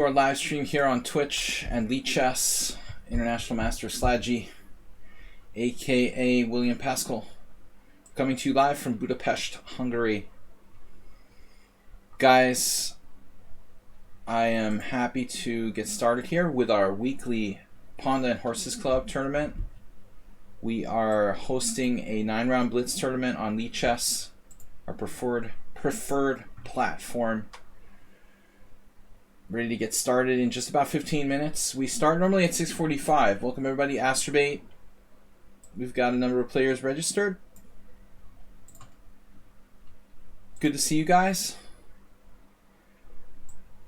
Our live stream here on Twitch and Chess, International Master Sladgie, aka William Pascal, coming to you live from Budapest, Hungary. Guys, I am happy to get started here with our weekly Pawnda and Horses Club tournament. We are hosting a 9-round Blitz tournament on Chess, our preferred platform. Ready to get started in just about 15 minutes. We start normally at 6:45. Welcome everybody, Astrobate. We've got a number of players registered. Good to see you guys.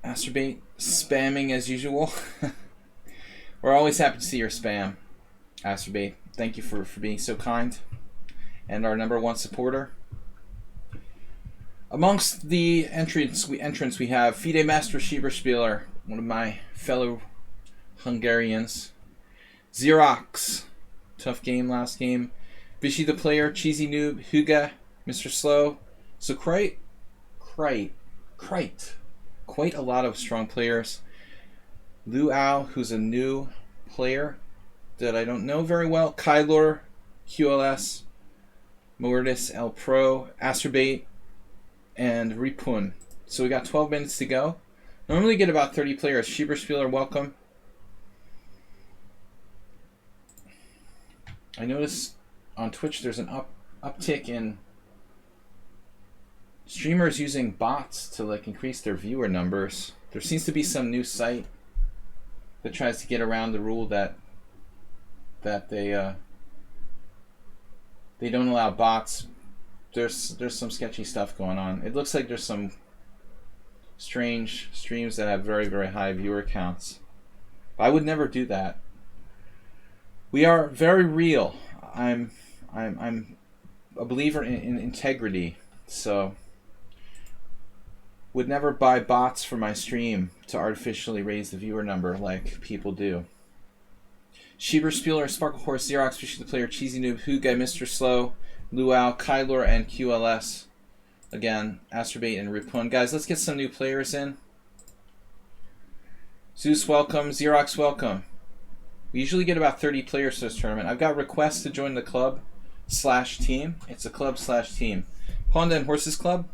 Astrobate spamming as usual. We're always happy to see your spam, Astrobate. Thank you for being so kind. And our #1 supporter. Amongst the entrants we have Fide Master Schieberspieler, one of my fellow Hungarians. Xerox, tough game last game. Vishy the player, Cheesy Noob, Huga, Mr. Slow. So quite a lot of strong players. Lu Ao, who's a new player that I don't know very well. Kylor, QLS, Mortis, El Pro, Astrobate, and Ripun. So we got 12 minutes to go. Normally get about 30 players. Schieberspieler, welcome. I noticed on Twitch there's an uptick in streamers using bots to increase their viewer numbers. There seems to be some new site that tries to get around the rule that they don't allow bots. There's some sketchy stuff going on. It looks like there's some strange streams that have very, very high viewer counts. I would never do that. We are very real. I'm a believer in integrity, so would never buy bots for my stream to artificially raise the viewer number like people do. Schieberspieler, Sparkle Horse, Xerox, Fishy the Player, Cheesy Noob, Huga, Mr. Slow, Luau, Kylor, and QLS. Again, Astrobate and Ripun. Guys, let's get some new players in. Zeus, welcome. Xerox, welcome. We usually get about 30 players to this tournament. I've got requests to join the club/team. It's a club/team. Pawnda and Horses Club.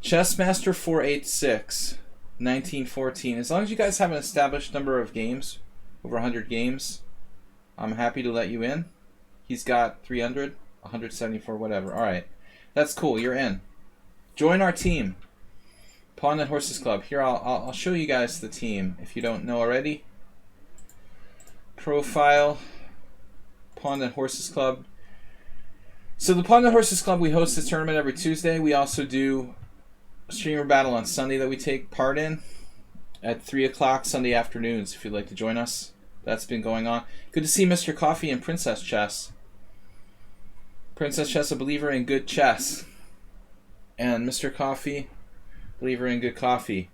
Chessmaster 486, 1914. As long as you guys have an established number of games, over 100 games, I'm happy to let you in. He's got 300, 174, whatever. All right. That's cool. You're in. Join our team. Pawn and Horses Club. Here, I'll show you guys the team if you don't know already. Profile. Pawn and Horses Club. So the Pawn and Horses Club, we host this tournament every Tuesday. We also do a streamer battle on Sunday that we take part in at 3 o'clock Sunday afternoons if you'd like to join us. That's been going on. Good to see Mr. Coffee and Princess Chess. Princess Chess, a believer in good chess. And Mr. Coffee, believer in good coffee.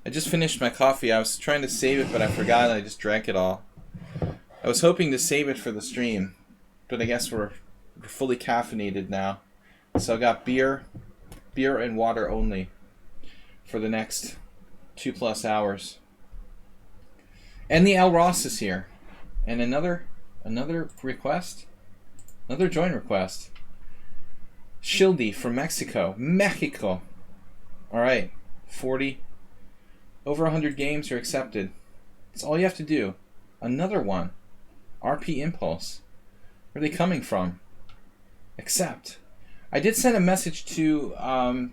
I just finished my coffee. I was trying to save it, but I forgot and I just drank it all. I was hoping to save it for the stream, but I guess we're fully caffeinated now. So I got beer and water only for the next 2+ hours. And the El Ross is here. And another request. Another join request. Shildy from Mexico. Alright. 40. Over 100 games are accepted. That's all you have to do. Another one. RP Impulse. Where are they coming from? Accept. I did send a message to the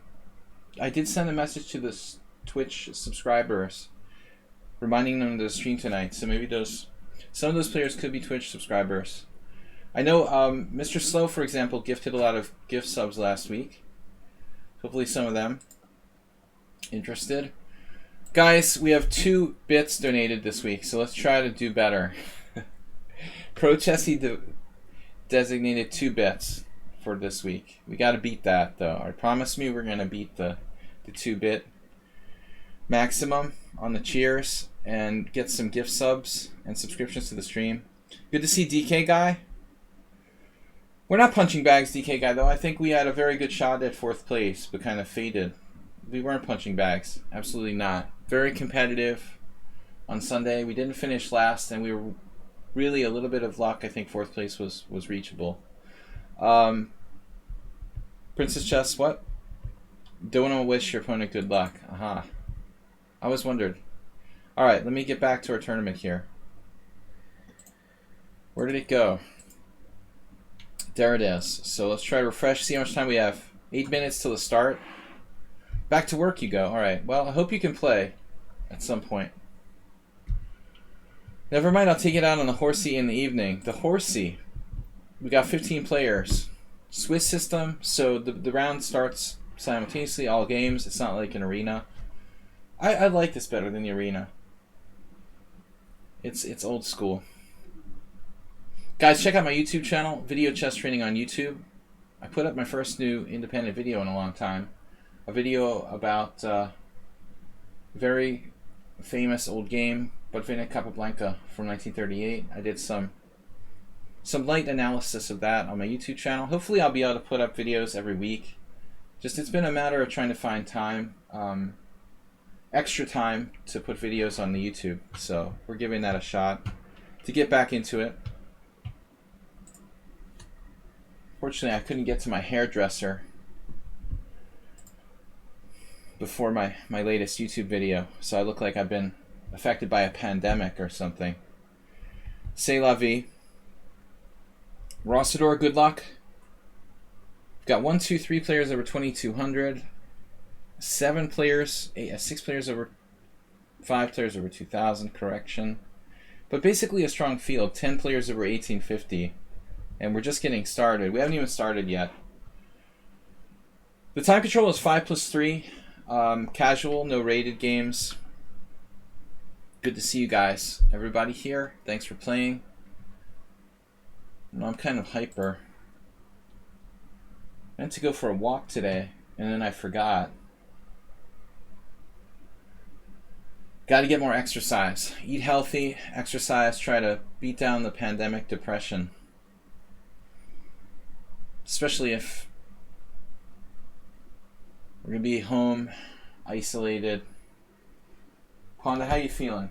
Twitch subscribers, reminding them to stream tonight. So maybe some of those players could be Twitch subscribers. I know Mr. Slow, for example, gifted a lot of gift subs last week. Hopefully some of them interested. Guys, we have 2 bits donated this week, so let's try to do better. Pro Chessy designated 2 bits for this week. We got to beat that, though. I promise me we're going to beat the 2-bit maximum on the cheers and get some gift subs and subscriptions to the stream. Good to see DK Guy. We're not punching bags, DK Guy, though. I think we had a very good shot at 4th place, but kind of faded. We weren't punching bags. Absolutely not. Very competitive on Sunday. We didn't finish last, and we were really a little bit of luck. I think fourth place was reachable. Princess Chess, what? Don't want to wish your opponent good luck. Aha. I always wondered. Alright, let me get back to our tournament here. Where did it go? There it is. So let's try to refresh, see how much time we have. 8 minutes till the start. Back to work you go. Alright, well, I hope you can play at some point. Never mind, I'll take it out on the horsey in the evening. The horsey. We got 15 players. Swiss system, so the round starts simultaneously, all games. It's not like an arena. I like this better than the arena. It's old school. Guys, check out my YouTube channel, Video Chess Training on YouTube. I put up my first new independent video in a long time. A video about very famous old game, Botvinnik Capablanca from 1938. I did some light analysis of that on my YouTube channel. Hopefully I'll be able to put up videos every week. Just it's been a matter of trying to find time, extra time to put videos on the YouTube. So we're giving that a shot to get back into it. Fortunately, I couldn't get to my hairdresser before my latest YouTube video, so I look like I've been affected by a pandemic or something. C'est la vie. Rossador, good luck. We've got 1, 2, 3 players over 2,200. 7 players, 6 players over 5 players over 2,000, correction. But basically a strong field, 10 players over 1,850. And we're just getting started. We haven't even started yet. The time control is 5+3. Casual, no rated games. Good to see you guys. Everybody here, thanks for playing. I'm kind of hyper. I meant to go for a walk today, and then I forgot. Got to get more exercise. Eat healthy, exercise, try to beat down the pandemic depression. Especially if we're going to be home, isolated. Pawnda, how you feeling?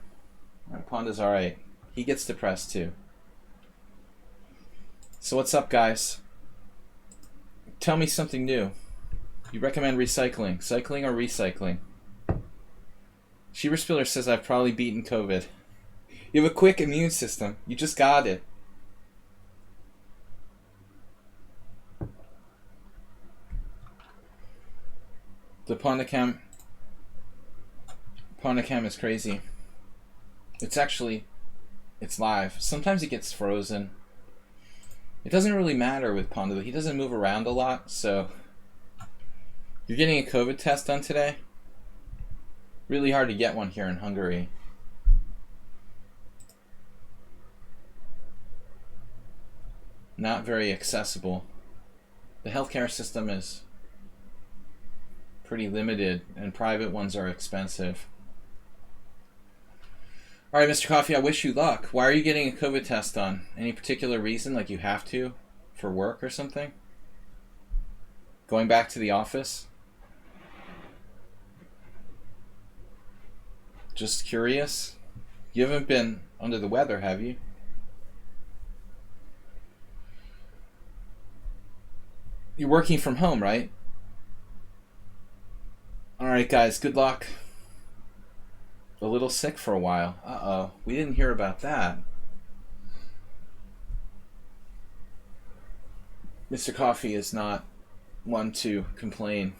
Pawnda's alright. He gets depressed too. So what's up, guys? Tell me something new. You recommend recycling. Cycling or recycling? Sheever Spiller says I've probably beaten COVID. You have a quick immune system. You just got it. The Pawnda cam is crazy. It's live. Sometimes it gets frozen. It doesn't really matter with Pawnda. He doesn't move around a lot, so you're getting a COVID test done today? Really hard to get one here in Hungary. Not very accessible. The healthcare system is pretty limited, and private ones are expensive. All right, Mr. Coffee, I wish you luck. Why are you getting a COVID test done? Any particular reason, like you have to for work or something? Going back to the office? Just curious? You haven't been under the weather, have you? You're working from home, right? Alright guys, good luck. A little sick for a while. Uh-oh, we didn't hear about that. Mr. Coffee is not one to complain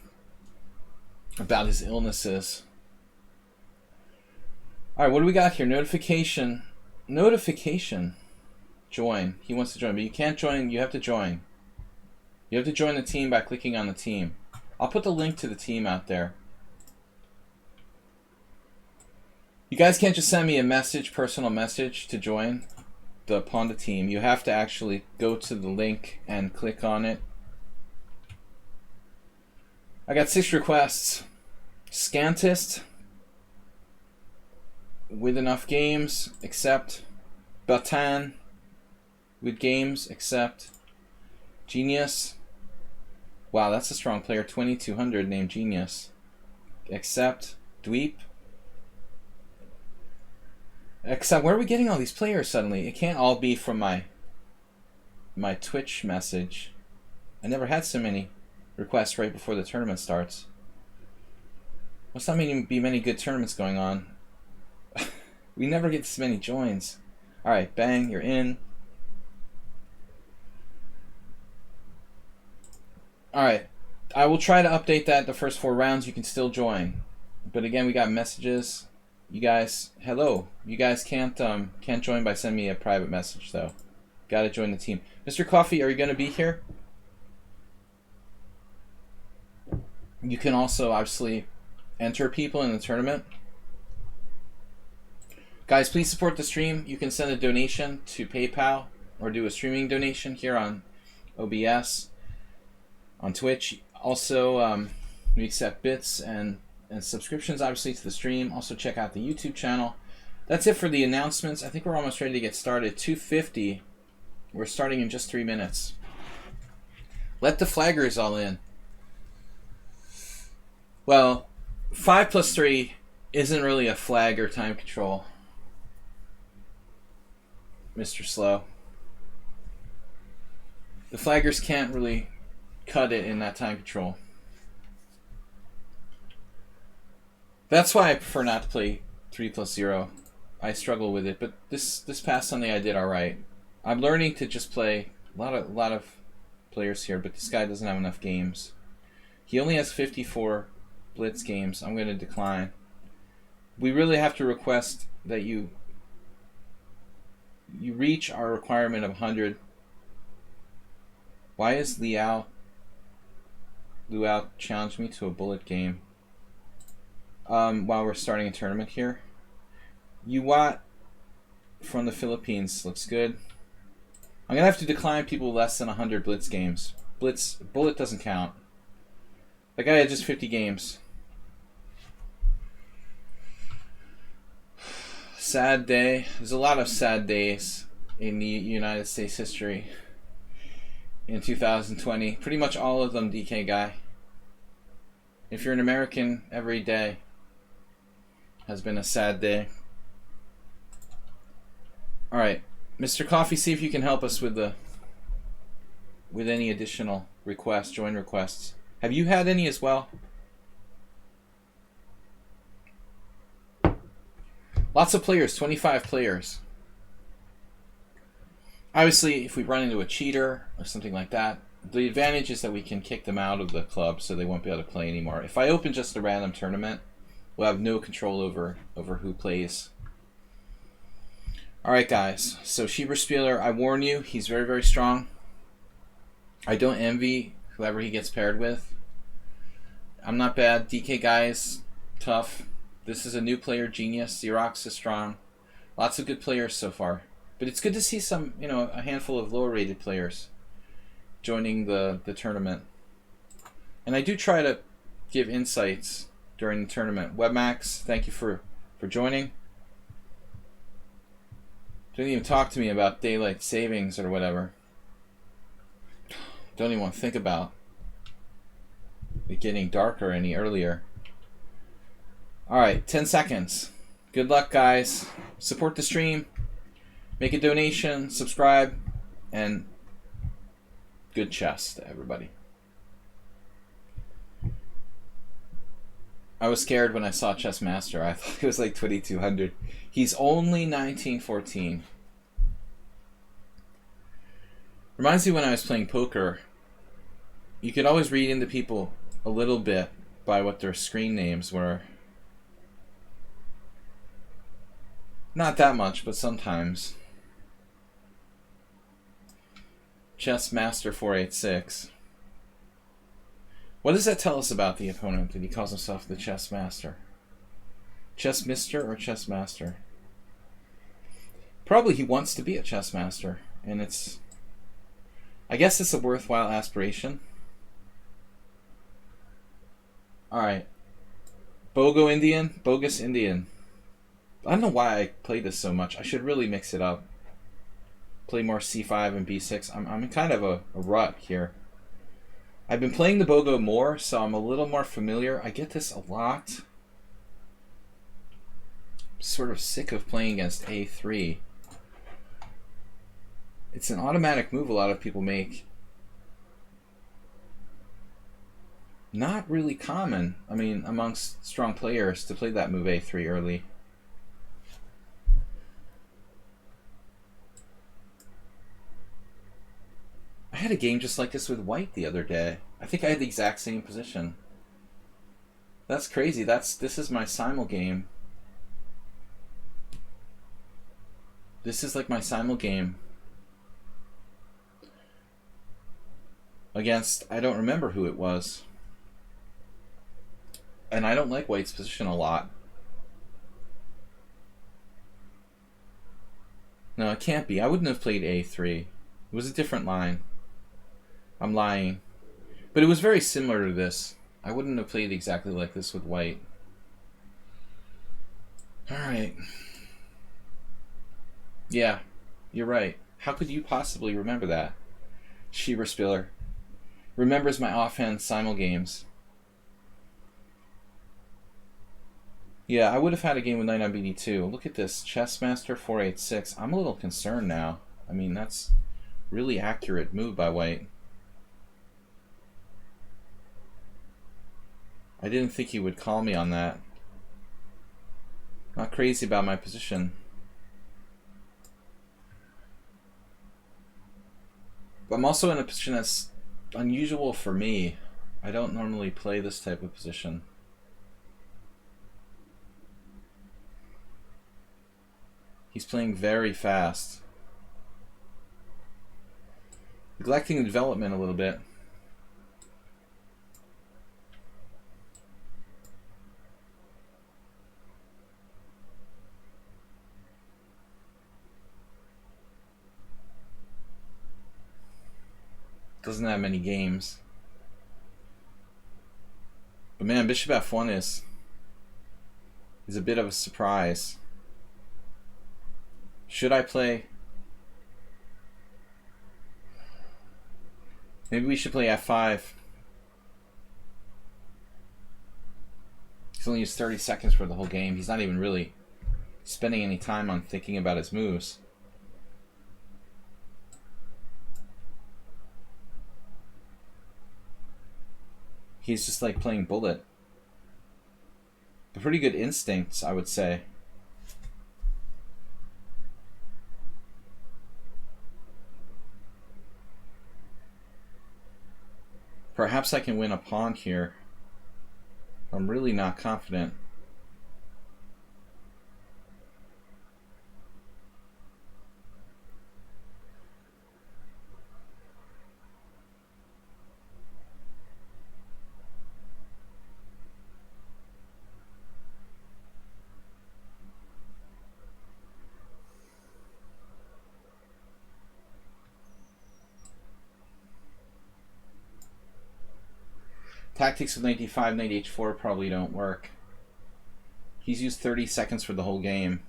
about his illnesses. Alright, what do we got here? Notification. Notification. Join. He wants to join, but you can't join. You have to join. You have to join the team by clicking on the team. I'll put the link to the team out there. You guys can't just send me a message, personal message, to join the Pawnda team. You have to actually go to the link and click on it. I got 6 requests. Scantist. With enough games, accept. Batan. With games, accept. Genius. Wow, that's a strong player. 2200 named Genius. Accept. Dweep. Except, where are we getting all these players suddenly? It can't all be from my Twitch message. I never had so many requests right before the tournament starts. Must not be many good tournaments going on. We never get this many joins. Alright, bang, you're in. Alright, I will try to update that the first 4 rounds. You can still join. But again, we got messages. You guys, hello. You guys can't join by sending me a private message, though. Gotta join the team. Mr. Coffee, are you going to be here? You can also, obviously, enter people in the tournament. Guys, please support the stream. You can send a donation to PayPal or do a streaming donation here on OBS, on Twitch. Also, we accept bits and subscriptions, obviously, to the stream. Also, check out the YouTube channel. That's it for the announcements. I think we're almost ready to get started. 2:50. We're starting in just 3 minutes. Let the flaggers all in. Well, 5 plus 3 isn't really a flag or time control, Mr. Slow. The flaggers can't really cut it in that time control. That's why I prefer not to play 3 plus 0. I struggle with it, but this past Sunday I did alright. I'm learning to just play a lot of players here, but this guy doesn't have enough games. He only has 54 Blitz games. I'm going to decline. We really have to request that you reach our requirement of 100. Why is Luau challenged me to a bullet game while we're starting a tournament here? Uwat from the Philippines looks good. I'm going to have to decline people with less than 100 Blitz games. Bullet doesn't count. That guy had just 50 games. Sad day. There's a lot of sad days in the United States history in 2020. Pretty much all of them, DK guy. If you're an American, every day has been a sad day. Alright, Mr. Coffee, see if you can help us with any additional requests, join requests. Have you had any as well? Lots of players, 25 players. Obviously, if we run into a cheater or something like that, the advantage is that we can kick them out of the club so they won't be able to play anymore. If I open just a random tournament, we'll have no control over who plays. Alright guys, so Schieberspieler, I warn you, he's very, very strong. I don't envy whoever he gets paired with. I'm not bad. DK guy is tough. This is a new player, genius. Xerox is strong. Lots of good players so far. But it's good to see some, a handful of lower rated players joining the tournament. And I do try to give insights during the tournament. Webmax, thank you for joining. Don't even talk to me about daylight savings or whatever. Don't even want to think about it getting darker any earlier. Alright, 10 seconds. Good luck, guys. Support the stream. Make a donation, subscribe, and good chess to everybody. I was scared when I saw Chess Master. I thought it was like 2200. He's only 1914. Reminds me when I was playing poker. You could always read into people a little bit by what their screen names were. Not that much, but sometimes. Chess Master 486. What does that tell us about the opponent that he calls himself the Chess Master? Chess Mister or Chess Master? Probably he wants to be a Chess Master, and I guess it's a worthwhile aspiration. Alright. Bogus Indian. I don't know why I play this so much. I should really mix it up. Play more C5 and B6. I'm in kind of a rut here. I've been playing the Bogo more, so I'm a little more familiar. I get this a lot. sort of sick of playing against a3. It's an automatic move a lot of people make. Not really common, I mean, amongst strong players to play that move a3 early. I had a game just like this with white the other day. I think I had the exact same position. That's crazy. This is my simul game. This is like my simul game. Against, I don't remember who it was. And I don't like white's position a lot. No, it can't be. I wouldn't have played a3. It was a different line. I'm lying. But it was very similar to this. I wouldn't have played exactly like this with white. Alright. Yeah, you're right. How could you possibly remember that? Shieber Spiller remembers my offhand simul games. Yeah, I would have had a game with knight on bd2. Look at this. Chessmaster 486. I'm a little concerned now. I mean, that's really accurate move by white. I didn't think he would call me on that. Not crazy about my position. But I'm also in a position that's unusual for me. I don't normally play this type of position. He's playing very fast. Neglecting the development a little bit. Doesn't have many games. But man, bishop f1 is a bit of a surprise. Should I play? Maybe we should play f5. He's only used 30 seconds for the whole game. He's not even really spending any time on thinking about his moves. He's just like playing bullet. But pretty good instincts, I would say. Perhaps I can win a pawn here. I'm really not confident. Tactics of knight d5, knight h4 probably don't work. He's used 30 seconds for the whole game,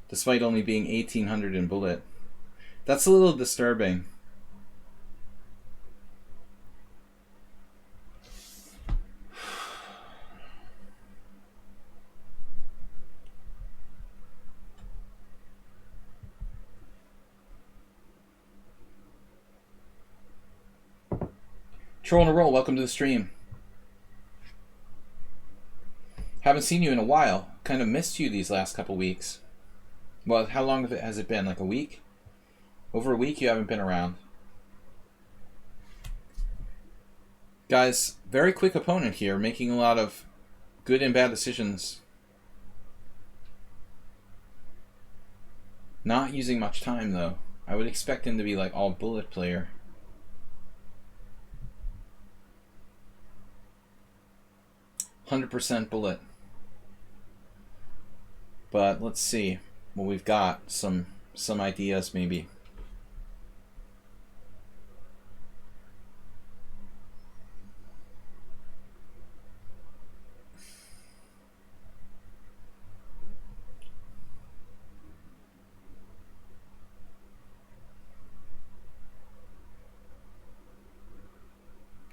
despite only being 1800 in bullet. That's a little disturbing. Troll in a roll, welcome to the stream. Haven't seen you in a while. Kind of missed you these last couple weeks. Well, how long has it been? Like a week? Over a week you haven't been around. Guys, very quick opponent here, making a lot of good and bad decisions. Not using much time though. I would expect him to be like all bullet player. %100 bullet. But let's see what we've got. Some ideas maybe.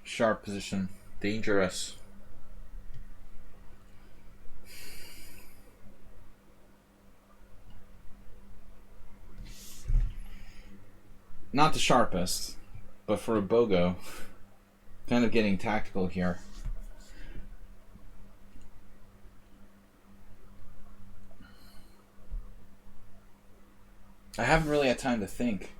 Sharp position. Dangerous. Not the sharpest, but for a BOGO, kind of getting tactical here. I haven't really had time to think.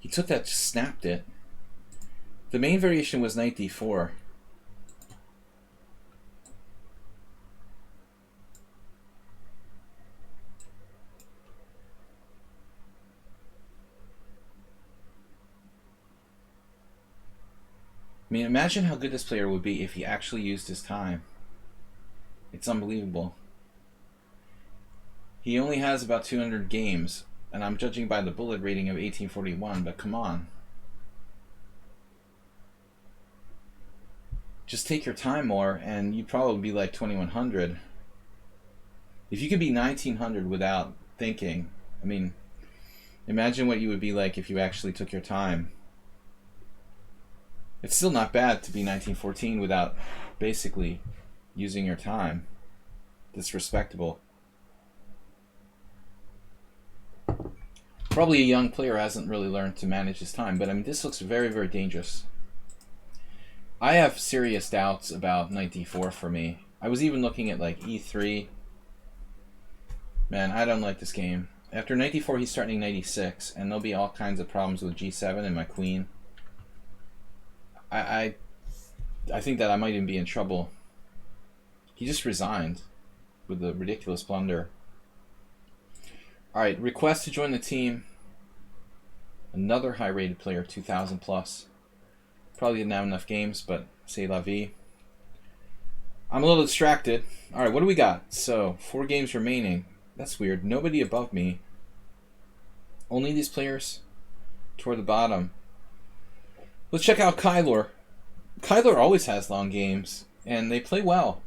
He took that, just snapped it. The main variation was knight d4. I mean, imagine how good this player would be if he actually used his time. It's unbelievable. He only has about 200 games, and I'm judging by the bullet rating of 1841, but come on. Just take your time more, and you'd probably be like 2100. If you could be 1900 without thinking, I mean, imagine what you would be like if you actually took your time. It's still not bad to be 1914 without basically using your time. That's respectable. Probably a young player hasn't really learned to manage his time, but I mean, this looks very, very dangerous. I have serious doubts about knight d4 for me. I was even looking at like e3. Man, I don't like this game. After knight d4, he's starting knight e6, and there'll be all kinds of problems with g7 and my queen. I think that I might even be in trouble. He just resigned with the ridiculous blunder. Alright, request to join the team. Another high-rated player, 2,000 plus. Probably didn't have enough games, but c'est la vie. I'm a little distracted. Alright, what do we got? So, 4 games remaining. That's weird. Nobody above me. Only these players toward the bottom. Let's check out Kyler. Kyler always has long games, and they play well.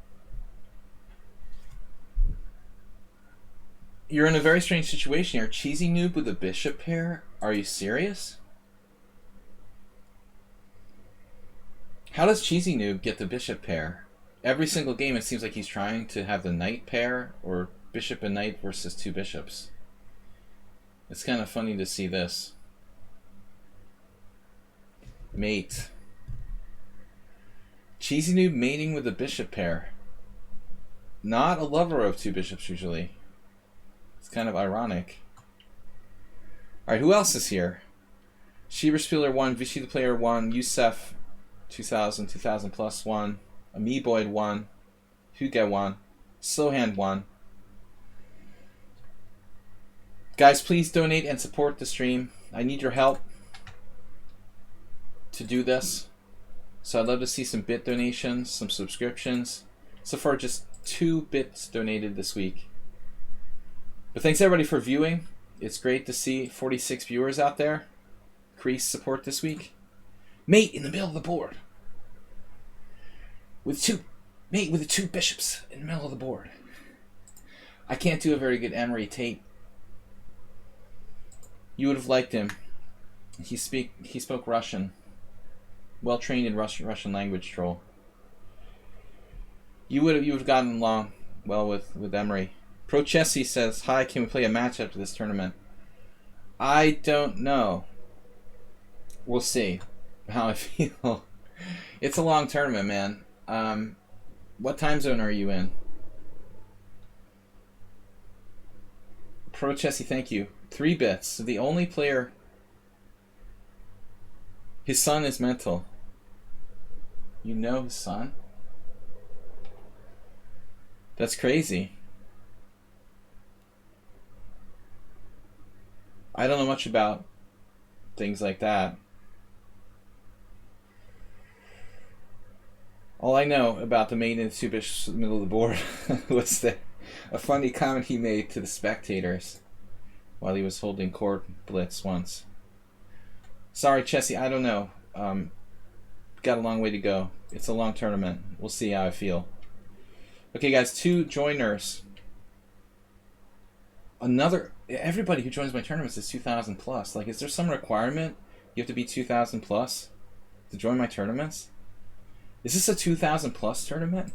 You're in a very strange situation here. Cheesy Noob with a bishop pair? Are you serious? How does Cheesy Noob get the bishop pair? Every single game it seems like he's trying to have the knight pair, or bishop and knight versus 2 bishops. It's kind of funny to see this. Mate. Cheesy Noob mating with a bishop pair. Not a lover of 2 bishops usually. It's kind of ironic. Alright, who else is here? Schieberspieler 1, Vichy the player 1, Youssef 2000 plus 1, Amiiboid 1, Hugo 1, Slowhand 1. Guys, please donate and support the stream. I need your help to do this. So I'd love to see some bit donations, some subscriptions. So far, just 2 bits donated this week. But thanks everybody for viewing. It's great to see 46 viewers out there. Increased support this week. Mate in the middle of the board. Mate with the 2 bishops in the middle of the board. I can't do a very good Emery Tate. You would have liked him. He spoke Russian. Well trained in Russian language, troll. You would have gotten along well with Emery. Pro Chessy says, "Hi, can we play a match after this tournament?" I don't know. We'll see how I feel. It's a long tournament, man. What time zone are you in? Pro Chessy, thank you. 3 bits. So the only player. His son is mental. You know his son? That's crazy. I don't know much about things like that. All I know about the main and 2 bishops in the middle of the board was a funny comment he made to the spectators while he was holding court Blitz once. Sorry, Chessy, I don't know. Got a long way to go. It's a long tournament. We'll see how I feel. Okay, guys, 2 joiners. Everybody who joins my tournaments is 2,000 plus. Like, is there some requirement you have to be 2,000 plus to join my tournaments? Is this a 2,000 plus tournament?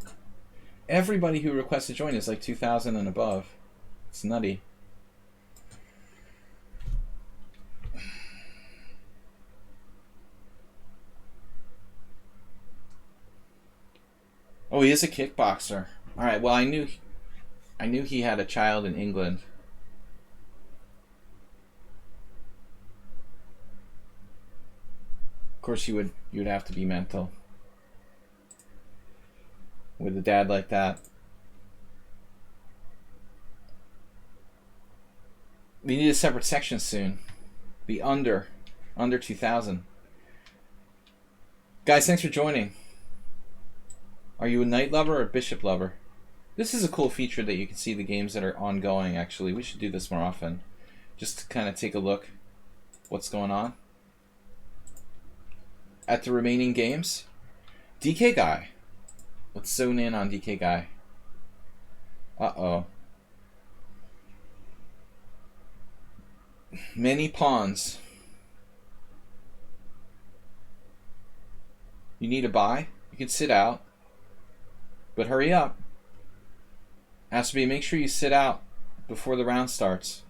Everybody who requests to join is like 2,000 and above. It's nutty. Oh, he is a kickboxer. All right. Well, I knew he had a child in England. Of course, you'd have to be mental with a dad like that. We need a separate section soon. Be under 2,000. Guys, thanks for joining. Are you a knight lover or a bishop lover? This is a cool feature that you can see the games that are ongoing, actually. We should do this more often. Just to kind of take a look what's going on at the remaining games. DK Guy. Let's zone in on DK Guy. Uh-oh. Many pawns. You need a buy? You can sit out. But hurry up. Has to be, make sure you sit out before the round starts.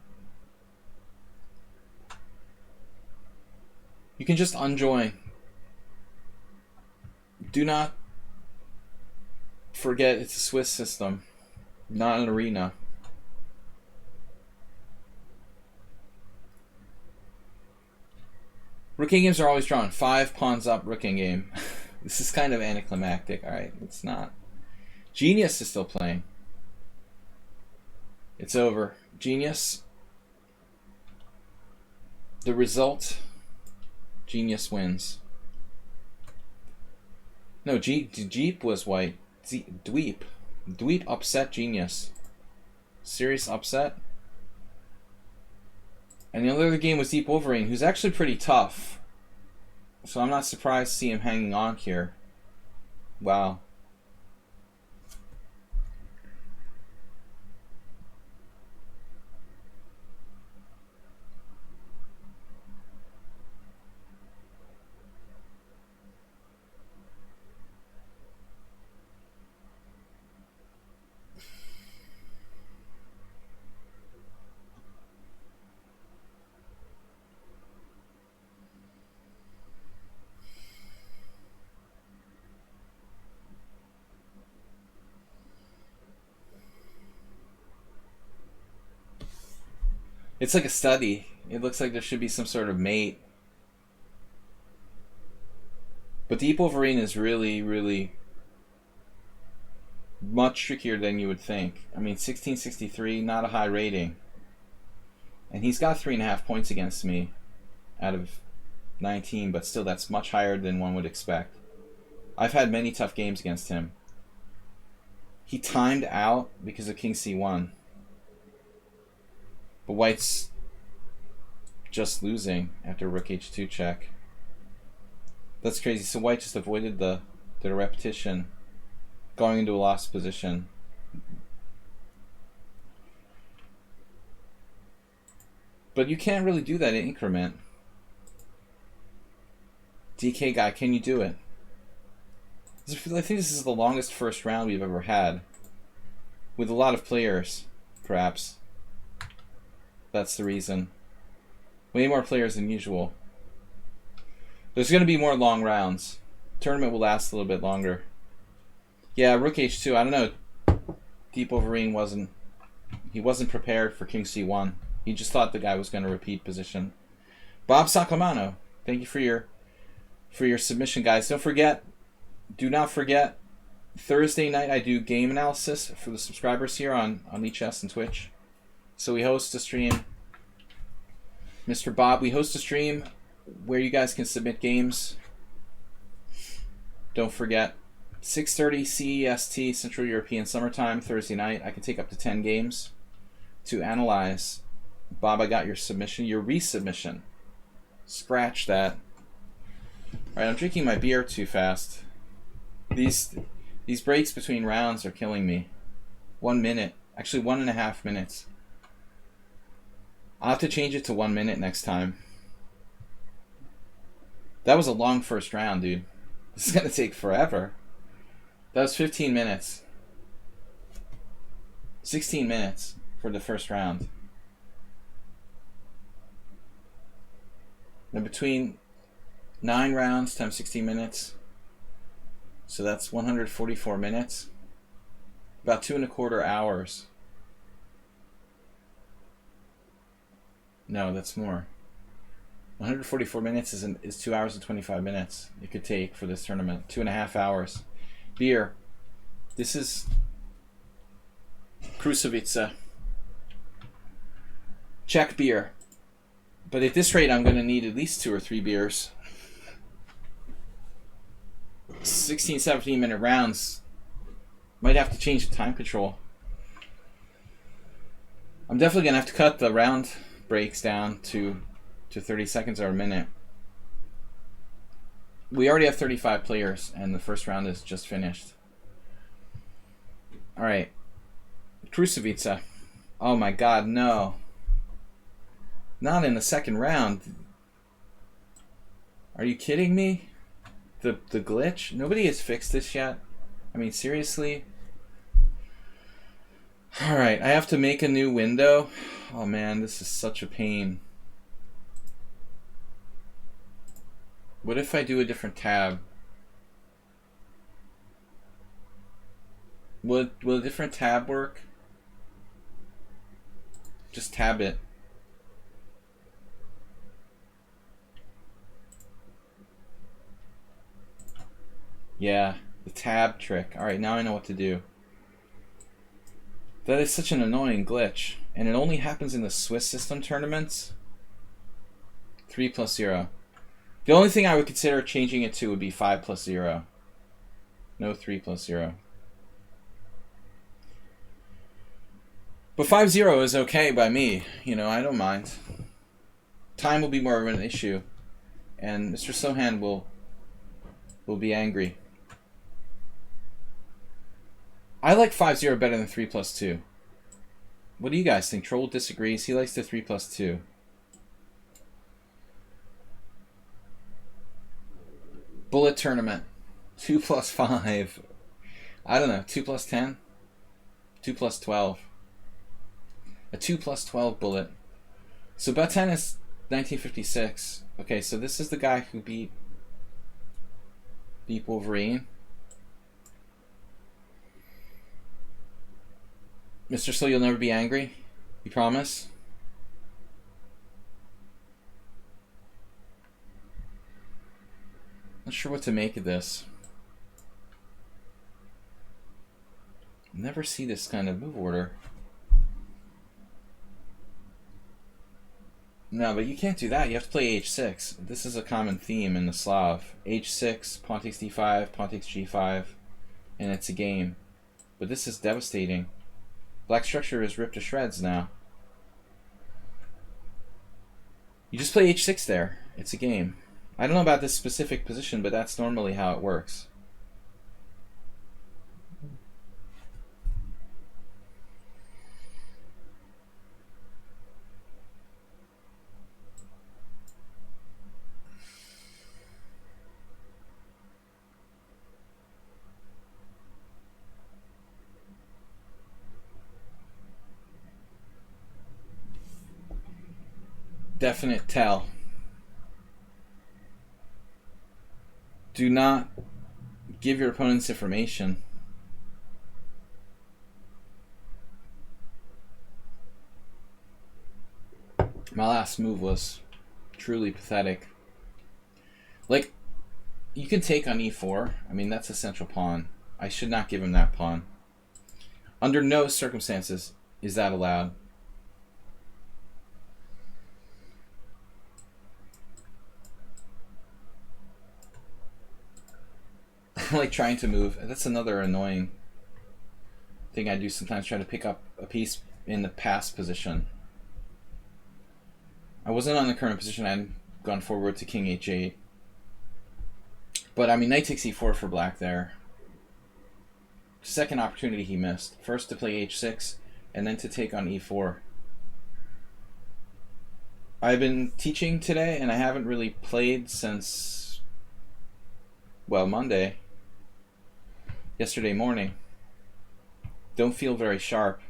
You can just unjoin. Do not forget it's a Swiss system, not an arena. Rook A games are always drawn. 5 pawns up rook A game. This is kind of anticlimactic. Alright, it's not. Genius is still playing. It's over. Genius. The result. Genius wins. No, Jeep was white. Dweep. Dweep upset Genius. Serious upset. And the other game was Deep Wolverine, who's actually pretty tough. So I'm not surprised to see him hanging on here. Wow. It's like a study. It looks like there should be some sort of mate. But Deep Wolverine is really, really much trickier than you would think. I mean, 1663, not a high rating. And he's got 3.5 points against me out of 19, but still that's much higher than one would expect. I've had many tough games against him. He timed out because of King C1. But White's just losing after Rook H2 check. That's crazy. So White just avoided the repetition, going into a lost position. But you can't really do that in increment. DK Guy, can you do it? I think this is the longest first round we've ever had. With a lot of players, perhaps. That's the reason. Way more players than usual. There's going to be more long rounds. Tournament will last a little bit longer. Yeah, Rook H2, I don't know. Deep Wolverine wasn't prepared for King C1. He just thought the guy was going to repeat position. Bob Sacamano, thank you for your submission, guys. Do not forget, Thursday night I do game analysis for the subscribers here on eChess and Twitch. So we host a stream. Mr. Bob, we host a stream where you guys can submit games. Don't forget, 6:30 CEST, Central European Summertime, Thursday night. I can take up to 10 games to analyze. Bob, I got your submission, your resubmission. Scratch that. Alright, I'm drinking my beer too fast. These breaks between rounds are killing me. 1 minute. Actually, 1.5 minutes. I'll have to change it to 1 minute next time. That was a long first round, dude. This is going to take forever. That was 15 minutes. 16 minutes for the first round. Now between 9 rounds times 16 minutes, so that's 144 minutes. About 2.25 hours. No, that's more. 144 minutes is 2 hours and 25 minutes it could take for this tournament. 2.5 hours. Beer. This is Krusovica. Czech beer. But at this rate, I'm going to need at least 2 or 3 beers. 16, 17 minute rounds. Might have to change the time control. I'm definitely going to have to cut the round breaks down to 30 seconds or a minute. We already have 35 players, and the first round is just finished. Alright. Krusovica. Oh my god, no. Not in the second round. Are you kidding me? The glitch? Nobody has fixed this yet. I mean, seriously? Alright, I have to make a new window. Oh man, this is such a pain. What if I do a different tab? Will a different tab work? Just tab it. Yeah, the tab trick. Alright, now I know what to do. That is such an annoying glitch. And it only happens in the Swiss system tournaments. 3+0. The only thing I would consider changing it to would be 5+0. No 3+0. But 5-0 is okay by me. You know, I don't mind. Time will be more of an issue. And Mr. Sohan will be angry. I like 5-0 better than 3+2. What do you guys think? Troll disagrees. He likes the 3+2. Bullet tournament. 2+5. I don't know. 2+10? 2+12. A 2+12 bullet. So Bet10 is 1956. Okay, so this is the guy who beat Wolverine. Mr. So you'll never be angry? You promise? Not sure what to make of this. Never see this kind of move order. No, but you can't do that. You have to play h6. This is a common theme in the Slav. h6, pawn takes d5, pawn takes g5, and it's a game. But this is devastating. Black structure is ripped to shreds now. You just play h6 there. It's a game. I don't know about this specific position, but that's normally how it works. Definite tell. Do not give your opponents information. My last move was truly pathetic. Like, you can take on e4. I mean, that's a central pawn. I should not give him that pawn. Under no circumstances is that allowed. Like trying to move. That's another annoying thing I do sometimes, try to pick up a piece in the pass position. I wasn't on the current position. I hadn't gone forward to king h8. But I mean, knight takes e4 for black there. Second opportunity he missed. First to play h6 and then to take on e4. I've been teaching today and I haven't really played since, well, Monday. yesterday morning. Don't feel very sharp.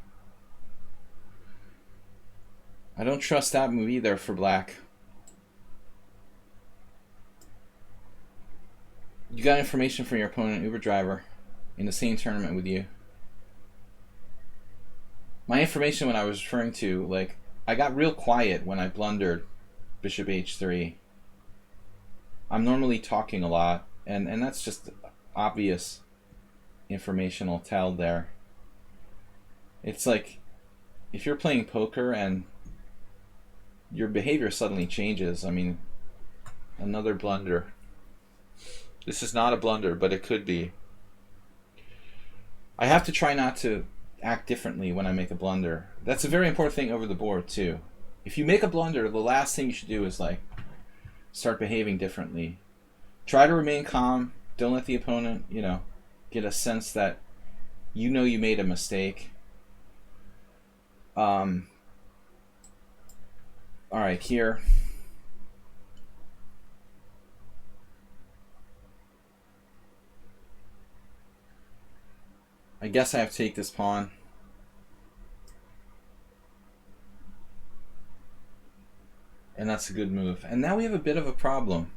I don't trust that move either for black. You got information from your opponent, Uber driver, in the same tournament with you. My information when I was referring to, like, I got real quiet when I blundered bishop h3. I'm normally talking a lot, and that's just obvious informational tell there. It's like if you're playing poker and your behavior suddenly changes. I mean, another blunder. This is not a blunder, but it could be. I have to try not to act differently when I make a blunder. That's a very important thing over the board too. If you make a blunder, the last thing you should do is like start behaving differently. Try to remain calm. Don't let the opponent, get a sense that you know you made a mistake. All right, here. I guess I have to take this pawn. And that's a good move. And now we have a bit of a problem.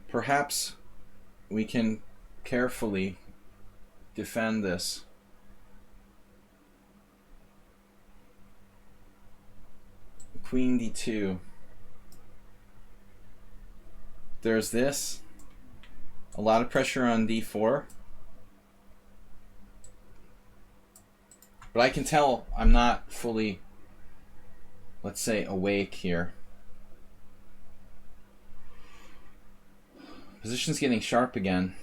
Perhaps we can carefully defend this. Queen d2. There's this. A lot of pressure on d4. But I can tell I'm not fully, let's say, awake here. Position's getting sharp again.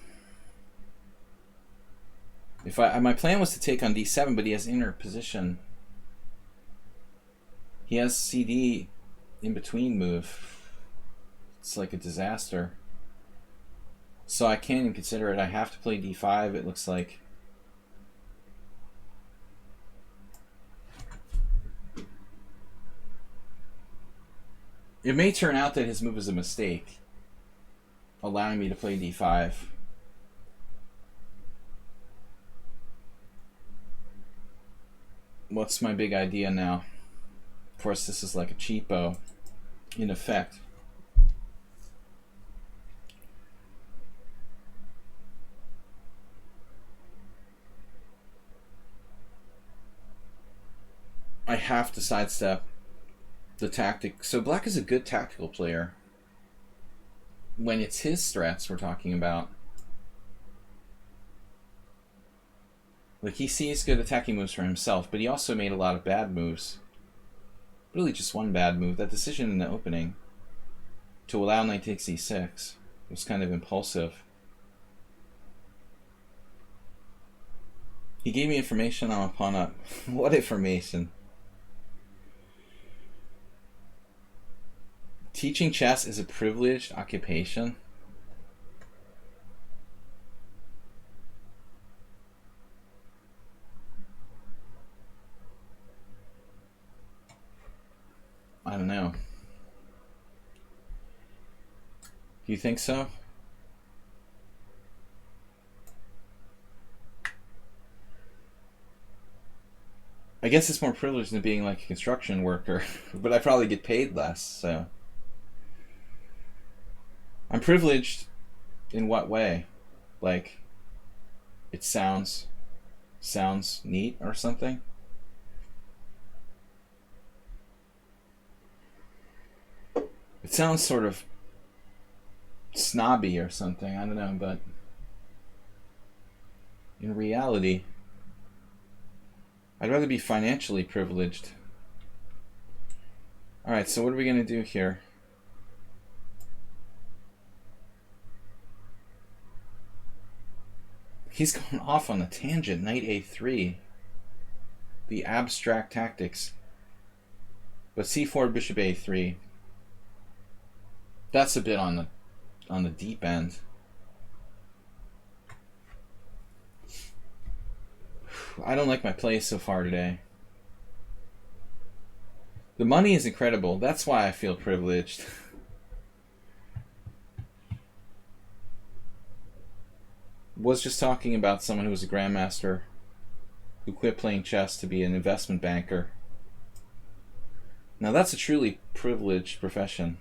My plan was to take on d7, but he has inner position. He has CD in between move. It's like a disaster. So I can't even consider it. I have to play d5, it looks like. It may turn out that his move is a mistake, allowing me to play d5. What's my big idea now? Of course, this is like a cheapo, in effect. I have to sidestep the tactic. So black is a good tactical player when it's his strats we're talking about. Like, he sees good attacking moves for himself, but he also made a lot of bad moves. Really just one bad move. That decision in the opening to allow knight takes e6 was kind of impulsive. He gave me information on a pawn up. What information? Teaching chess is a privileged occupation. I don't know. Do you think so? I guess it's more privileged than being like a construction worker, but I probably get paid less, so. I'm privileged in what way? Like, it sounds neat or something? It sounds sort of snobby or something, I don't know, but in reality, I'd rather be financially privileged. Alright, so what are we going to do here? He's going off on a tangent, knight a3. The abstract tactics. But c4, bishop a3. That's a bit on the deep end. I don't like my play so far today. The money is incredible. That's why I feel privileged. was just talking about someone who was a grandmaster who quit playing chess to be an investment banker. Now that's a truly privileged profession.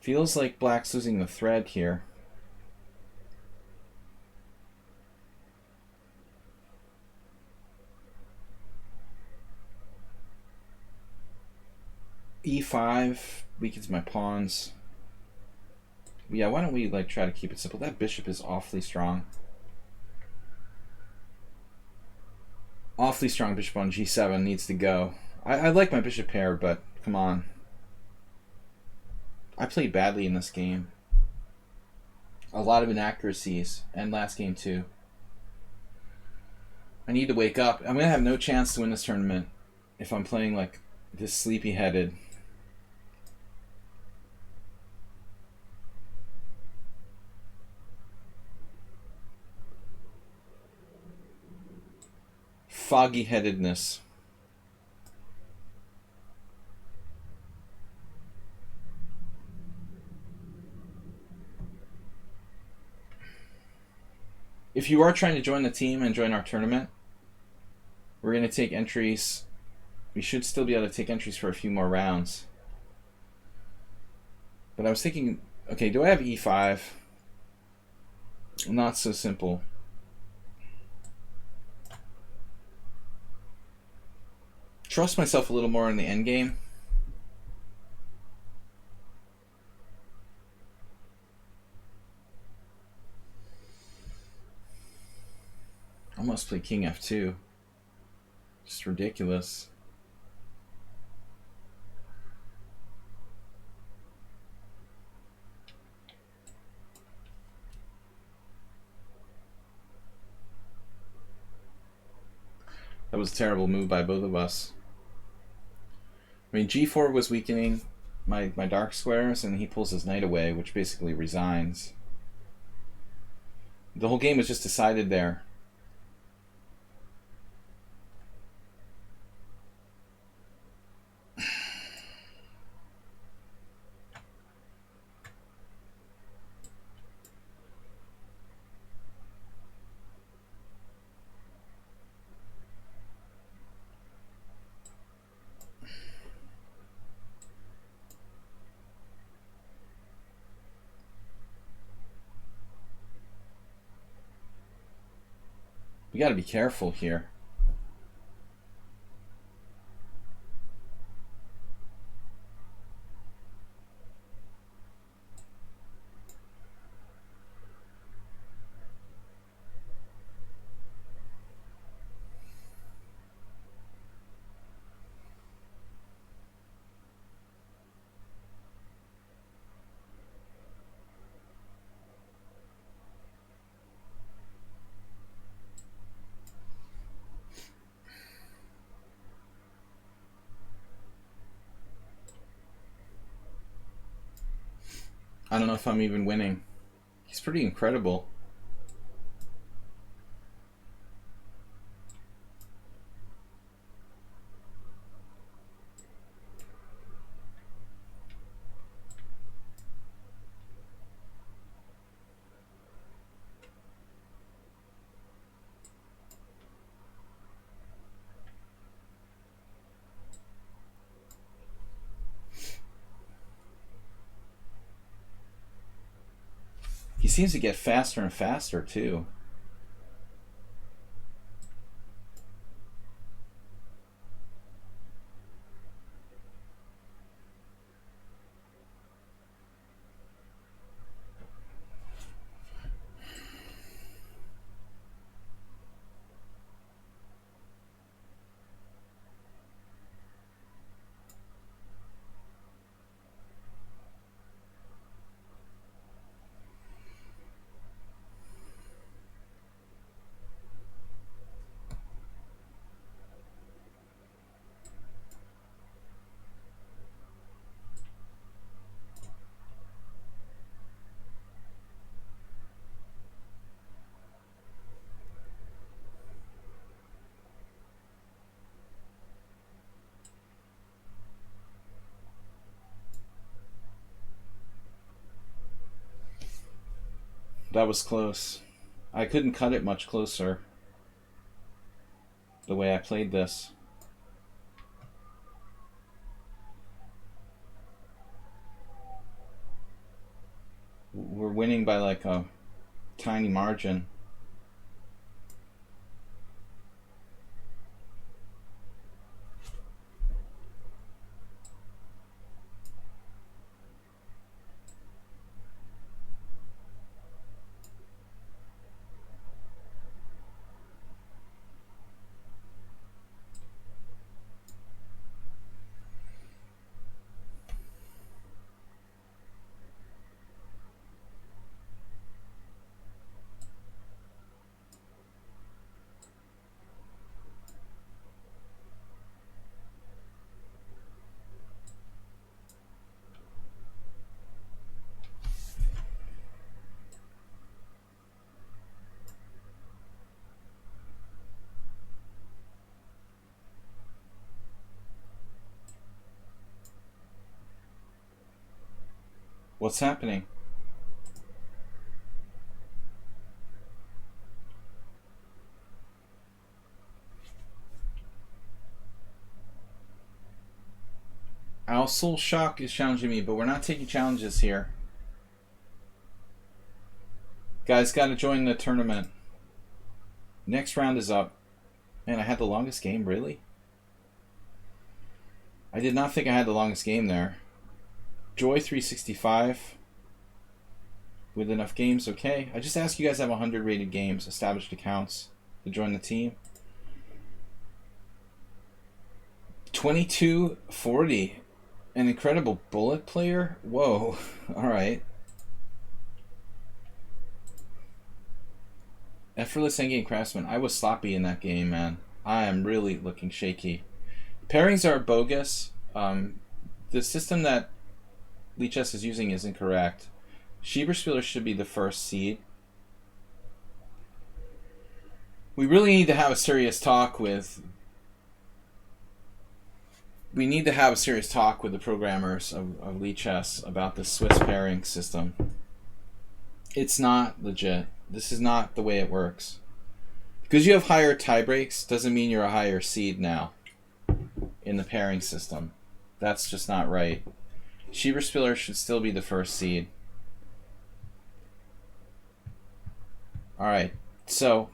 Feels like black's losing the thread here. E5 weakens my pawns. Yeah, why don't we like try to keep it simple? That bishop is awfully strong. Awfully strong bishop on G7 needs to go. I like my bishop pair, but come on. I played badly in this game. A lot of inaccuracies, and last game too. I need to wake up. I'm going to have no chance to win this tournament if I'm playing like this sleepy-headed. Foggy-headedness. If you are trying to join the team and join our tournament, we're going to take entries. We should still be able to take entries for a few more rounds. But I was thinking, okay, do I have E5? Not so simple. Trust myself a little more in the endgame. Almost play King F2. Just ridiculous. That was a terrible move by both of us. I mean, G4 was weakening my dark squares, and he pulls his knight away, which basically resigns. The whole game was just decided there. We got to be careful here. I don't know if I'm even winning. He's pretty incredible. He seems to get faster and faster, too. That was close. I couldn't cut it much closer the way I played this. We're winning by like a tiny margin. What's happening? Our Soul Shock is challenging me, but we're not taking challenges here. Guys, gotta join the tournament. Next round is up. Man, I had the longest game, really? I did not think I had the longest game there. Joy 365. With enough games, okay. I just asked you guys to have 100 rated games, established accounts, to join the team. 2240. An incredible bullet player? Whoa. Alright. Effortless endgame craftsman. I was sloppy in that game, man. I am really looking shaky. Pairings are bogus. The system that Lichess is using is incorrect. Schieberspieler should be the first seed. We really need to have a serious talk with... We need to have a serious talk with the programmers of Lichess about the Swiss pairing system. It's not legit. This is not the way it works. Because you have higher tie breaks doesn't mean you're a higher seed now in the pairing system. That's just not right. Schieberspieler should still be the first seed. Alright, so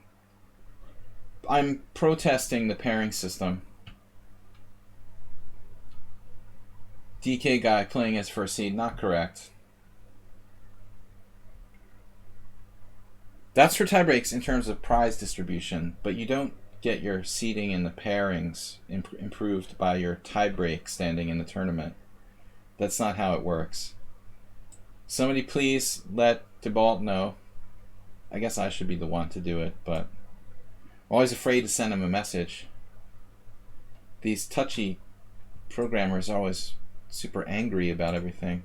I'm protesting the pairing system. DK guy playing as first seed, not correct. That's for tiebreaks in terms of prize distribution, but you don't get your seeding in the pairings improved by your tiebreak standing in the tournament. That's not how it works. Somebody please let Debalt know. I guess I should be the one to do it, but I'm always afraid to send him a message. These touchy programmers are always super angry about everything.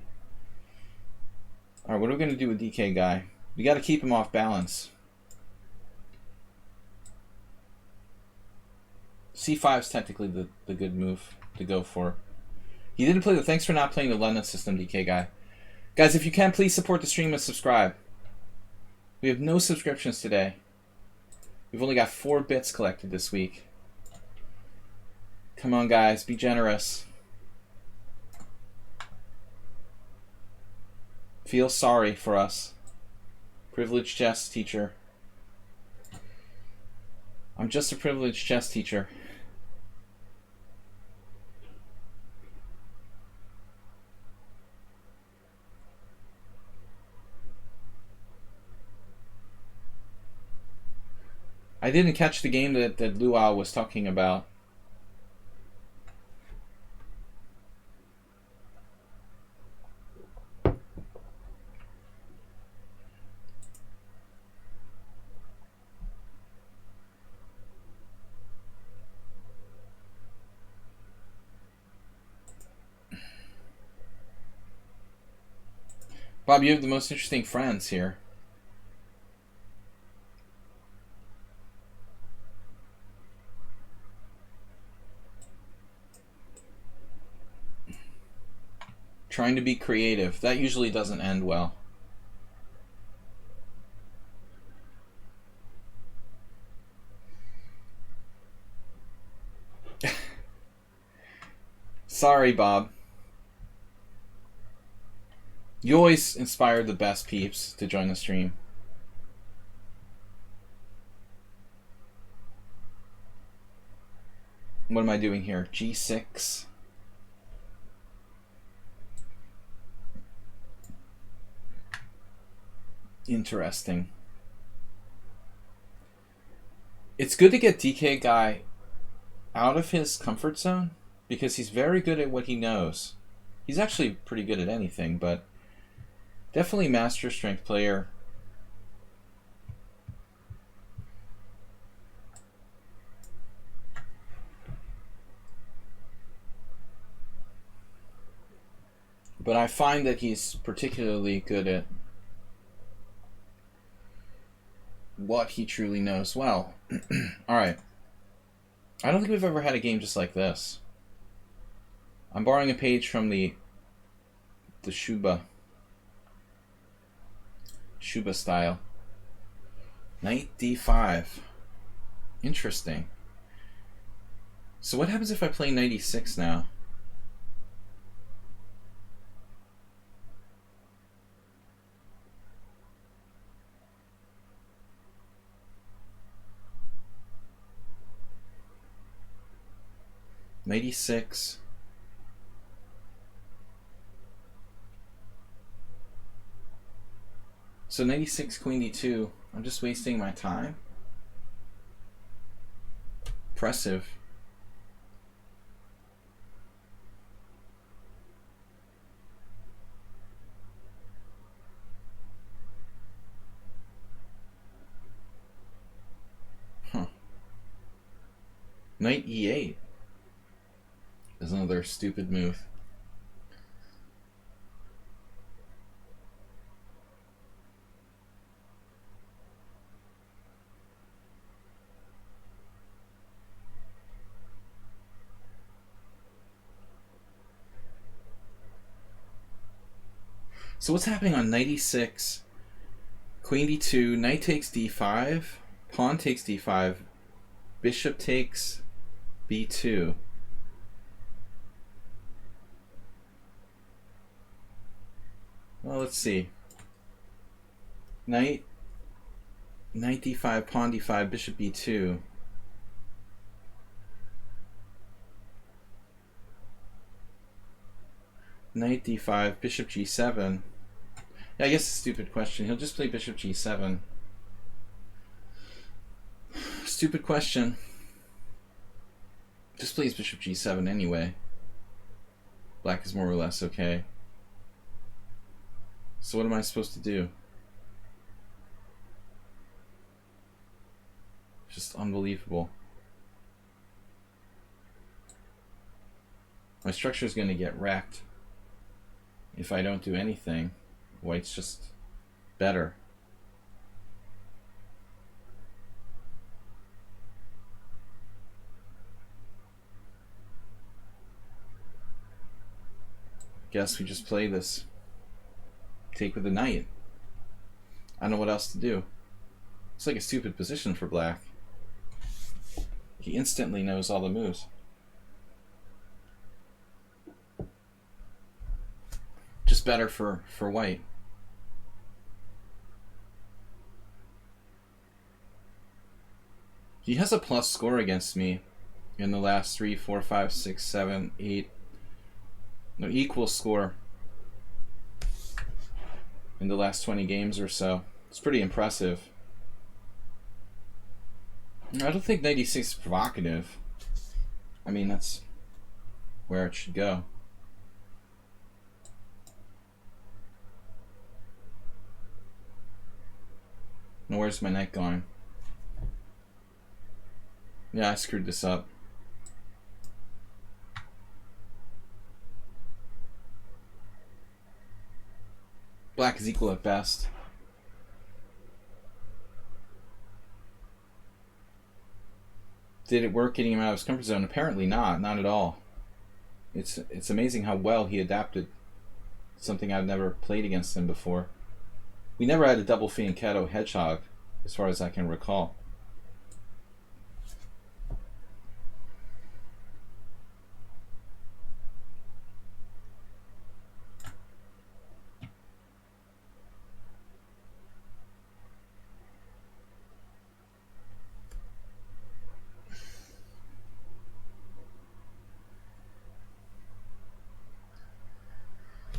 Alright, what are we going to do with DK guy? We got to keep him off balance. C5 is technically the good move to go for. He didn't play the... Thanks for not playing the London system, DK guy. Guys, if you can, please support the stream and subscribe. We have no subscriptions today. We've only got 4 bits collected this week. Come on, guys. Be generous. Feel sorry for us. Privileged chess teacher. I'm just a privileged chess teacher. I didn't catch the game that Luau was talking about. Bob, you have the most interesting friends here. Trying to be creative. That usually doesn't end well. Sorry, Bob. You always inspire the best peeps to join the stream. What am I doing here? G6. Interesting. It's good to get DK guy out of his comfort zone because he's very good at what he knows. He's actually pretty good at anything, but definitely master strength player. But I find that he's particularly good at what he truly knows well. Alright. I don't think we've ever had a game just like this. I'm borrowing a page from the Shuba style. Knight d5. Interesting. So what happens if I play knight e6 now? Knight e6. So knight e6, queen d2. I'm just wasting my time. Impressive. Huh. Knight e8 is another stupid move. So what's happening on knight e6, queen d2, knight takes d5, pawn takes d5, bishop takes b2. Well, let's see. Knight d5, pawn d5, bishop b2. Knight d5, bishop g7. Yeah, I guess it's a stupid question. He'll just play bishop g7. Stupid question. Just plays bishop g7 anyway. Black is more or less okay. So what am I supposed to do? Just unbelievable. My structure is going to get wrecked if I don't do anything. White's just better. Guess we just play this. Take with the knight. I don't know what else to do. It's like a stupid position for black. He instantly knows all the moves. Just better for white. He has a plus score against me in the last 3, 4, 5, 6, 7, 8. No, equal score in the last 20 games or so. It's pretty impressive. I don't think knight e6 is provocative. I mean, that's where it should go. Now where's my knight going? Yeah, I screwed this up. Black is equal at best. Did it work getting him out of his comfort zone? Apparently not at all. It's amazing how well he adapted. Something I've never played against him before. We never had a double fianchetto hedgehog, as far as I can recall.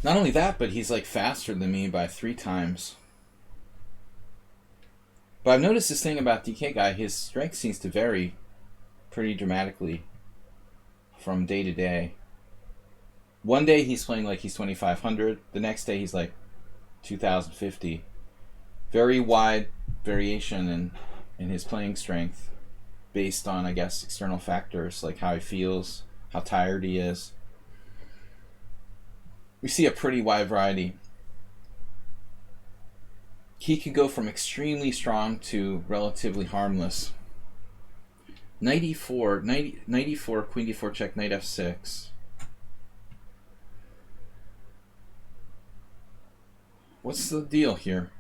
Not only that, but he's like faster than me by 3 times. But I've noticed this thing about DK Guy, his strength seems to vary pretty dramatically from day to day. One day he's playing like he's 2,500. The next day he's like 2,050. Very wide variation in his playing strength based on, I guess, external factors like how he feels, how tired he is. We see a pretty wide variety. He can go from extremely strong to relatively harmless. 94, queen d4 check, knight f6. What's the deal here?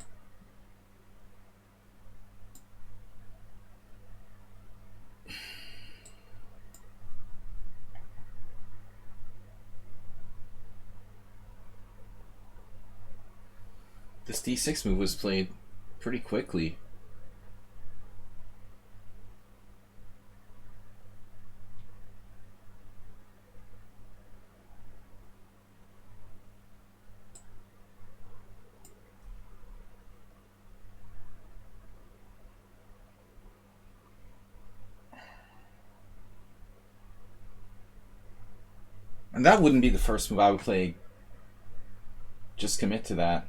This d6 move was played pretty quickly. And that wouldn't be the first move I would play. Just commit to that.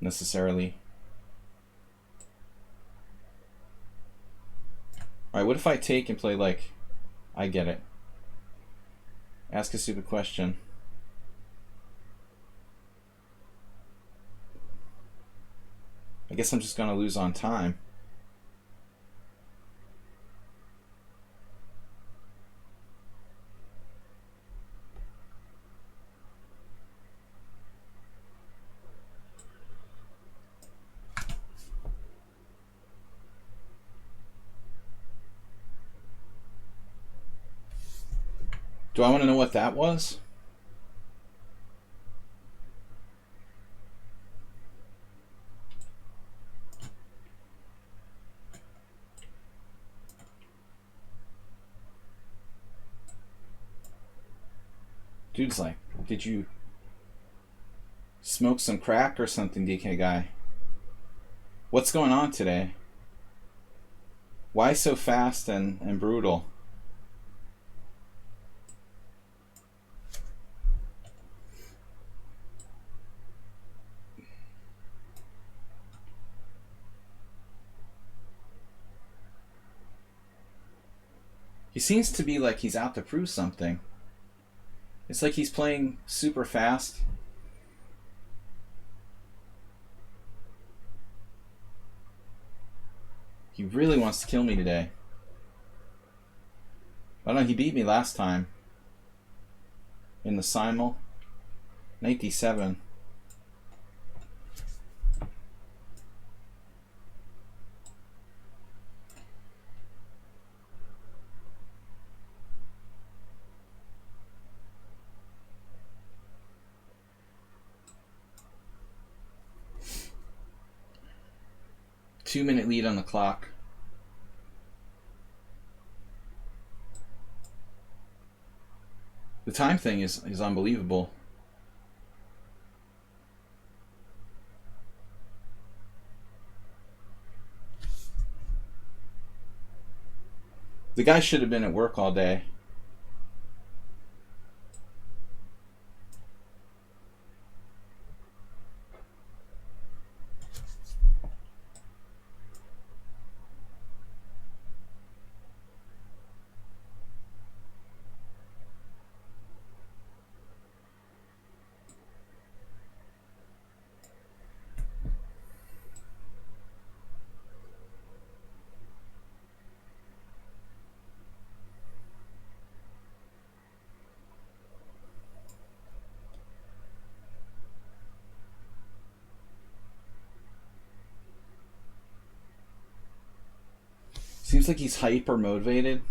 Necessarily. Alright, what if I take and play like, I get it. Ask a stupid question. I guess I'm just gonna lose on time. Do I want to know what that was? Dude's like, did you smoke some crack or something, DK Guy? What's going on today? Why so fast and brutal? He seems to be like he's out to prove something. It's like he's playing super fast. He really wants to kill me today. I don't know, he beat me last time. In the simul. Knight d7. Two-minute lead on the clock. The time thing is unbelievable. The guy should have been at work all day. Seems like he's hyper motivated.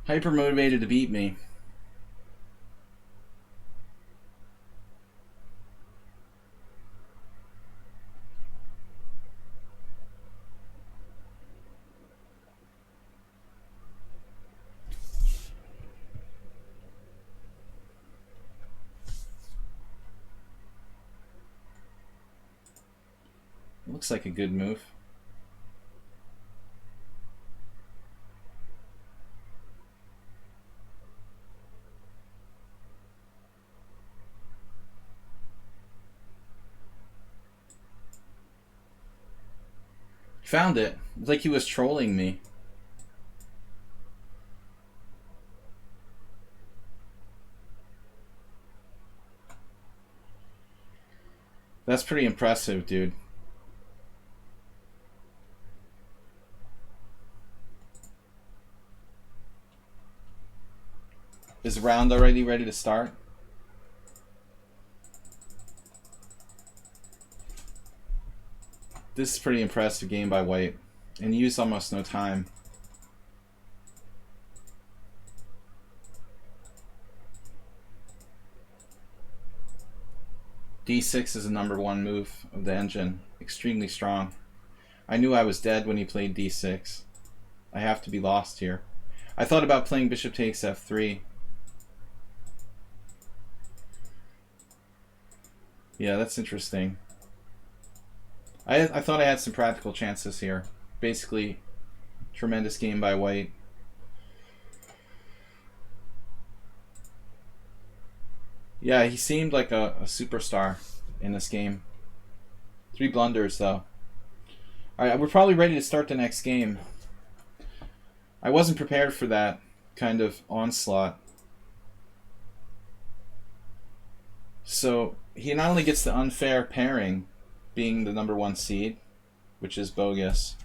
Hyper motivated to beat me. Looks like a good move. Found it. It's like he was trolling me. That's pretty impressive, dude. Is the round already ready to start? This is pretty impressive game by White. And used almost no time. D6 is the #1 move of the engine. Extremely strong. I knew I was dead when he played D6. I have to be lost here. I thought about playing bishop takes F3. Yeah, that's interesting. I thought I had some practical chances here. Basically, tremendous game by White. Yeah, he seemed like a superstar in this game. 3 blunders, though. Alright, we're probably ready to start the next game. I wasn't prepared for that kind of onslaught. So, he not only gets the unfair pairing, being the #1 seed, which is bogus,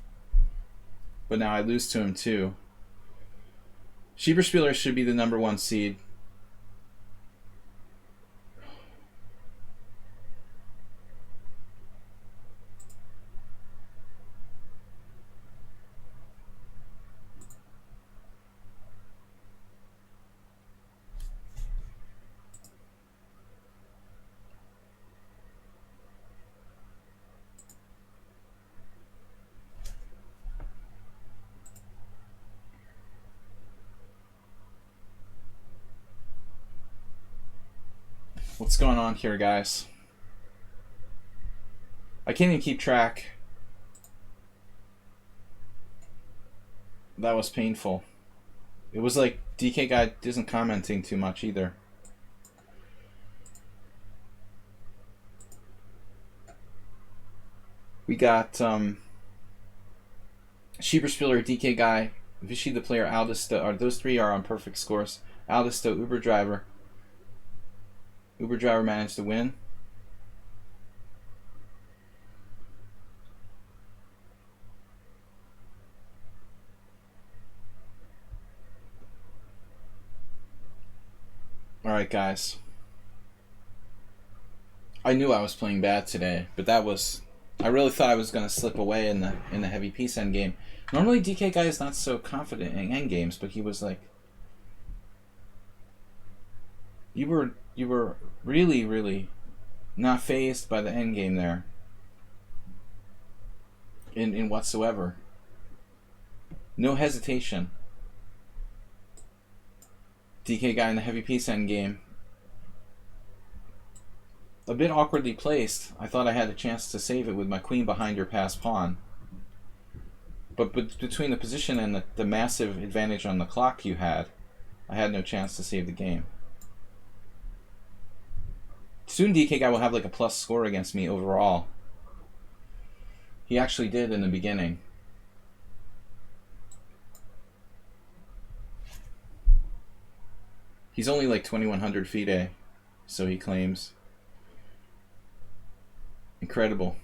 but now I lose to him too. Schieberspieler should be the #1 seed. What's going on here, guys? I can't even keep track. That was painful. It was like DK guy isn't commenting too much either. We got Schieberspieler, DK guy, Vichy the player, Aldisto. Those 3 are on perfect scores. Aldisto, Uber driver. Uber driver managed to win. Alright, guys. I knew I was playing bad today, but that was... I really thought I was going to slip away in the heavy piece endgame. Normally DK guy is not so confident in endgames, but he was like... You were really, really not fazed by the endgame there. In whatsoever. No hesitation. DK guy in the heavy piece endgame. A bit awkwardly placed. I thought I had a chance to save it with my queen behind your passed pawn. But between the position and the massive advantage on the clock you had, I had no chance to save the game. Soon DK guy will have like a plus score against me overall. He actually did in the beginning. He's only like 2100 FIDE, so he claims. Incredible.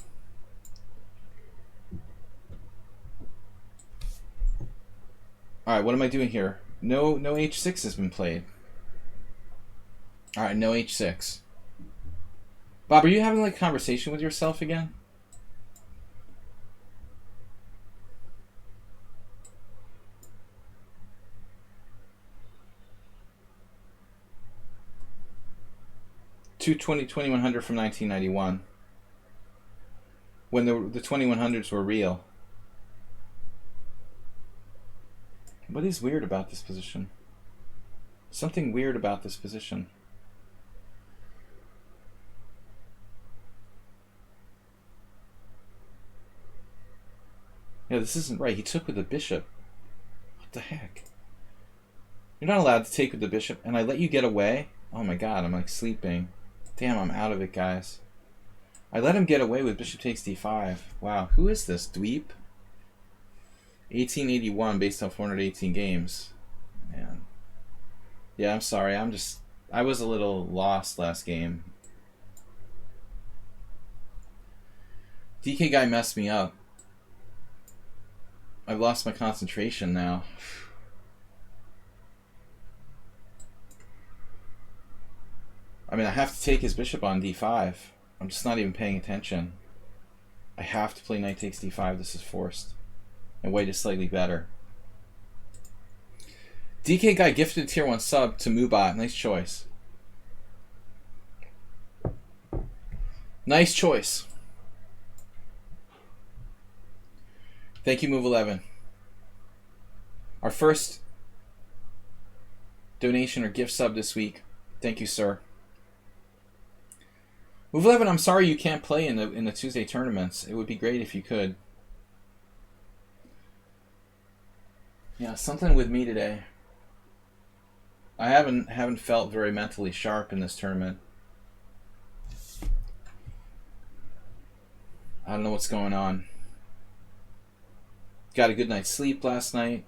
Alright, what am I doing here? No h6 has been played. Alright, no h6. Bob, are you having like a conversation with yourself again? 2100 from 1991. When the 2100s were real. What is weird about this position? Something weird about this position. Yeah, this isn't right. He took with the bishop. What the heck? You're not allowed to take with the bishop, and I let you get away? Oh my god, I'm like sleeping. Damn, I'm out of it, guys. I let him get away with bishop takes d5. Wow, who is this? Dweep? 1881 based on 418 games. Man. Yeah, I'm sorry. I was a little lost last game. DK guy messed me up. I've lost my concentration now. I mean, I have to take his bishop on d5. I'm just not even paying attention. I have to play knight takes d5. This is forced. And white is slightly better. DK guy gifted a tier 1 sub to Mubot. Nice choice. Nice choice. Thank you, Move 11. Our first donation or gift sub this week. Thank you, sir. Move 11, I'm sorry you can't play in the Tuesday tournaments. It would be great if you could. Yeah, something with me today. I haven't felt very mentally sharp in this tournament. I don't know what's going on. Got a good night's sleep last night.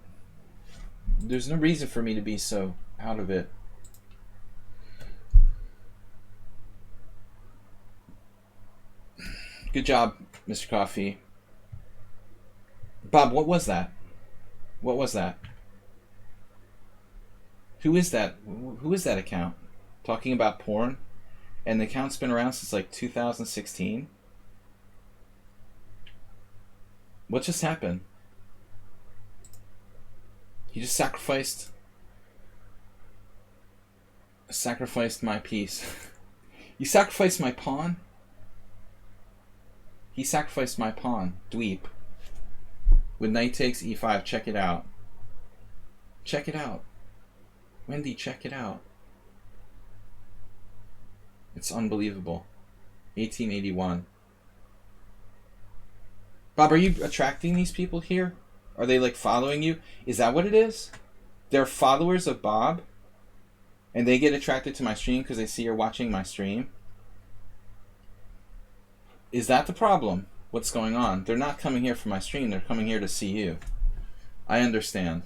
There's no reason for me to be so out of it. Good job, Mr. Coffee. Bob, what was that? What was that? Who is that? Who is that account? Talking about porn? And the account's been around since like 2016? What just happened? He just sacrificed my piece. You sacrificed my pawn? He sacrificed my pawn. Dweep. With knight takes e5. Check it out. Check it out. Wendy, check it out. It's unbelievable. 1881. Bob, are you attracting these people here? Are they like following you? Is that what it is? They're followers of Bob? And they get attracted to my stream because they see you're watching my stream? Is that the problem? What's going on? They're not coming here for my stream. They're coming here to see you. I understand.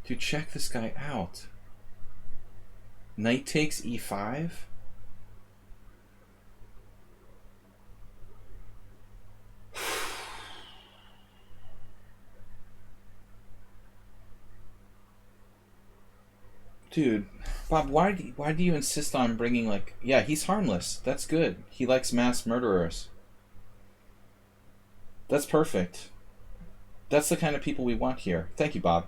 Dude, check this guy out. Knight takes e5? Dude, Bob, why do you insist on bringing, like... Yeah, he's harmless. That's good. He likes mass murderers. That's perfect. That's the kind of people we want here. Thank you, Bob,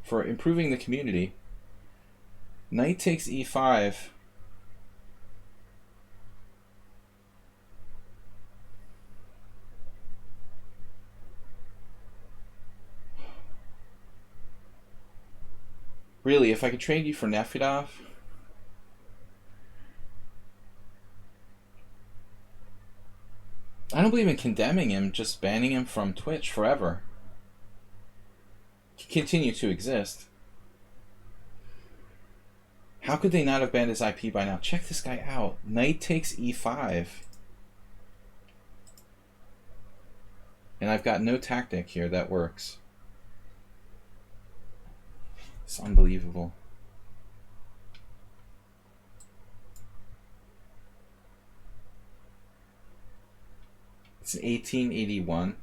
for improving the community. Knight takes e5. Really, if I could trade you for Nefedov? I don't believe in condemning him, just banning him from Twitch forever. He continue to exist. How could they not have banned his IP by now? Check this guy out. Knight takes e5. And I've got no tactic here that works. It's unbelievable. It's 1881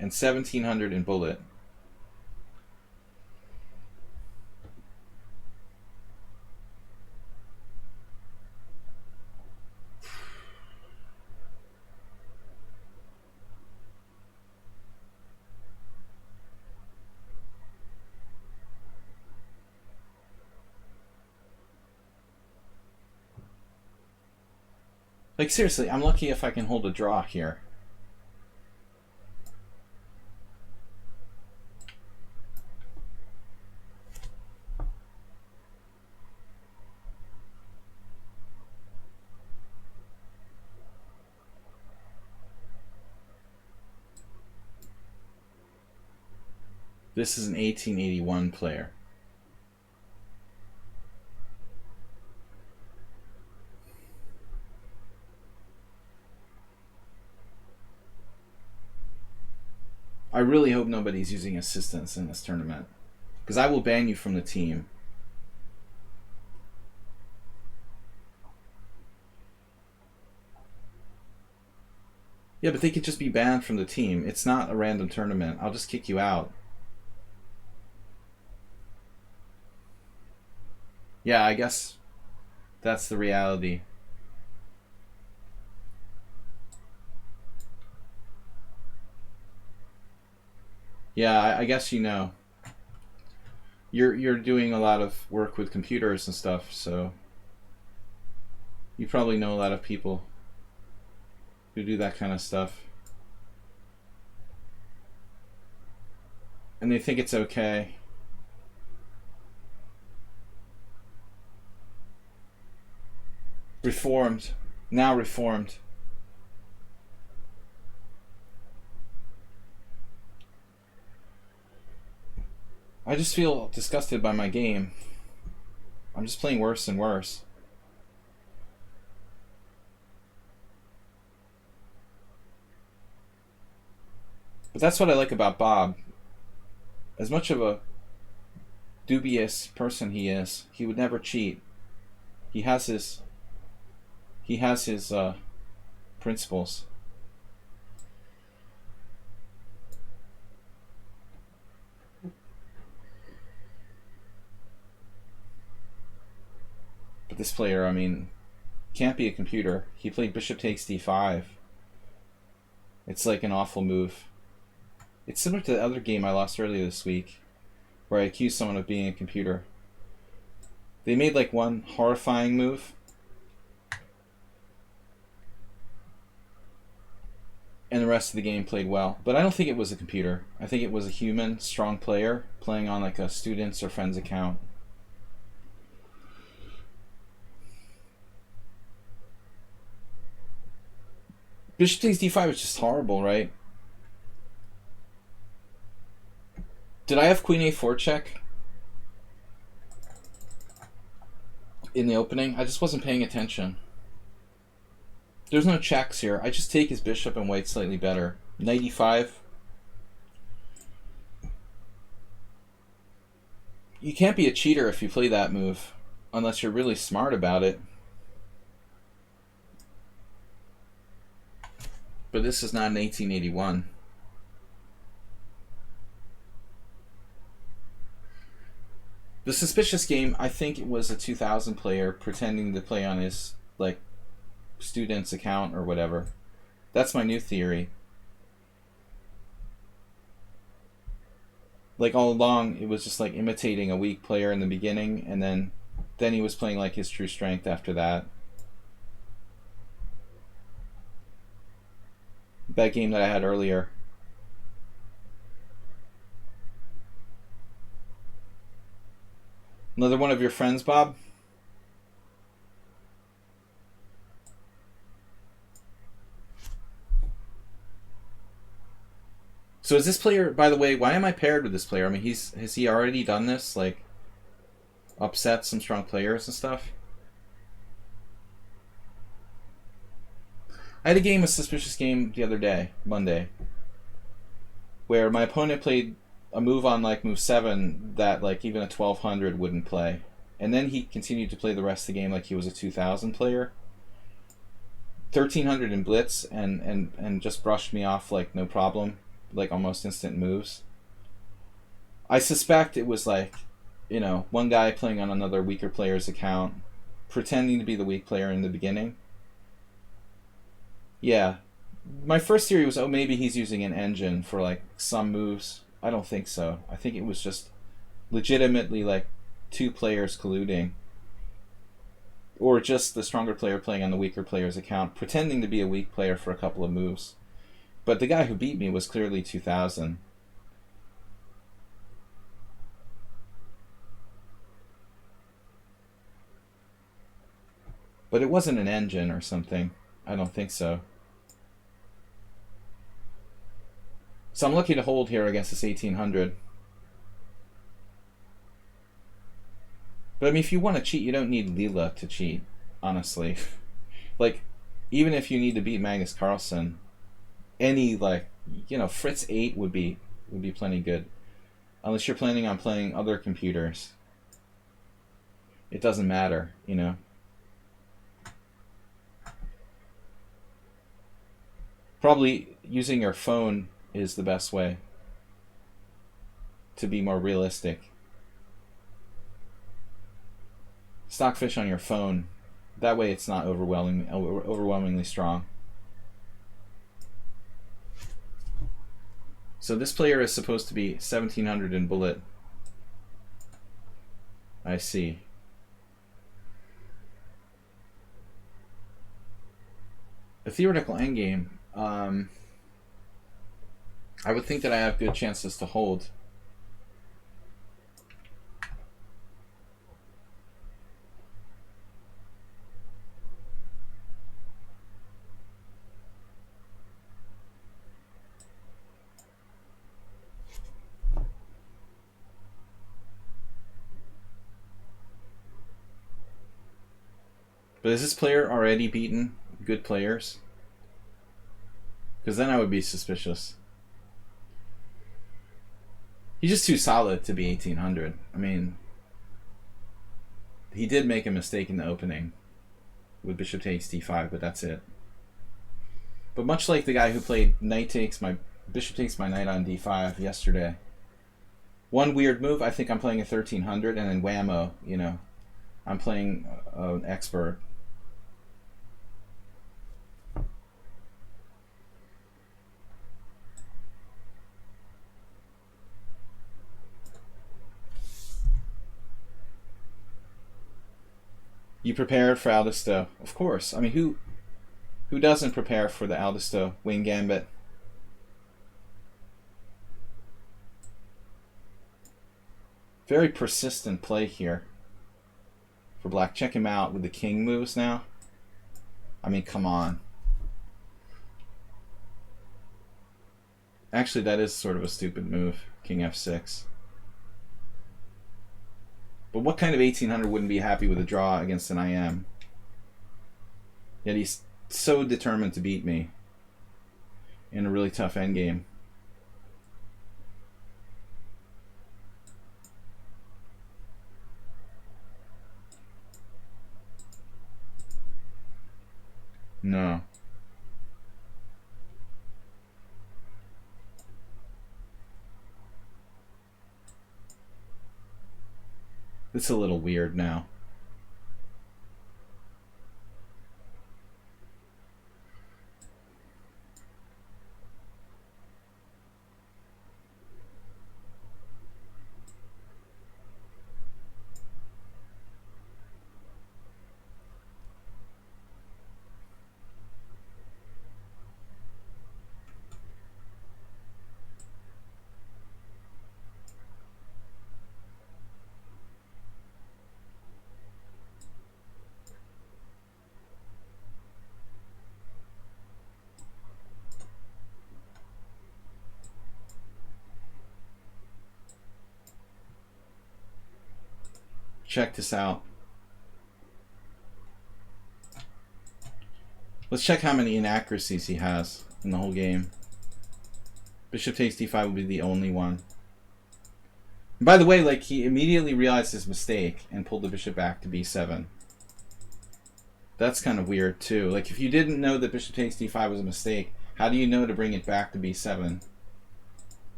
and 1700 in bullet. Like, seriously, I'm lucky if I can hold a draw here. This is an 1881 player. I really hope nobody's using assistants in this tournament, because I will ban you from the team. Yeah, but they could just be banned from the team. It's not a random tournament. I'll just kick you out. Yeah, I guess that's the reality. Yeah, I guess you know. You're doing a lot of work with computers and stuff, so you probably know a lot of people who do that kind of stuff. And they think it's okay. Reformed. Now reformed. I just feel disgusted by my game. I'm just playing worse and worse. But that's what I like about Bob. As much of a dubious person he is, he would never cheat. He has his principles. But this player, I mean, can't be a computer. He played bishop takes d5. It's like an awful move. It's similar to the other game I lost earlier this week, where I accused someone of being a computer. They made like one horrifying move, and the rest of the game played well. But I don't think it was a computer. I think it was a human, strong player playing on like a student's or friend's account. Bishop takes d5 is just horrible, right? Did I have queen a4 check in the opening? I just wasn't paying attention. There's no checks here. I just take his bishop and white slightly better. Knight e5. You can't be a cheater if you play that move, unless you're really smart about it. But this is not an 1881. The suspicious game, I think it was a 2000 player pretending to play on his like student's account or whatever. That's my new theory. Like all along, it was just like imitating a weak player in the beginning, and then he was playing like his true strength after that. That game that I had earlier. Another one of your friends, Bob? So is this player, by the way, why am I paired with this player? I mean, has he already done this? Like, upset some strong players and stuff? I had a game, a suspicious game the other day, Monday, where my opponent played a move on like move 7 that like even a 1200 wouldn't play. And then he continued to play the rest of the game like he was a 2000 player. 1300 in Blitz and just brushed me off like no problem, like almost instant moves. I suspect it was like, you know, one guy playing on another weaker player's account, pretending to be the weak player in the beginning. Yeah. My first theory was, oh, maybe he's using an engine for like some moves. I don't think so. I think it was just legitimately like two players colluding. Or just the stronger player playing on the weaker player's account, pretending to be a weak player for a couple of moves. But the guy who beat me was clearly 2000. But it wasn't an engine or something. I don't think so. So I'm lucky to hold here against this 1800. But I mean, if you want to cheat, you don't need Leela to cheat, honestly. Like, even if you need to beat Magnus Carlsen, any, like, you know, Fritz 8 would be plenty good. Unless you're planning on playing other computers. It doesn't matter, you know. Probably using your phone is the best way to be more realistic. Stockfish on your phone. That way it's not overwhelmingly strong. So this player is supposed to be 1700 in bullet. I see. A theoretical endgame. I would think that I have good chances to hold. But is this player already beaten good players? Because then I would be suspicious. He's just too solid to be 1800. I mean, he did make a mistake in the opening with bishop takes d5, but that's it. But much like the guy who played bishop takes my knight on d5 yesterday, one weird move, I think I'm playing a 1300, and then whammo, you know, I'm playing an expert. You prepared for Aldisto, of course. I mean, who doesn't prepare for the Aldisto wing gambit? Very persistent play here for black. Check him out with the king moves now. I mean, come on. Actually, that is sort of a stupid move, king f6. But what kind of 1800 wouldn't be happy with a draw against an IM? Yet he's so determined to beat me in a really tough endgame. No. It's a little weird now. Check this out. Let's check how many inaccuracies he has in the whole game. Bishop takes d5 will be the only one. And by the way, like, he immediately realized his mistake and pulled the bishop back to b7. That's kind of weird too. Like, if you didn't know that bishop takes d5 was a mistake, how do you know to bring it back to b7?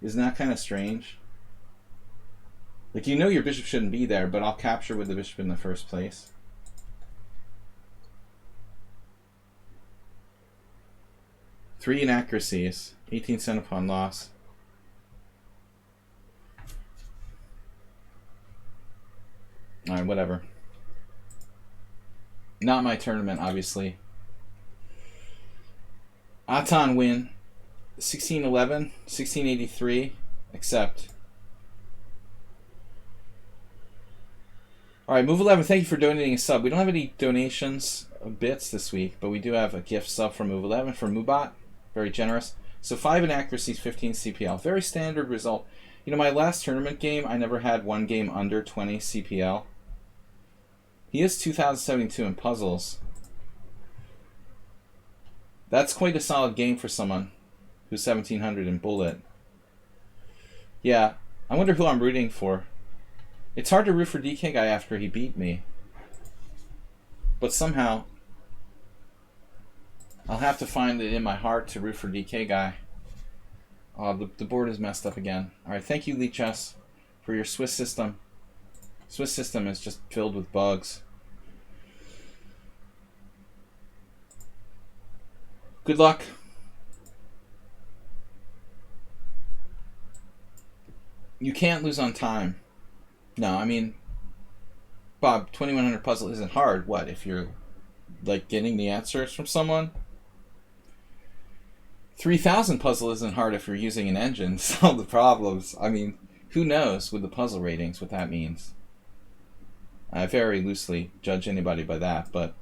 Isn't that kind of strange? Like, you know your bishop shouldn't be there, but I'll capture with the bishop in the first place. Three inaccuracies, 18 cent upon loss. Alright, whatever. Not my tournament, obviously. Atan win. 1611, 1683, accept. Alright, Move 11, thank you for donating a sub. We don't have any donations of bits this week, but we do have a gift sub from Move 11 for Mubot. Very generous. So 5 inaccuracies, 15 CPL. Very standard result. You know, my last tournament game, I never had one game under 20 CPL. He is 2072 in puzzles. That's quite a solid game for someone who's 1700 in bullet. Yeah, I wonder who I'm rooting for. It's hard to root for DK Guy after he beat me. But somehow, I'll have to find it in my heart to root for DK Guy. The board is messed up again. Alright, thank you, Leechess, for your Swiss system. Swiss system is just filled with bugs. Good luck. You can't lose on time. No, I mean, Bob, 2100 puzzle isn't hard. What, if you're, like, getting the answers from someone? 3000 puzzle isn't hard if you're using an engine to solve the problems. I mean, who knows with the puzzle ratings what that means? I very loosely judge anybody by that, but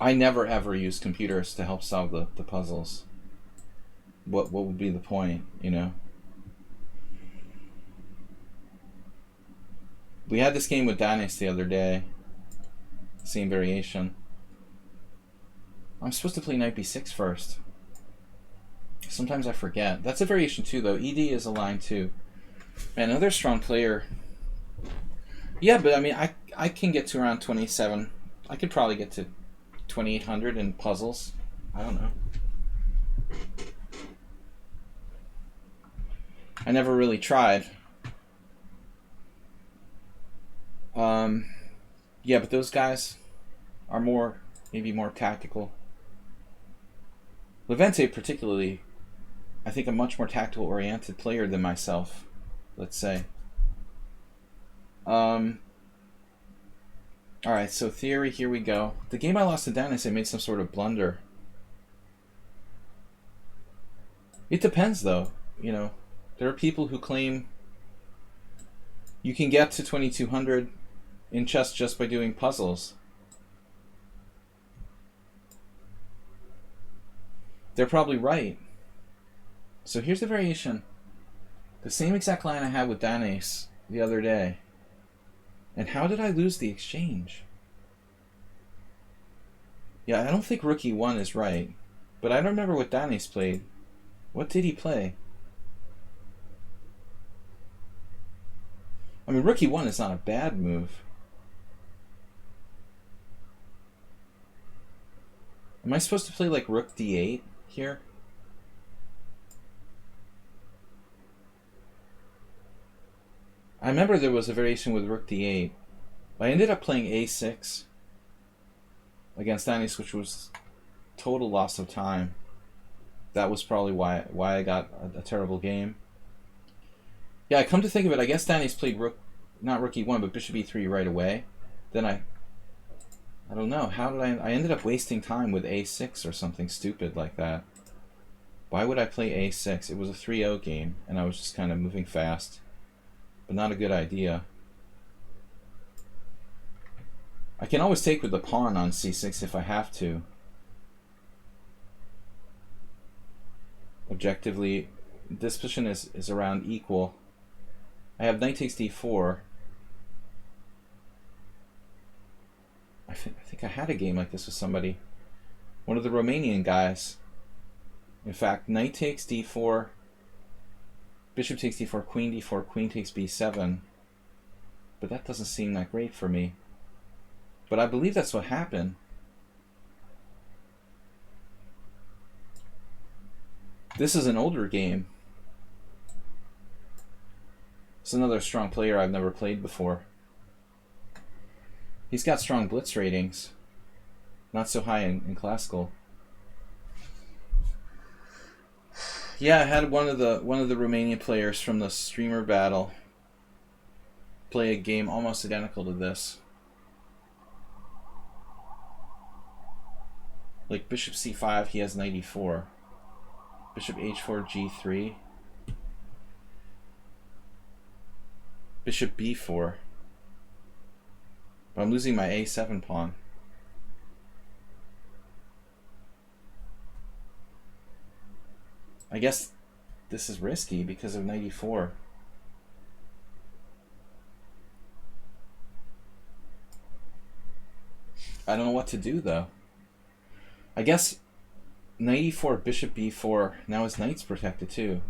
I never ever use computers to help solve the puzzles. What would be the point, you know? We had this game with Danis the other day. Same variation. I'm supposed to play knight b6 first. Sometimes I forget. That's a variation too, though. ED is a line too. Man, another strong player. Yeah, but I mean, I can get to around 27. I could probably get to 2800 in puzzles. I don't know. I never really tried. Yeah, but those guys are more, maybe more tactical. Levente particularly, I think a much more tactical oriented player than myself, let's say. Alright, so theory, here we go. The game I lost to Dennis, I made some sort of blunder. It depends though, you know. There are people who claim you can get to 2200 in chess just by doing puzzles. They're probably right. So here's the variation. The same exact line I had with Danes the other day. And how did I lose the exchange? Yeah, I don't think Rook E1 is right. But I don't remember what Danes played. What did he play? I mean, Rook E1 is not a bad move. Am I supposed to play like Rook D8 here? I remember there was a variation with Rook D8. I ended up playing A6 against Danis, which was total loss of time. That was probably why I got a terrible game. Yeah, I come to think of it, I guess Danis played Rook, not Rook E1, but Bishop E3 right away. Then I don't know, how did I ended up wasting time with A6 or something stupid like that. Why would I play A6? It was a 3-0 game, and I was just kind of moving fast. But not a good idea. I can always take with the pawn on C6 if I have to. Objectively, this position is around equal. I have knight takes d4. I think I had a game like this with somebody. One of the Romanian guys. In fact, knight takes d4, bishop takes d4, queen takes b7. But that doesn't seem that great for me. But I believe that's what happened. This is an older game. It's another strong player I've never played before. He's got strong Blitz ratings. Not so high in classical. Yeah, I had one of the Romanian players from the streamer battle play a game almost identical to this. Like bishop c5, he has 94. Bishop h4, g3. Bishop b4. But I'm losing my a7 pawn. I guess this is risky because of 94. I don't know what to do though. I guess 94 bishop b4. Now his knight's protected too.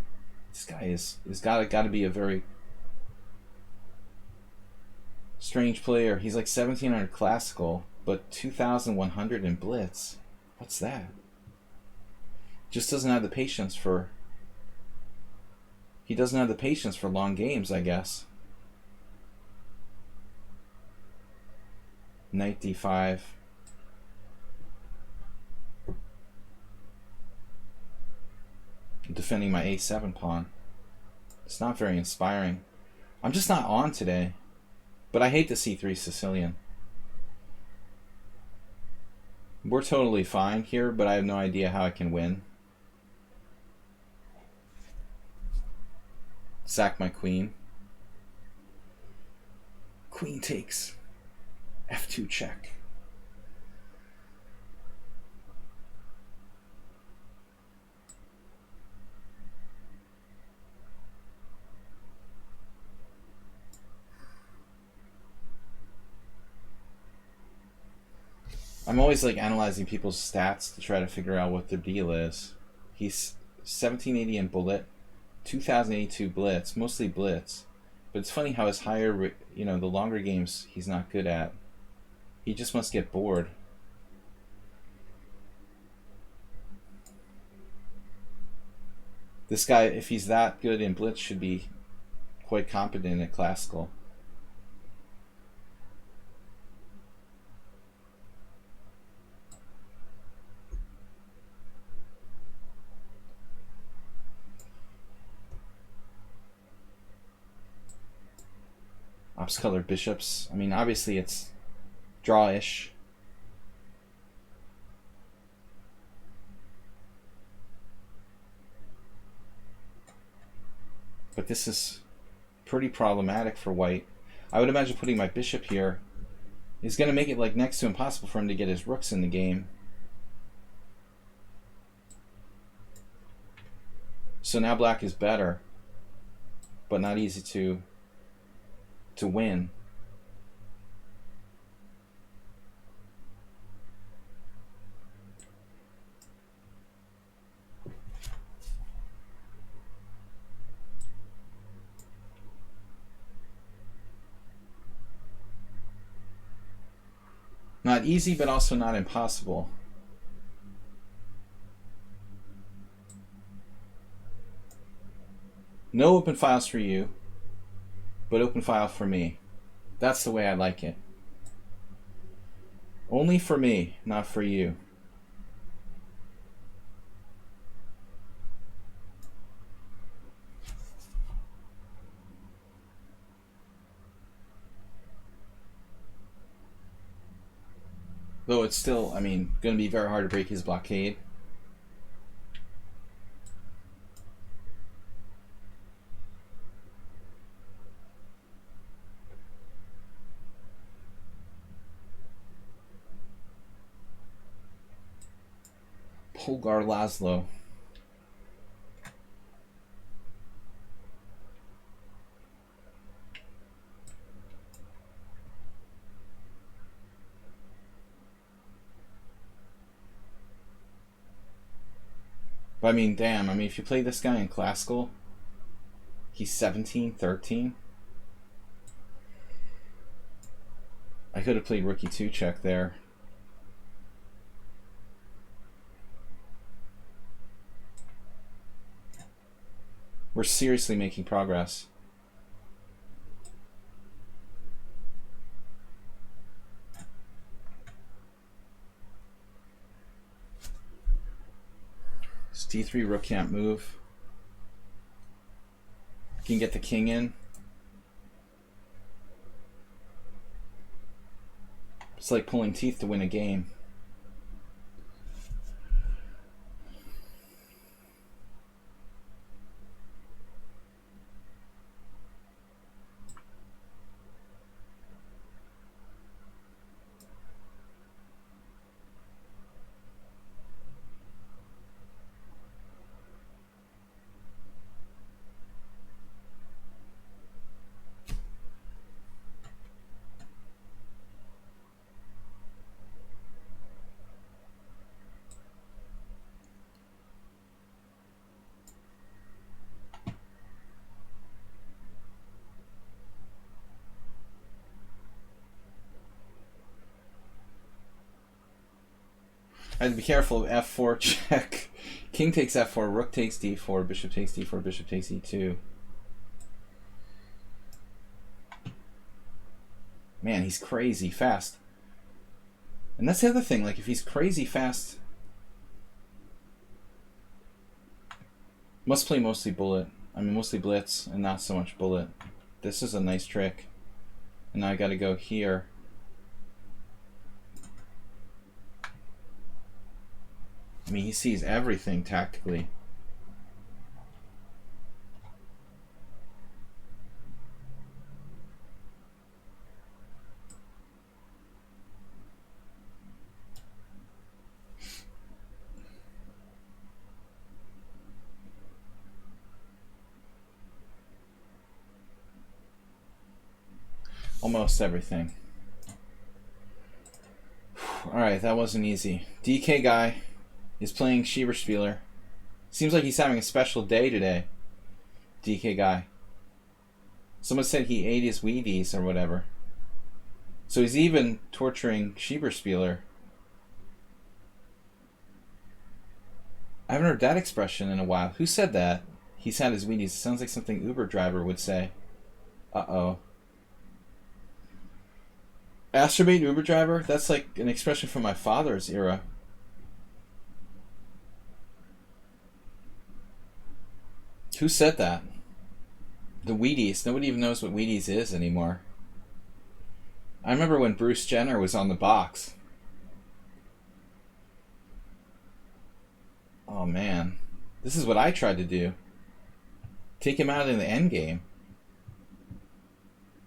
This guy is gotta be a very strange player. He's like 1700 classical, but 2100 in Blitz. What's that? Just doesn't have the patience for. He doesn't have the patience for long games, I guess. Knight d5. I'm defending my a7 pawn. It's not very inspiring. I'm just not on today. But I hate the c3 Sicilian. We're totally fine here, but I have no idea how I can win. Sack my queen. Queen takes. f2 check. I'm always like analyzing people's stats to try to figure out what their deal is. He's 1780 in bullet, 2082 blitz, mostly blitz. But it's funny how his higher, the longer games he's not good at. He just must get bored. This guy, if he's that good in blitz, should be quite competent at classical. Ops-colored bishops. I mean, obviously it's draw-ish. But this is pretty problematic for white. I would imagine putting my bishop here is going to make it like next to impossible for him to get his rooks in the game. So now black is better, but not easy to win. Not easy, but also not impossible. No open files for you, but open file for me. That's the way I like it. Only for me, not for you. Though it's still, going to be very hard to break his blockade. Polgar Laszlo. But damn, if you play this guy in classical, he's 17, 13. I could have played rookie 2 check there. We're seriously making progress. This d3 rook can't move. You can get the king in. It's like pulling teeth to win a game. I had to be careful of f4 check. King takes f4, rook takes d4, bishop takes d4, bishop takes e2. Man, he's crazy fast. And that's the other thing, like if he's crazy fast, must play mostly bullet. I mean mostly blitz and not so much bullet. This is a nice trick. And now I gotta go here. I mean, he sees everything tactically. Almost everything. Alright, that wasn't easy. DK guy is playing Schieberspieler. Seems like he's having a special day today. DK guy. Someone said he ate his Wheaties or whatever. So he's even torturing Schieberspieler. I haven't heard that expression in a while. Who said that? He's had his Wheaties. It sounds like something Uber driver would say. Uh-oh. Masturbate Uber driver? That's like an expression from my father's era. Who said that? The Wheaties. Nobody even knows what Wheaties is anymore. I remember when Bruce Jenner was on the box. Oh man. This is what I tried to do. Take him out in the endgame.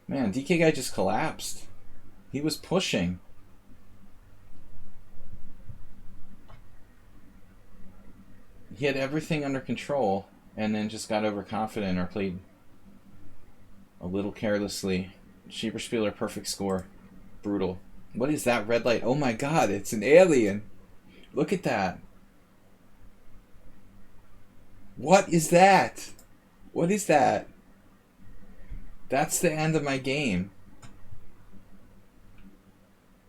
Man, DK guy just collapsed. He was pushing. He had everything under control and then just got overconfident or played a little carelessly. Schieberspieler, perfect score. Brutal. What is that red light? Oh my god, it's an alien. Look at that. What is that? What is that? That's the end of my game.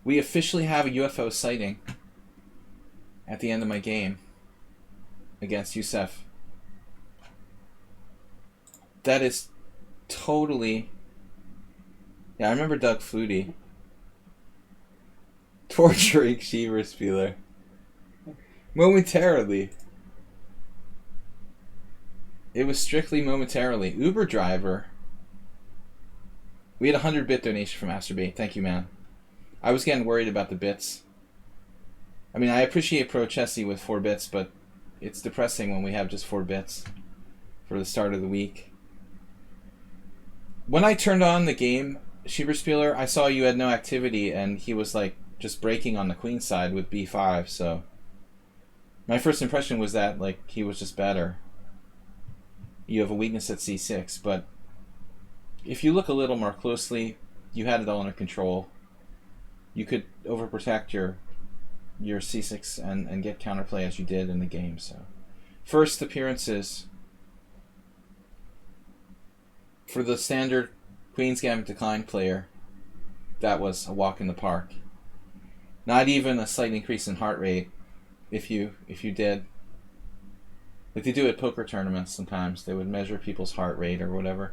We officially have a UFO sighting at the end of my game against Youssef. That is totally... Yeah, I remember Doug Flutie torturing Schieberspieler momentarily. It was strictly momentarily. Uber driver. We had a 100-bit donation from Masturbate. Thank you, man. I was getting worried about the bits. I mean, I appreciate Pro Chessy with 4 bits, but it's depressing when we have just 4 bits for the start of the week. When I turned on the game, Schieberspieler, I saw you had no activity, and he was like just breaking on the queen side with b5, so my first impression was that like he was just better. You have a weakness at c6, but if you look a little more closely, you had it all under control. You could overprotect your c6 and get counterplay as you did in the game. So, first appearances for the standard Queen's Gambit Decline player, that was a walk in the park. Not even a slight increase in heart rate. If you did, like they do at poker tournaments sometimes, they would measure people's heart rate or whatever.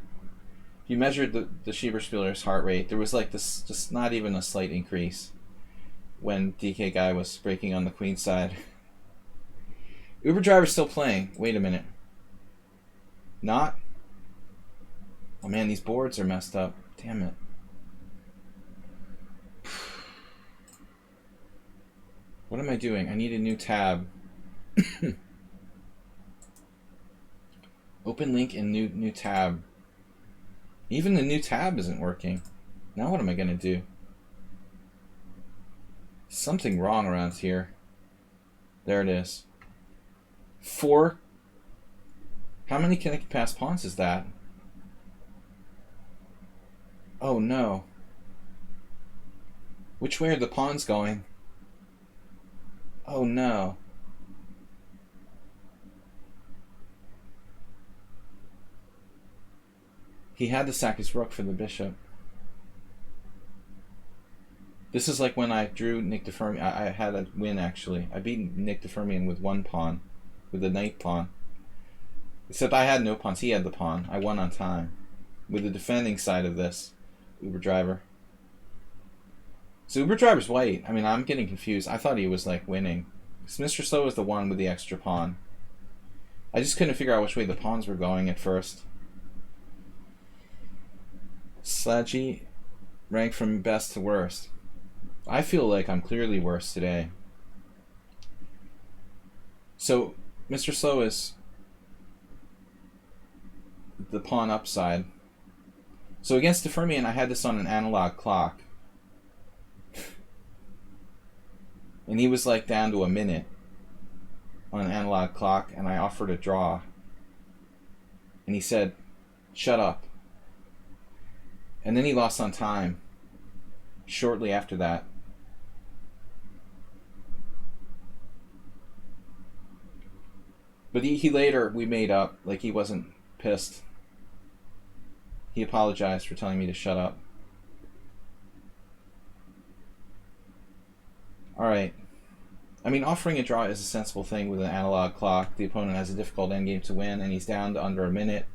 If you measured the Schieberspieler's heart rate, there was like this, just not even a slight increase when DK guy was breaking on the queen side. Uber driver's still playing. Wait a minute. Not? Oh man, these boards are messed up. Damn it. What am I doing? I need a new tab. Open link in new tab. Even the new tab isn't working. Now what am I going to do? Something wrong around here. There it is. 4. How many connected pass pawns is that? Oh no. Which way are the pawns going? Oh no. He had to sack his rook for the bishop. This is like when I drew Nick DeFermian. I had a win, actually. I beat Nick DeFermian with one pawn, with the knight pawn. Except I had no pawns. He had the pawn. I won on time. With the defending side of this, Uber Driver. So Uber Driver's white. I mean, I'm getting confused. I thought he was, like, winning. Because Mr. Slow was the one with the extra pawn. I just couldn't figure out which way the pawns were going at first. Sladgie ranked from best to worst. I feel like I'm clearly worse today. So, Mr. Slow is the pawn upside. So against DeFermian, I had this on an analog clock. And he was like down to a minute on an analog clock, and I offered a draw. And he said, "Shut up." And then he lost on time shortly after that. But he later, we made up. Like, he wasn't pissed. He apologized for telling me to shut up. Alright. I mean, offering a draw is a sensible thing with an analog clock. The opponent has a difficult endgame to win, and he's down to under a minute.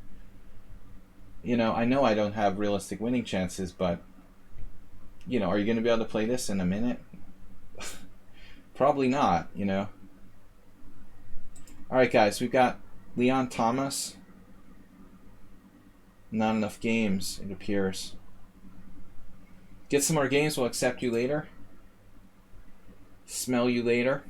You know I don't have realistic winning chances, but, you know, are you going to be able to play this in a minute? Probably not, you know. Alright, guys, we've got Leon Thomas. Not enough games, it appears. Get some more games, we'll accept you later. Smell you later.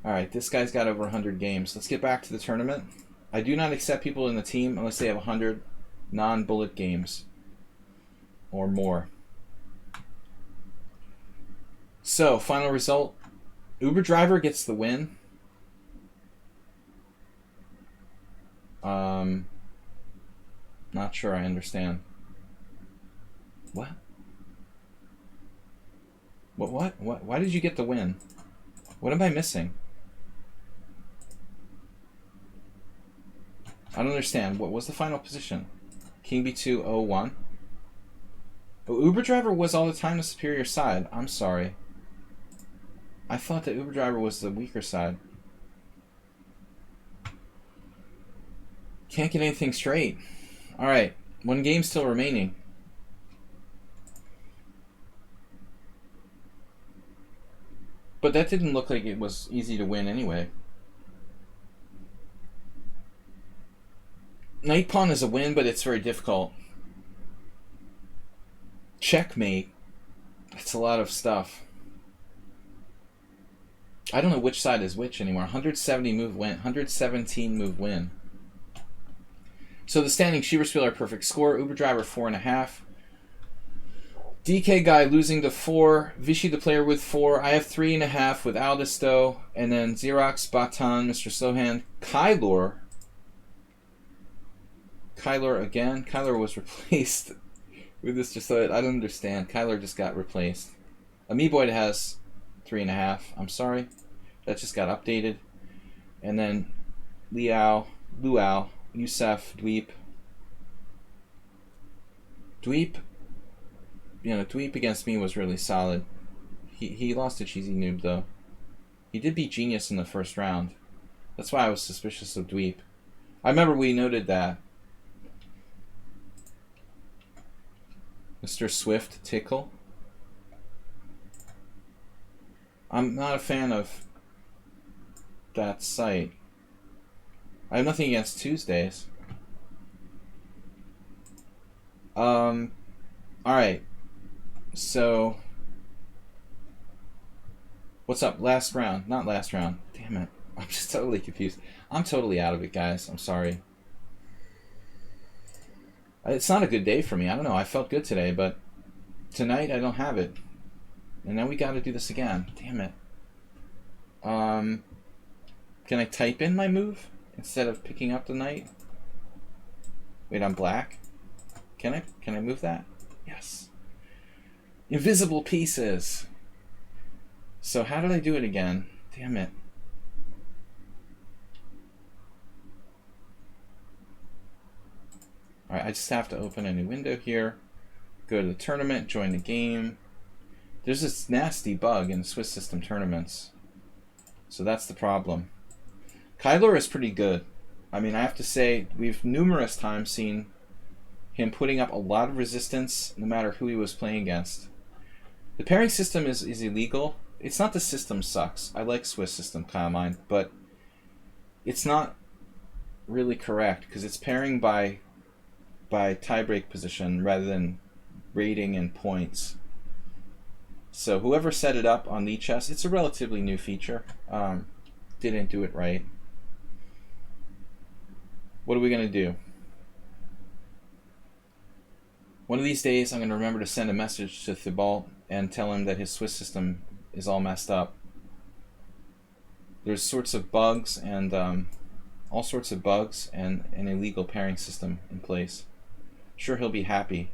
Alright, this guy's got over 100 games. Let's get back to the tournament. I do not accept people in the team unless they have 100 non-bullet games or more. So, final result. Uber Driver gets the win. Not sure I understand. What? What? Why did you get the win? What am I missing? I don't understand. What was the final position? King B2, 0-1. But Uber Driver was all the time the superior side. I'm sorry. I thought that Uber Driver was the weaker side. Can't get anything straight. Alright, one game still remaining. But that didn't look like it was easy to win anyway. Knight pawn is a win, but it's very difficult. Checkmate. That's a lot of stuff. I don't know which side is which anymore. 170 move win. 117 move win. So the standing Schieberspieler perfect score. Uber Driver 4.5. DK guy losing to 4. Vichy the player with 4. I have 3.5 with Aldisto. And then Xerox, Batan, Mr. Sohan, Kylor. Kylor again. Kylor was replaced with Mr. Sohan. I don't understand. Kylor just got replaced. Amiiboyd has 3.5. I'm sorry. That just got updated. And then Luau, Youssef, Dweep. Dweep, you know, Dweep against me was really solid. He lost to Cheesy Noob, though. He did beat Genius in the first round. That's why I was suspicious of Dweep. I remember we noted that. Mr. Swift Tickle. I'm not a fan of that site. I have nothing against Tuesdays. Alright. So, what's up? Last round. Not last round. Damn it. I'm just totally confused. I'm totally out of it, guys. I'm sorry. It's not a good day for me. I don't know. I felt good today, but tonight I don't have it. And now we got to do this again. Damn it. Can I type in my move instead of picking up the knight? Wait, I'm black. Can I move that? Yes. Invisible pieces. So how did I do it again? Damn it. Alright, I just have to open a new window here. Go to the tournament, join the game. There's this nasty bug in Swiss system tournaments. So that's the problem. Kyler is pretty good. I mean, I have to say, we've numerous times seen him putting up a lot of resistance no matter who he was playing against. The pairing system is illegal. It's not the system sucks. I like Swiss system, kind of mine, but it's not really correct because it's pairing by tiebreak position rather than rating and points. So whoever set it up on Lichess, it's a relatively new feature. Didn't do it right. What are we going to do? One of these days, I'm going to remember to send a message to Thibault and tell him that his Swiss system is all messed up. There's sorts of bugs and all sorts of bugs and an illegal pairing system in place. Sure, he'll be happy.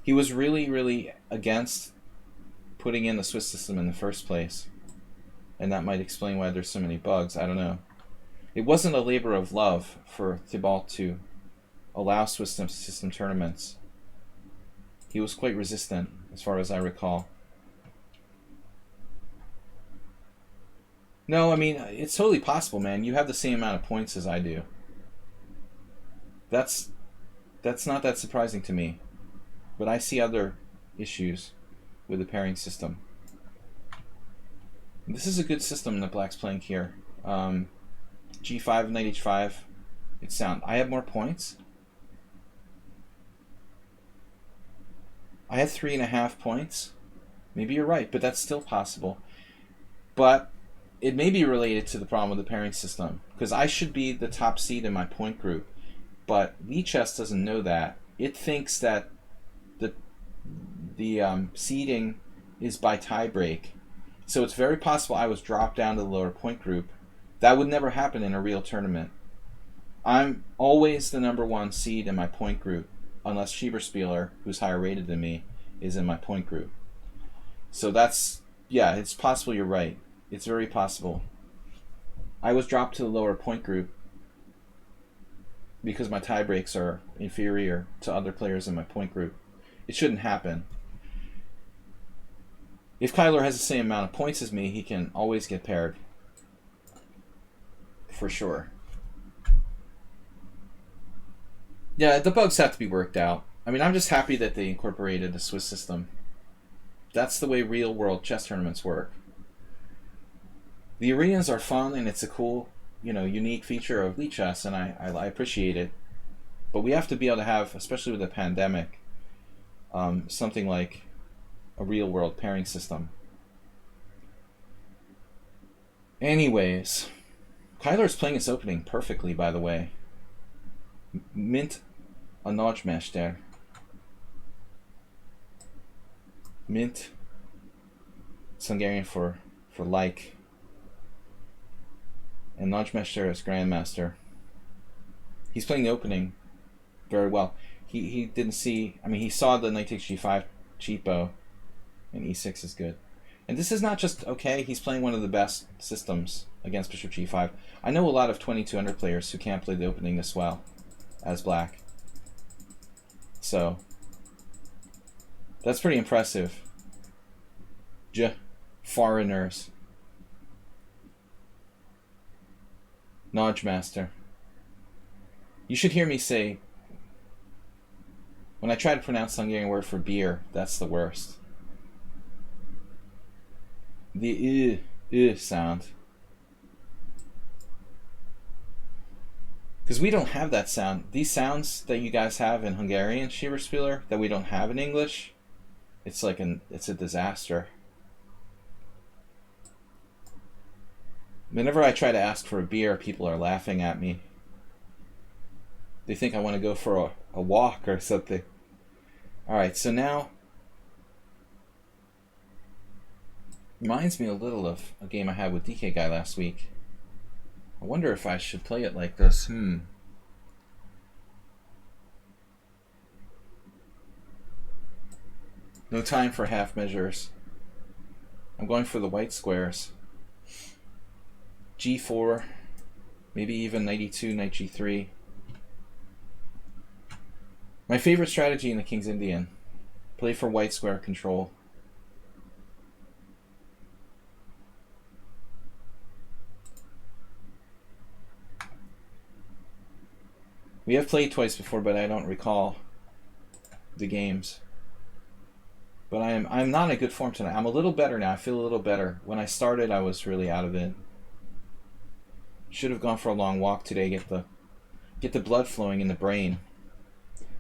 He was really, really against putting in the Swiss system in the first place, and that might explain why there's so many bugs. I don't know. It wasn't a labor of love for Thibault to allow Swiss system tournaments. He was quite resistant, as far as I recall. No, I mean, it's totally possible, man. You have the same amount of points as I do. That's not that surprising to me. But I see other issues with the pairing system. This is a good system that Black's playing here. G5, Knight H5. It's sound. I have more points. I had 3.5 points. Maybe you're right, but that's still possible. But it may be related to the problem with the pairing system, because I should be the top seed in my point group, but Lichess doesn't know that. It thinks that the seeding is by tiebreak, so it's very possible I was dropped down to the lower point group. That would never happen in a real tournament. I'm always the #1 seed in my point group, unless Schieberspieler, who's higher rated than me, is in my point group. So that's, yeah, it's possible you're right. It's very possible. I was dropped to the lower point group because my tie breaks are inferior to other players in my point group. It shouldn't happen. If Kyler has the same amount of points as me, he can always get paired. For sure. Yeah, the bugs have to be worked out. I mean, I'm just happy that they incorporated the Swiss system. That's the way real-world chess tournaments work. The arenas are fun, and it's a cool, unique feature of Lichess, and I appreciate it. But we have to be able to have, especially with the pandemic, something like a real-world pairing system. Anyways, Kyler's playing his opening perfectly, by the way. Mint a Nagymester. Mint. It's Hungarian for like. And Nagymester is Grandmaster. He's playing the opening very well. He didn't see, he saw the Knight takes G5 cheapo, and E6 is good. And this is not just okay, he's playing one of the best systems against Bishop G5. I know a lot of 2200 players who can't play the opening this well as Black. So, that's pretty impressive. Foreigners. Nagymaster. You should hear me say, when I try to pronounce the Hungarian word for beer, that's the worst. The sound. Because we don't have that sound. These sounds that you guys have in Hungarian, Schieberspieler, that we don't have in English, it's a disaster. Whenever I try to ask for a beer, people are laughing at me. They think I want to go for a walk or something. Alright, so now, reminds me a little of a game I had with DK Guy last week. I wonder if I should play it like this. No time for half measures. I'm going for the white squares. G4, maybe even Knight E2, Knight G3. My favorite strategy in the King's Indian. Play for white square control. We have played twice before, but I don't recall the games. But I'm not in a good form tonight. I'm a little better now. I feel a little better. When I started, I was really out of it. Should have gone for a long walk today, get the blood flowing in the brain.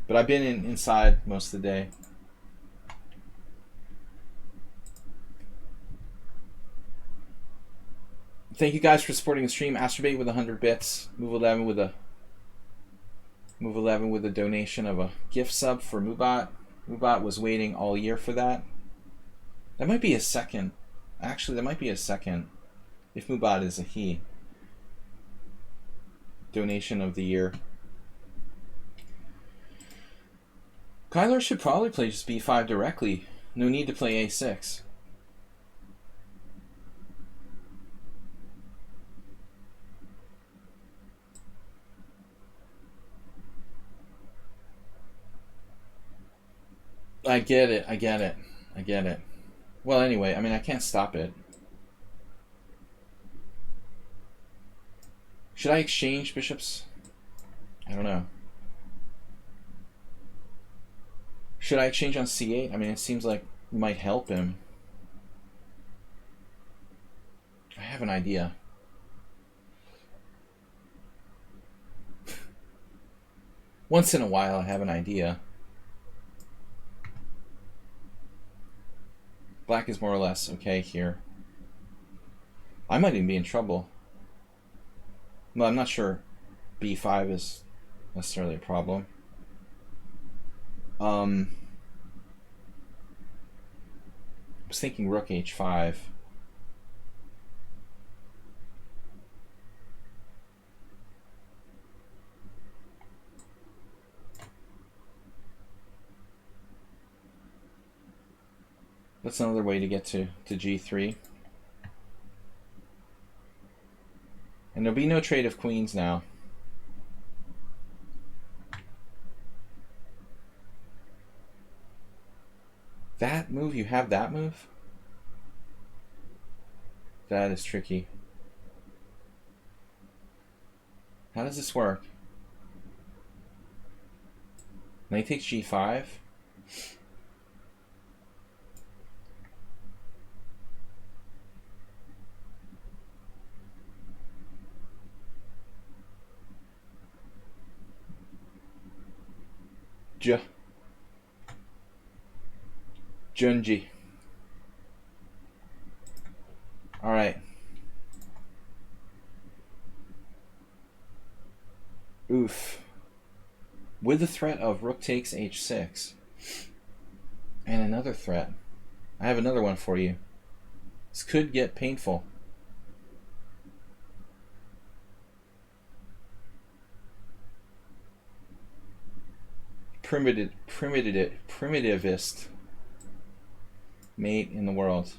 But I've been inside most of the day. Thank you guys for supporting the stream. Astrobate with 100 bits. Move 11 with a donation of a gift sub for Mubat. Mubat was waiting all year for that. That might be a second. Actually, that might be a second. If Mubat is a he. Donation of the year. Kyler should probably play just b5 directly. No need to play a6. I get it. Well, anyway, I mean, I can't stop it. Should I exchange bishops? I don't know. Should I exchange on c8? I mean, it seems like it might help him. I have an idea. Once in a while, I have an idea. Black is more or less okay here. I might even be in trouble. Well, I'm not sure b5 is necessarily a problem. I was thinking rook h5. That's another way to get to g3. And there'll be no trade of queens now. That move? You have that move? That is tricky. How does this work? Knight takes g5. Junji. All right. Oof. With the threat of rook takes h6. And another threat. I have another one for you. This could get painful. Primitivist mate in the world.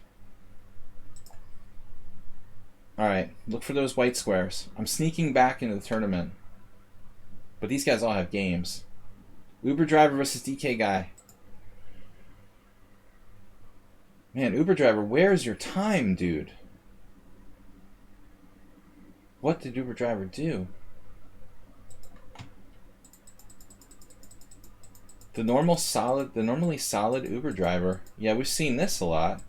Alright, look for those white squares. I'm sneaking back into the tournament. But these guys all have games. Uber driver versus DK guy. Man, Uber driver, where's your time, dude? What did Uber driver do? The normally solid Uber driver. Yeah, we've seen this a lot.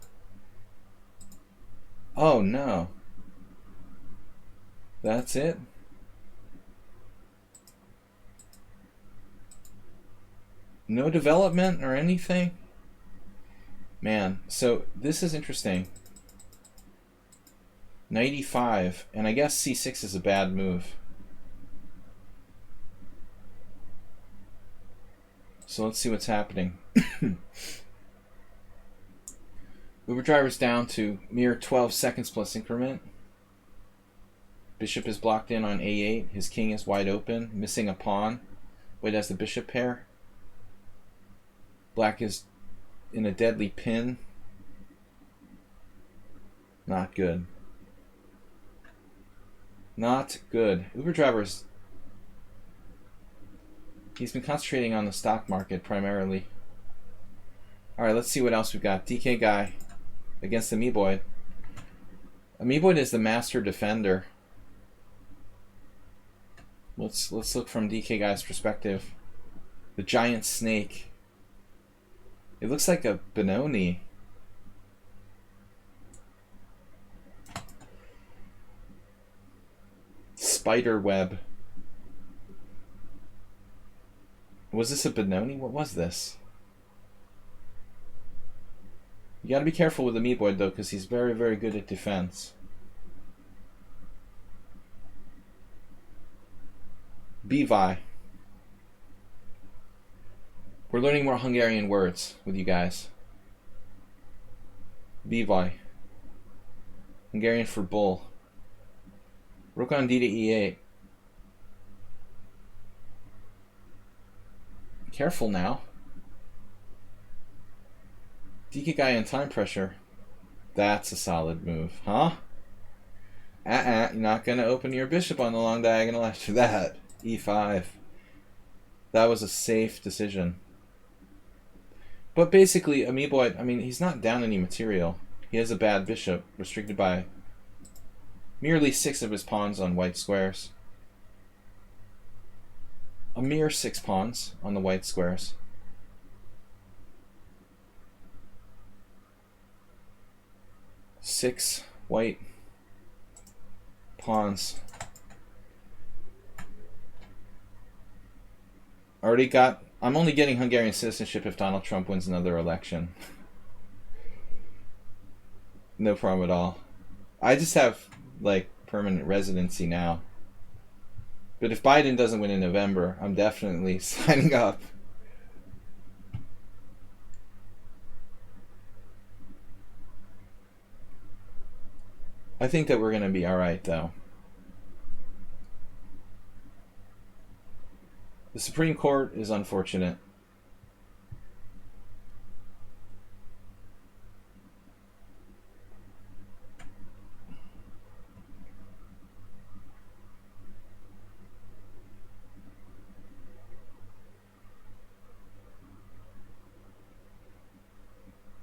Oh no. That's it? No development or anything? Man, so this is interesting. Knight e5, and I guess c6 is a bad move. So let's see what's happening. Uber driver's down to mere 12 seconds plus increment. Bishop is blocked in on a8. His king is wide open, missing a pawn. White has the bishop pair. Black is in a deadly pin. Not good. Not good. Uber driver's He's been concentrating on the stock market primarily. Alright, let's see what else we've got. DK Guy against Amoeboid. Amoeboid is the master defender. Let's look from DK Guy's perspective. The giant snake. It looks like a Benoni. Spider web. Was this a Benoni? What was this? You gotta be careful with Amoeboid though, because he's very, very good at defense. Bivaj. We're learning more Hungarian words with you guys. Bivaj. Hungarian for bull. Rook on D to E8. Careful now. DK Guy in time pressure. That's a solid move, huh? You're not going to open your bishop on the long diagonal after that. E5. That was a safe decision. But basically, Amoeboid, I mean, he's not down any material. He has a bad bishop, restricted by merely 6 of his pawns on white squares. A mere 6 pawns on the white squares. Six white pawns. Already got... I'm only getting Hungarian citizenship if Donald Trump wins another election. No problem at all. I just have, like, permanent residency now. But if Biden doesn't win in November, I'm definitely signing up. I think that we're going to be alright, though. The Supreme Court is unfortunate.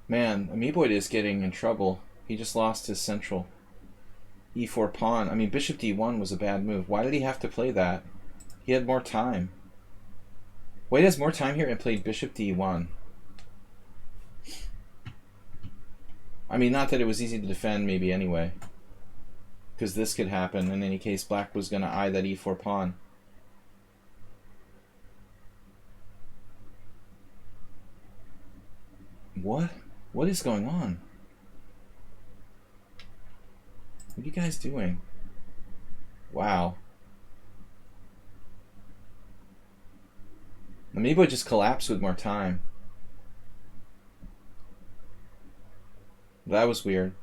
Man, Amoeboid is getting in trouble. He just lost his central e4 pawn. I mean, bishop d1 was a bad move. Why did he have to play that? He had more time. White has more time here and played bishop d1. I mean, not that it was easy to defend, maybe, anyway. Because this could happen. In any case, black was going to eye that e4 pawn. What? What is going on? What are you guys doing? Wow. Amoeboid just collapsed with more time. That was weird.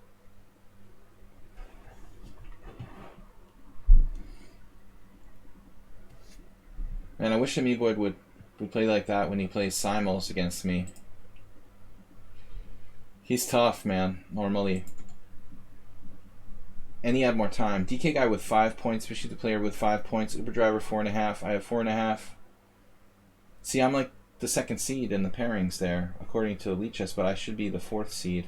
Man, I wish Amoeboid would play like that when he plays simuls against me. He's tough, man, normally. And he had more time. DK Guy with 5 points, Fishy the player with 5 points, Uber Driver 4.5, I have 4.5. See, I'm like the second seed in the pairings there, according to Elite Chess, but I should be the 4th seed.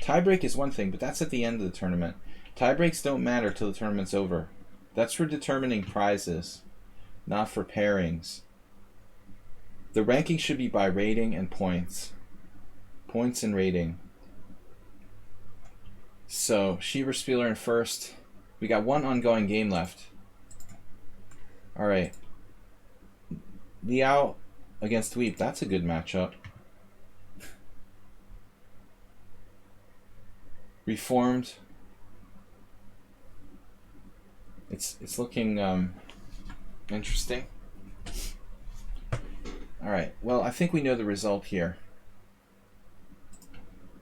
Tiebreak is one thing, but that's at the end of the tournament. Tiebreaks don't matter till the tournament's over. That's for determining prizes, not for pairings. The ranking should be by rating and points. Points and rating. So, Schieber-Spieler in first. We got one ongoing game left. Alright. Liao against Weep. That's a good matchup. Reformed. It's looking interesting. Alright. Well, I think we know the result here.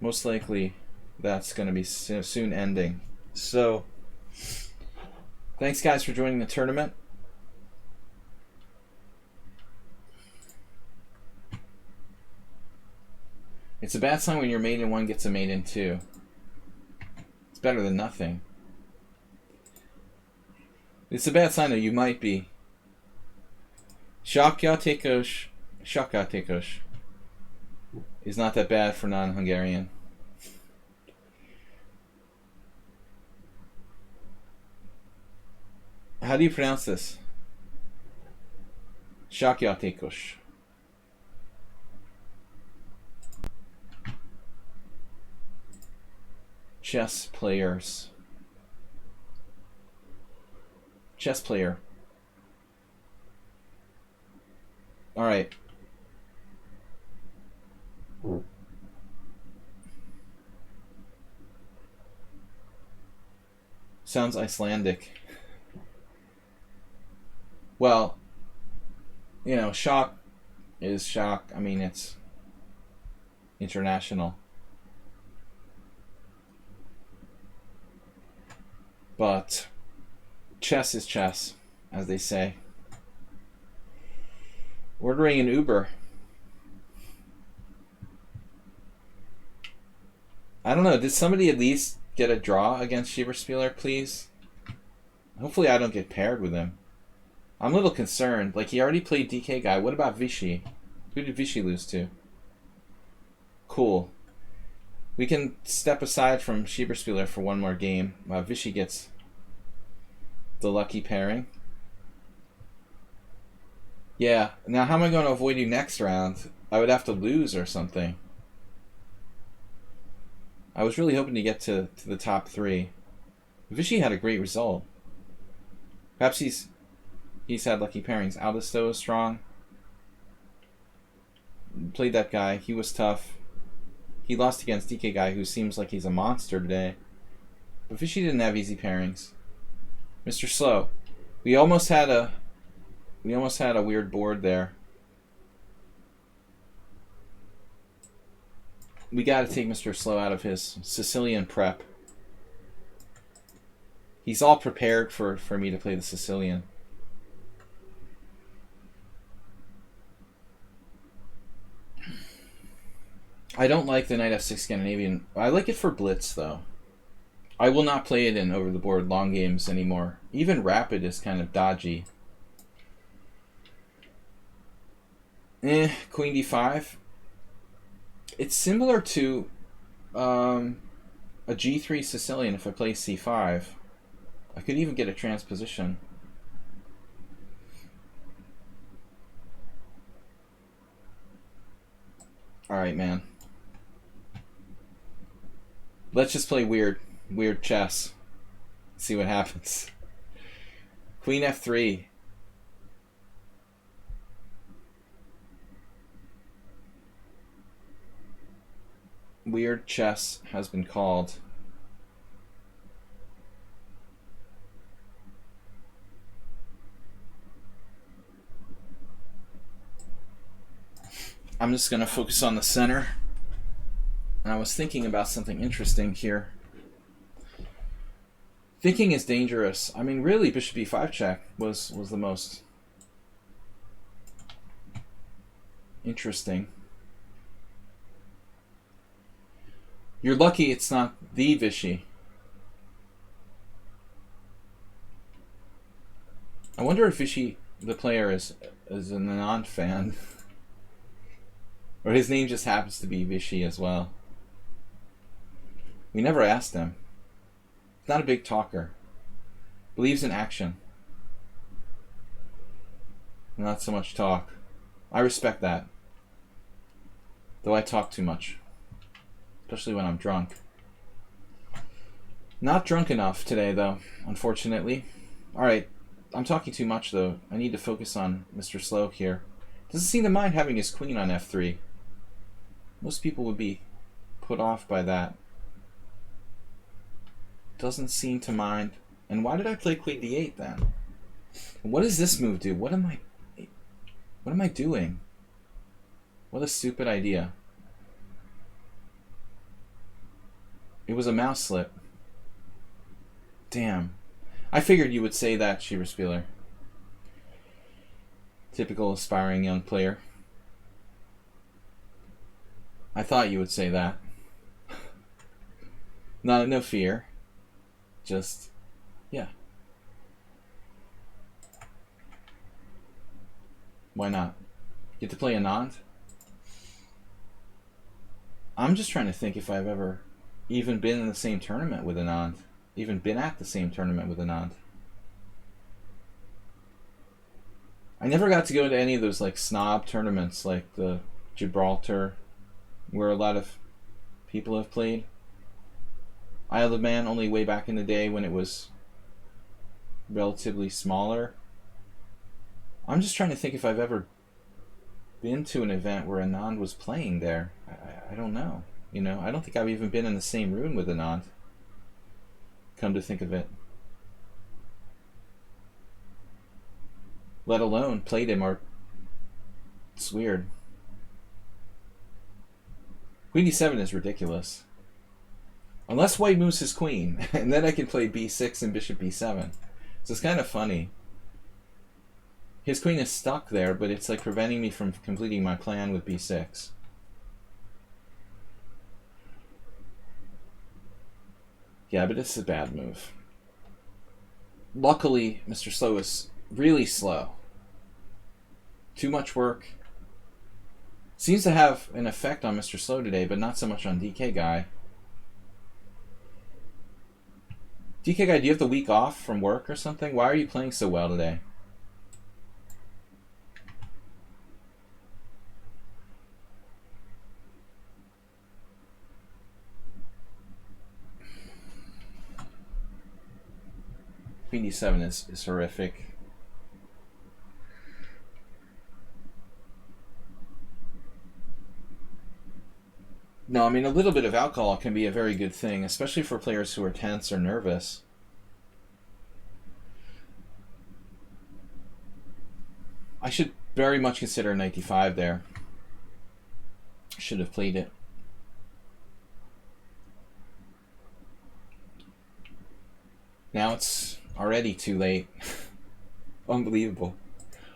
Most likely that's going to be soon ending. So, thanks guys for joining the tournament. It's a bad sign when your mate in 1 gets a mate in 2. It's better than nothing. It's a bad sign that you might be Shakyatekosh is not that bad for non-Hungarian. How do you pronounce this? Shakyatekosh. Chess players. Chess player. Alright. Sounds Icelandic. Well, you know, shock is shock. I mean, it's international. But chess is chess, as they say. Ordering an Uber. I don't know. Did somebody at least get a draw against Schieberspieler, please? Hopefully I don't get paired with him. I'm a little concerned. Like, he already played DK guy. What about Vichy? Who did Vichy lose to? Cool. We can step aside from Schieberspieler for one more game. Vichy gets the lucky pairing. Yeah. Now, how am I going to avoid you next round? I would have to lose or something. I was really hoping to get to the top 3. Vichy had a great result. Perhaps he's had lucky pairings. Aldisto is strong. Played that guy. He was tough. He lost against DK guy, who seems like he's a monster today. But Vichy didn't have easy pairings. Mr. Slow. We almost had a weird board there. We got to take Mr. Slow out of his Sicilian prep. He's all prepared for me to play the Sicilian. I don't like the Knight F6 Scandinavian. I like it for Blitz, though. I will not play it in over-the-board long games anymore. Even Rapid is kind of dodgy. Queen D5. It's similar to a G3 Sicilian if I play C5. I could even get a transposition. Alright, man. Let's just play weird chess. See what happens. Queen F3. Weird chess has been called. I'm just going to focus on the center. And I was thinking about something interesting here. Thinking is dangerous. I mean, really, Bishop E5 check was the most interesting. You're lucky it's not the Vichy. I wonder if Vichy, the player, is a non-fan. Or his name just happens to be Vichy as well. We never asked him. He's not a big talker. Believes in action. Not so much talk. I respect that. Though I talk too much. Especially when I'm drunk. Not drunk enough today, though, unfortunately. Alright, I'm talking too much, though. I need to focus on Mr. Slow here. Doesn't seem to mind having his queen on F3. Most people would be put off by that. Doesn't seem to mind. And why did I play Queen D8 then? What does this move do? What am I doing? What a stupid idea. It was a mouse slip. Damn. I figured you would say that, Schieberspieler. Typical aspiring young player. I thought you would say that. No fear. Just, yeah. Why not? Get to play Anand? I'm just trying to think if I've ever even been in the same tournament with Anand. Even been at the same tournament with Anand. I never got to go to any of those like snob tournaments like the Gibraltar, where a lot of people have played. Isle of Man only way back in the day when it was relatively smaller. I'm just trying to think if I've ever been to an event where Anand was playing there. I don't know. You know, I don't think I've even been in the same room with Anand. Come to think of it. Let alone played him, or it's weird. Queen d7 is ridiculous. Unless white moves his queen, and then I can play b6 and bishop b7. So it's kind of funny. His queen is stuck there, but it's like preventing me from completing my plan with b6. Yeah, but it's a bad move. Luckily, Mr. Slow is really slow. Too much work. Seems to have an effect on Mr. Slow today, but not so much on DK Guy. DK Guy, do you have the week off from work or something? Why are you playing so well today? Queen d7 is horrific. No, I mean, a little bit of alcohol can be a very good thing, especially for players who are tense or nervous. I should very much consider knight d5 there. Should have played it. Now it's already too late. Unbelievable.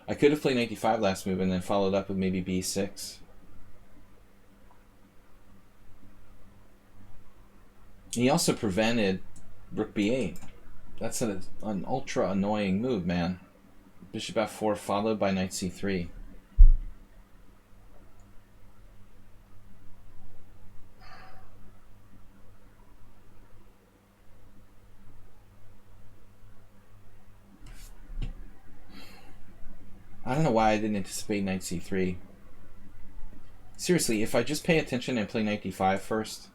I could have played knight d5 last move and then followed up with maybe b6. He also prevented rook b8. That's an ultra annoying move, man. Bishop f4 followed by knight c3. I don't know why I didn't anticipate knight c3. Seriously, if I just pay attention and play knight d5 first,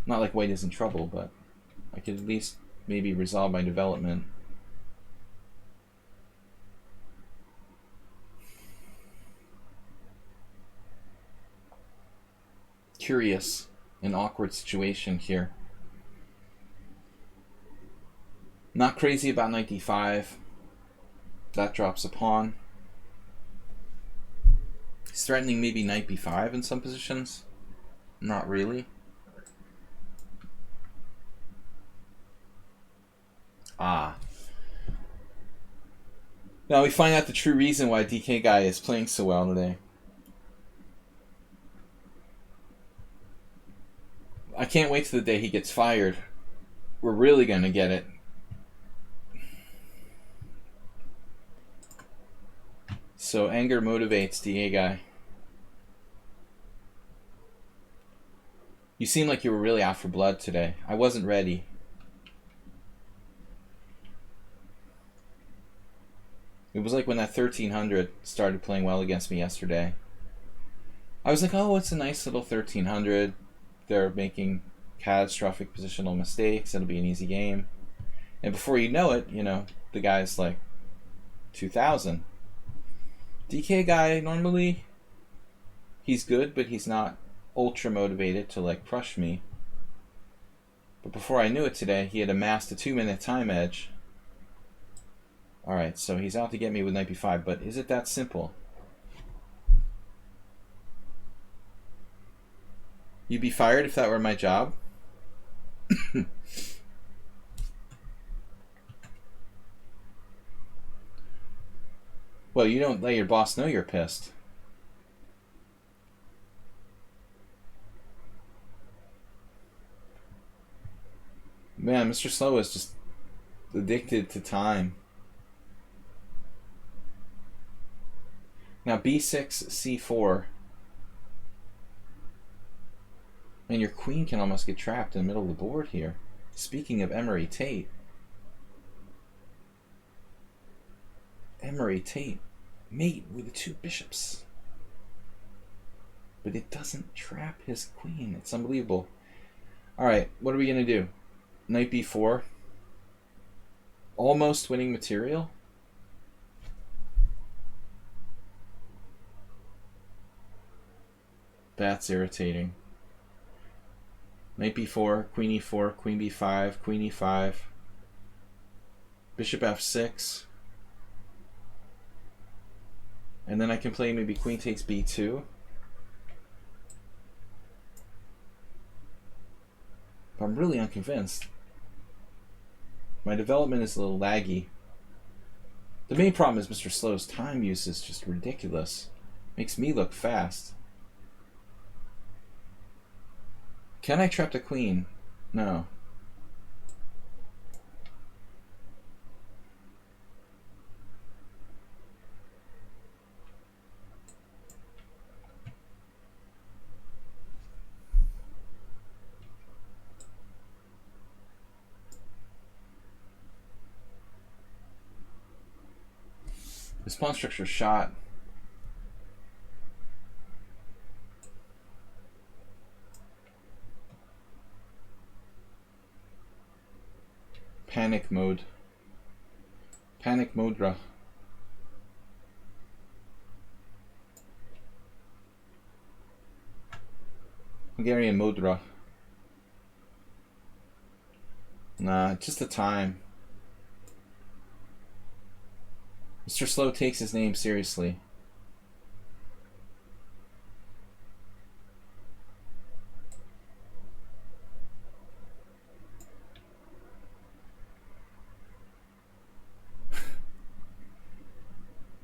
not like white is in trouble, but I could at least maybe resolve my development. Curious and awkward situation here. Not crazy about knight d5. That drops a pawn. He's threatening maybe knight b5 in some positions. Not really. Ah. Now we find out the true reason why DK Guy is playing so well today. I can't wait till the day he gets fired. We're really going to get it. So anger motivates DA Guy. You seem like you were really out for blood today. I wasn't ready. It was like when that 1300 started playing well against me yesterday. I was like, oh, it's a nice little 1300. They're making catastrophic positional mistakes. It'll be an easy game. And before you know it, you know, the guy's like 2000. DK Guy, normally, he's good, but he's not ultra motivated to like crush me. But before I knew it today, he had amassed a 2-minute time edge. Alright, so he's out to get me with knight b5, but is it that simple? You'd be fired if that were my job? Well, you don't let your boss know you're pissed. Man, Mr. Slow is just addicted to time. Now b6, c4. And your queen can almost get trapped in the middle of the board here. Speaking of Emery Tate. Emery Tate, mate with the 2 bishops. But it doesn't trap his queen. It's unbelievable. Alright, what are we going to do? Knight b4. Almost winning material. That's irritating. Knight b4, queen e4, queen b5, queen e5. Bishop f6. And then I can play maybe queen takes b2. But I'm really unconvinced. My development is a little laggy. The main problem is Mr. Slow's time use is just ridiculous. Makes me look fast. Can I trap the queen? No. This pawn structure shot. Panic mode. Panic modra. Hungarian modra. Nah, just the time. Mr. Slow takes his name seriously.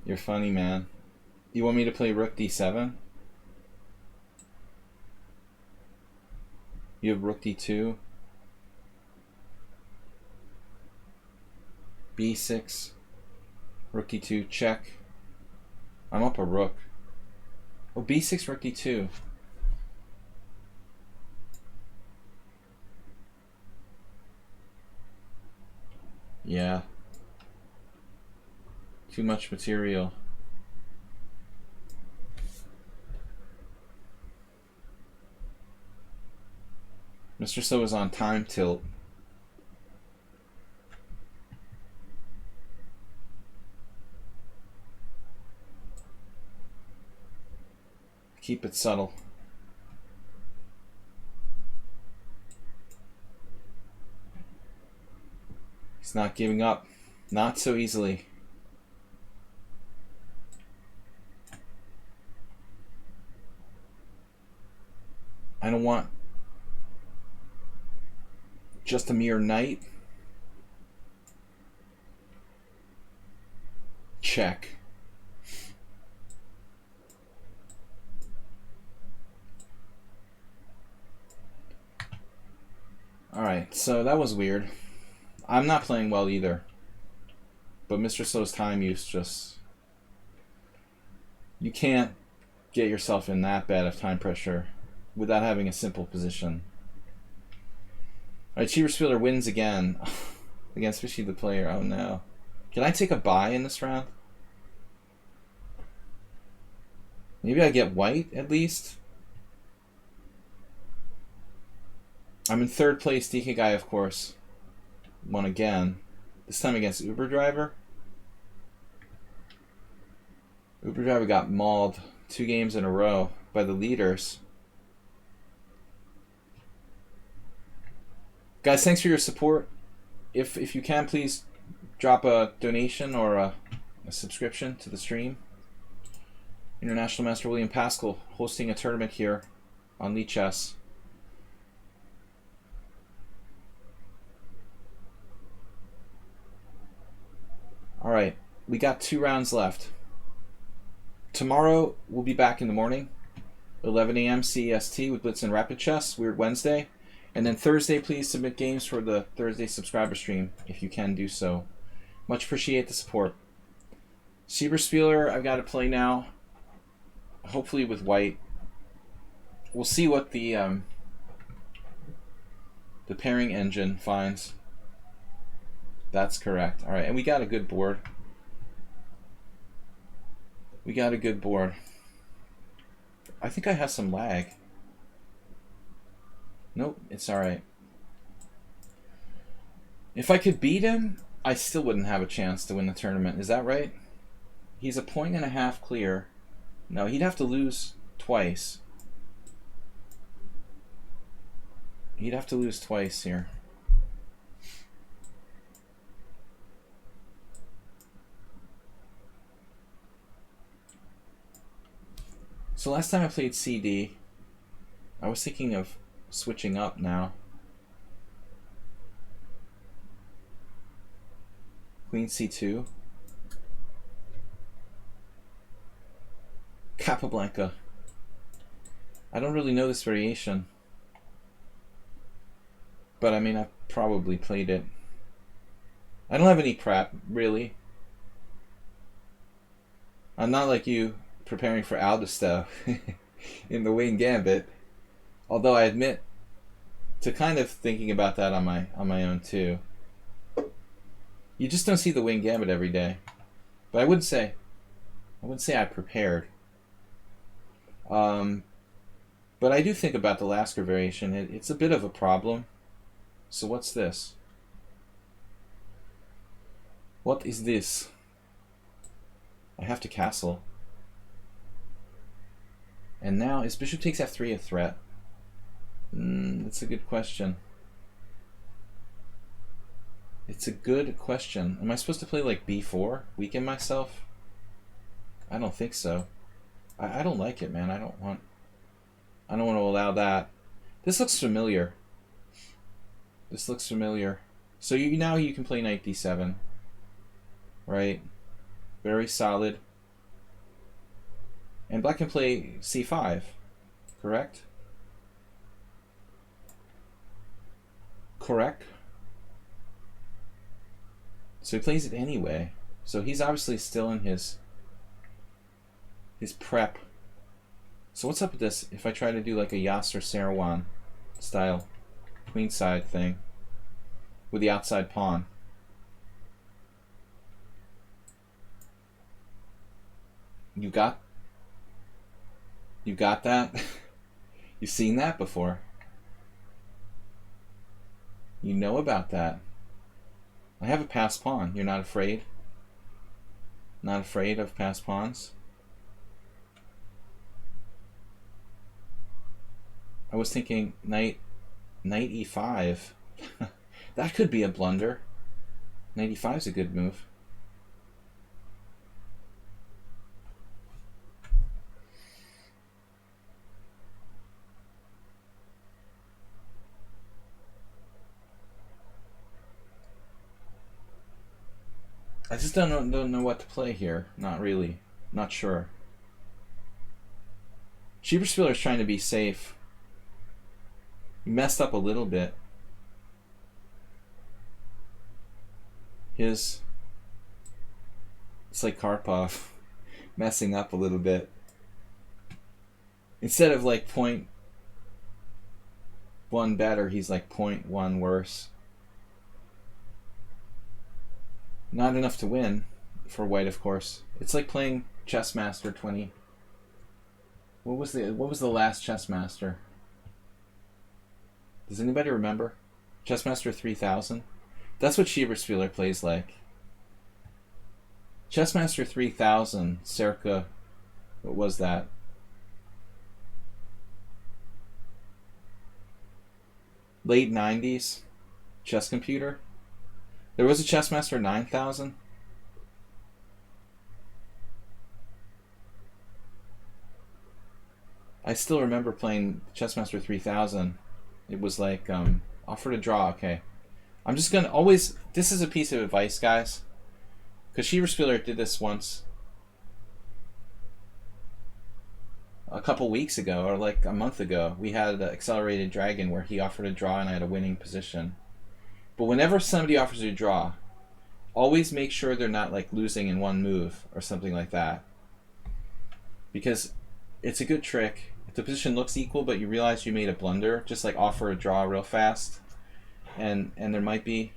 You're funny, man. You want me to play rook d7? You have rook d2. b6. Rook d2, check. I'm up a rook. Oh, b6, rook d2. Yeah. Too much material. Mr. So is on time tilt. Keep it subtle. He's not giving up. Not so easily. I don't want just a mere knight. Check. Alright, so that was weird. I'm not playing well either. But Mr. Slow's time use just... You can't get yourself in that bad of time pressure without having a simple position. Alright, Cheaper Spieler wins again. Against Fishy the player. Oh no. Can I take a bye in this round? Maybe I get white at least? I'm in third place, DK Guy, of course. Won again. This time against Uber Driver. Uber Driver got mauled 2 games in a row by the leaders. Guys, thanks for your support. If you can, please drop a donation or a subscription to the stream. International Master William Pascal hosting a tournament here on Lee Chess. Alright, we got 2 rounds left. Tomorrow, we'll be back in the morning, 11 a.m. CEST with Blitz and Rapid Chess, Weird Wednesday. And then Thursday, please submit games for the Thursday subscriber stream, if you can do so. Much appreciate the support. Sieberspieler, I've got to play now. hopefully with white. We'll see what the pairing engine finds. That's correct. All right, and we got a good board. We got a good board. I think I have some lag. Nope, it's all right. If I could beat him, I still wouldn't have a chance to win the tournament. Is that right? He's a 1.5 clear. No, he'd have to lose twice. He'd have to lose twice here. So last time I played CD, I was thinking of switching up now. Queen C2. Capablanca. I don't really know this variation. But I mean, I've probably played it. I don't have any prep, really. I'm not like you preparing for Aldisto in the Wing Gambit. Although I admit to kind of thinking about that on my own too. You just don't see the Wing Gambit every day. But I wouldn't say I prepared. But I do think about the Lasker variation. It's a bit of a problem. So what's this? What is this? I have to castle. And now, is bishop takes f3 a threat? That's a good question. It's a good question. Am I supposed to play like b4? Weaken myself? I don't think so. I don't like it, man. I don't want to allow that. This looks familiar. This looks familiar. So now you can play knight d7. Right? Very solid. And black can play c5. Correct? Correct. So he plays it anyway. So he's obviously still in his prep. So what's up with this if I try to do like a Yasser Seirawan style queenside thing with the outside pawn? You got that? You've seen that before. You know about that. I have a passed pawn. You're not afraid? Not afraid of passed pawns? I was thinking knight e5. That could be a blunder. Knight e5 is a good move. I just don't know what to play here. Not really. Not sure. Schieberspieler is trying to be safe. He messed up a little bit. It's like Karpov messing up a little bit. Instead of like 0.1 better, he's like 0.1 worse. Not enough to win for white, of course. It's like playing Chessmaster 20. What was the last Chessmaster? Does anybody remember? Chessmaster 3000? That's what Schieberspieler plays like. Chessmaster 3000, circa, what was that? Late 90s chess computer. There was a Chessmaster 9000. I still remember playing Chessmaster 3000. It was like, offer to draw, okay. I'm just going to always, this is a piece of advice, guys. Because Schieberspieler did this once. A couple weeks ago, or like a month ago. We had an Accelerated Dragon where he offered a draw and I had a winning position. But whenever somebody offers you a draw, always make sure they're not like losing in one move or something like that. Because It's a good trick. If the position looks equal, but you realize you made a blunder, just like offer a draw real fast, and there might be,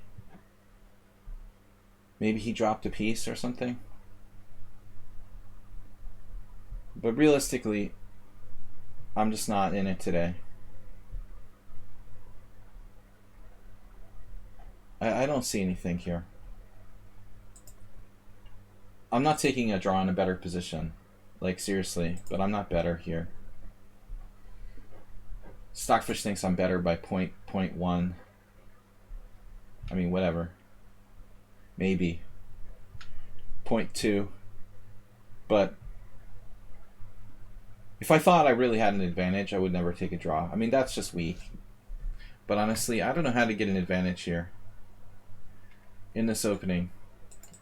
maybe he dropped a piece or something. But realistically, I'm just not in it today. I don't see anything here. I'm not taking a draw in a better position. Like, seriously, but I'm not better here. Stockfish thinks I'm better by 0.1. I mean, whatever. Maybe. 0.2. But if I thought I really had an advantage, I would never take a draw. I mean, that's just weak. But honestly, I don't know how to get an advantage here in this opening.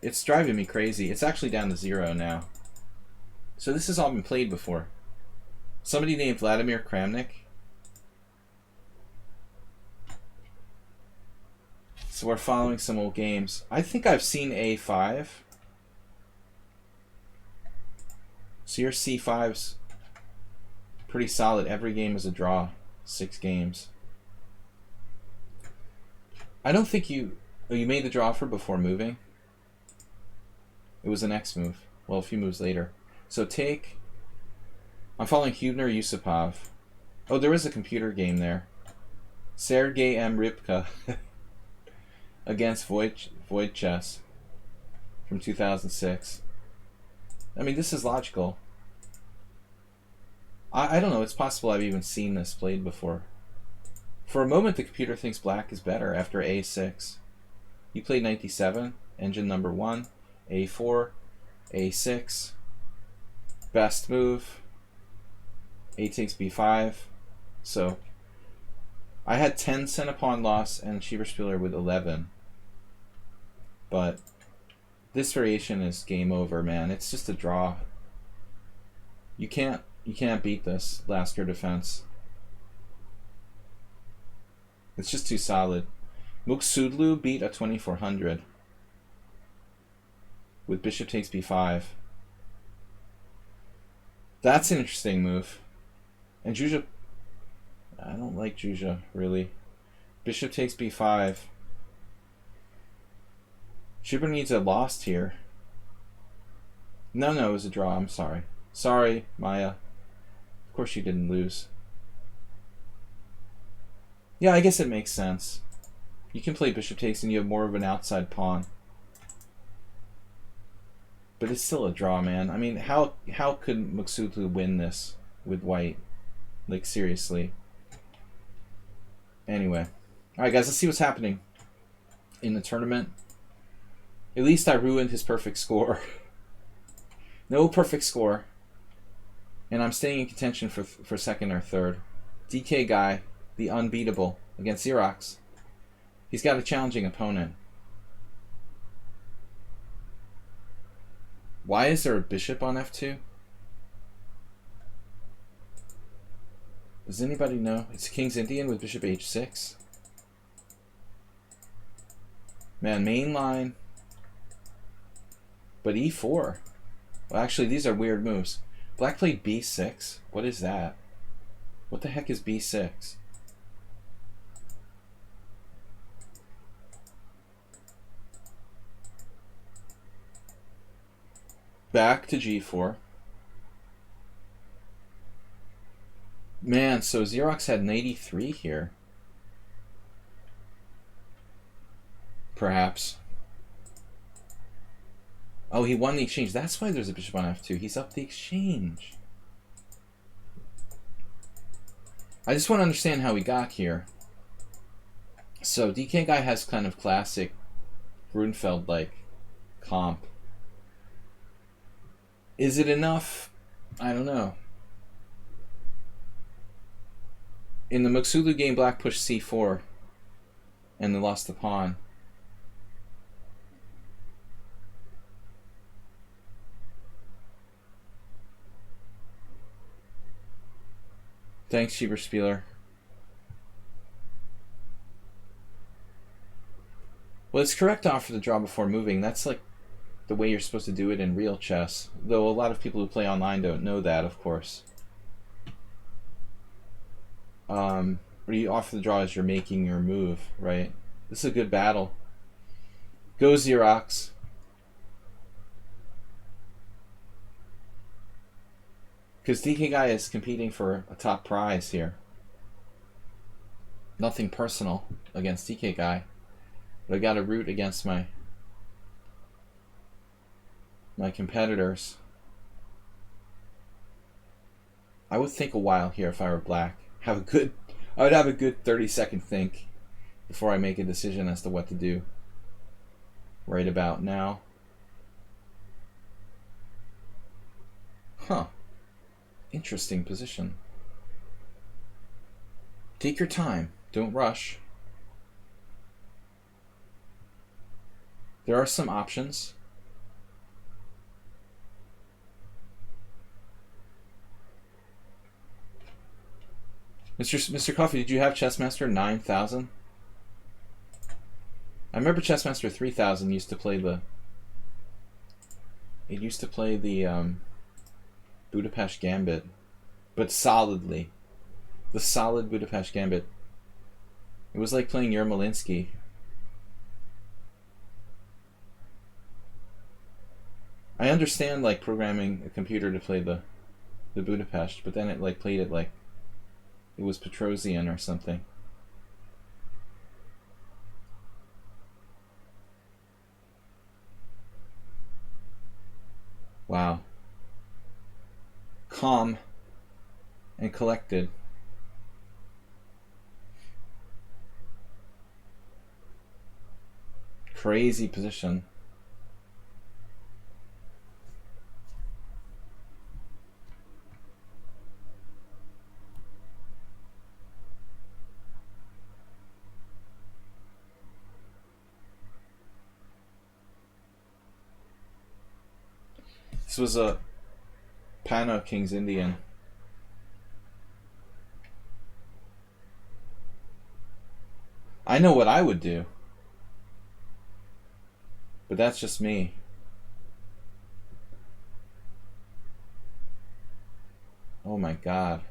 It's driving me crazy. It's actually down to 0 now. So this has all been played before. Somebody named Vladimir Kramnik. So we're following some old games. I think I've seen A5. So your C5's pretty solid. Every game is a draw. 6 games. I don't think you... Oh, you made the draw for before moving? It was the next move. Well, a few moves later. So take... I'm following Hubner Yusupov. Oh, there is a computer game there. Sergei M. Rybka against Void Chess from 2006. I mean, this is logical. I don't know. It's possible I've even seen this played before. For a moment, the computer thinks black is better after A6. You played 97, engine number 1, A4, A6, best move, A takes B5. So I had 10 cent pawn loss and Schieberspieler with 11. But this variation is game over, man. It's just a draw. You can't beat this Lasker defense. It's just too solid. Muksudlu beat a 2400 with bishop takes b5. That's an interesting move. And Juja, I don't like Juja really. Bishop takes b5. Schieber needs a lost here. No, it was a draw. I'm sorry. Sorry, Maya. Of course you didn't lose. Yeah, I guess it makes sense. You can play bishop takes and you have more of an outside pawn. But it's still a draw, man. I mean, how could Muksudlu win this with white? Like, seriously. Anyway. Alright, guys, let's see what's happening in the tournament. At least I ruined his perfect score. No perfect score. And I'm staying in contention for second or third. DK Guy, the unbeatable, against Xerox. He's got a challenging opponent. Why is there a bishop on f2? Does anybody know? It's King's Indian with bishop h6. Man, main line. But e4. Well, actually, these are weird moves. Black played b6. What is that? What the heck is b6? Back to g4. Man, so Xerox had an 83 here. Perhaps. Oh, he won the exchange. That's why there's a bishop on f2. He's up the exchange. I just want to understand how we got here. So DK Guy has kind of classic Grunfeld-like comp. Is it enough? I don't know. In the Muksudlu game, black pushed c4 and they lost the pawn. Thanks, Schieberspieler. Well, it's correct to offer the draw before moving. That's like the way you're supposed to do it in real chess. Though a lot of people who play online don't know that, of course. Or you offer the draw as you're making your move, right? This is a good battle. Go Xerox. Because DK Guy is competing for a top prize here. Nothing personal against DK Guy. But I got to root against my competitors. I would think a while here if I were black. I would have a good 30-second think before I make a decision as to what to do right about now. Huh. Interesting position. Take your time. Don't rush. There are some options. Mr. Coffee, did you have Chessmaster 9000? I remember Chessmaster 3000 used to play the... It used to play the Budapest Gambit, but solidly. The solid Budapest Gambit. It was like playing Yermolinsky. I understand like programming a computer to play the Budapest, but then it like played it like it was Petrosian or something. Wow. Calm and collected. Crazy position. This was a Pawnda King's Indian. I know what I would do, but that's just me. Oh my God.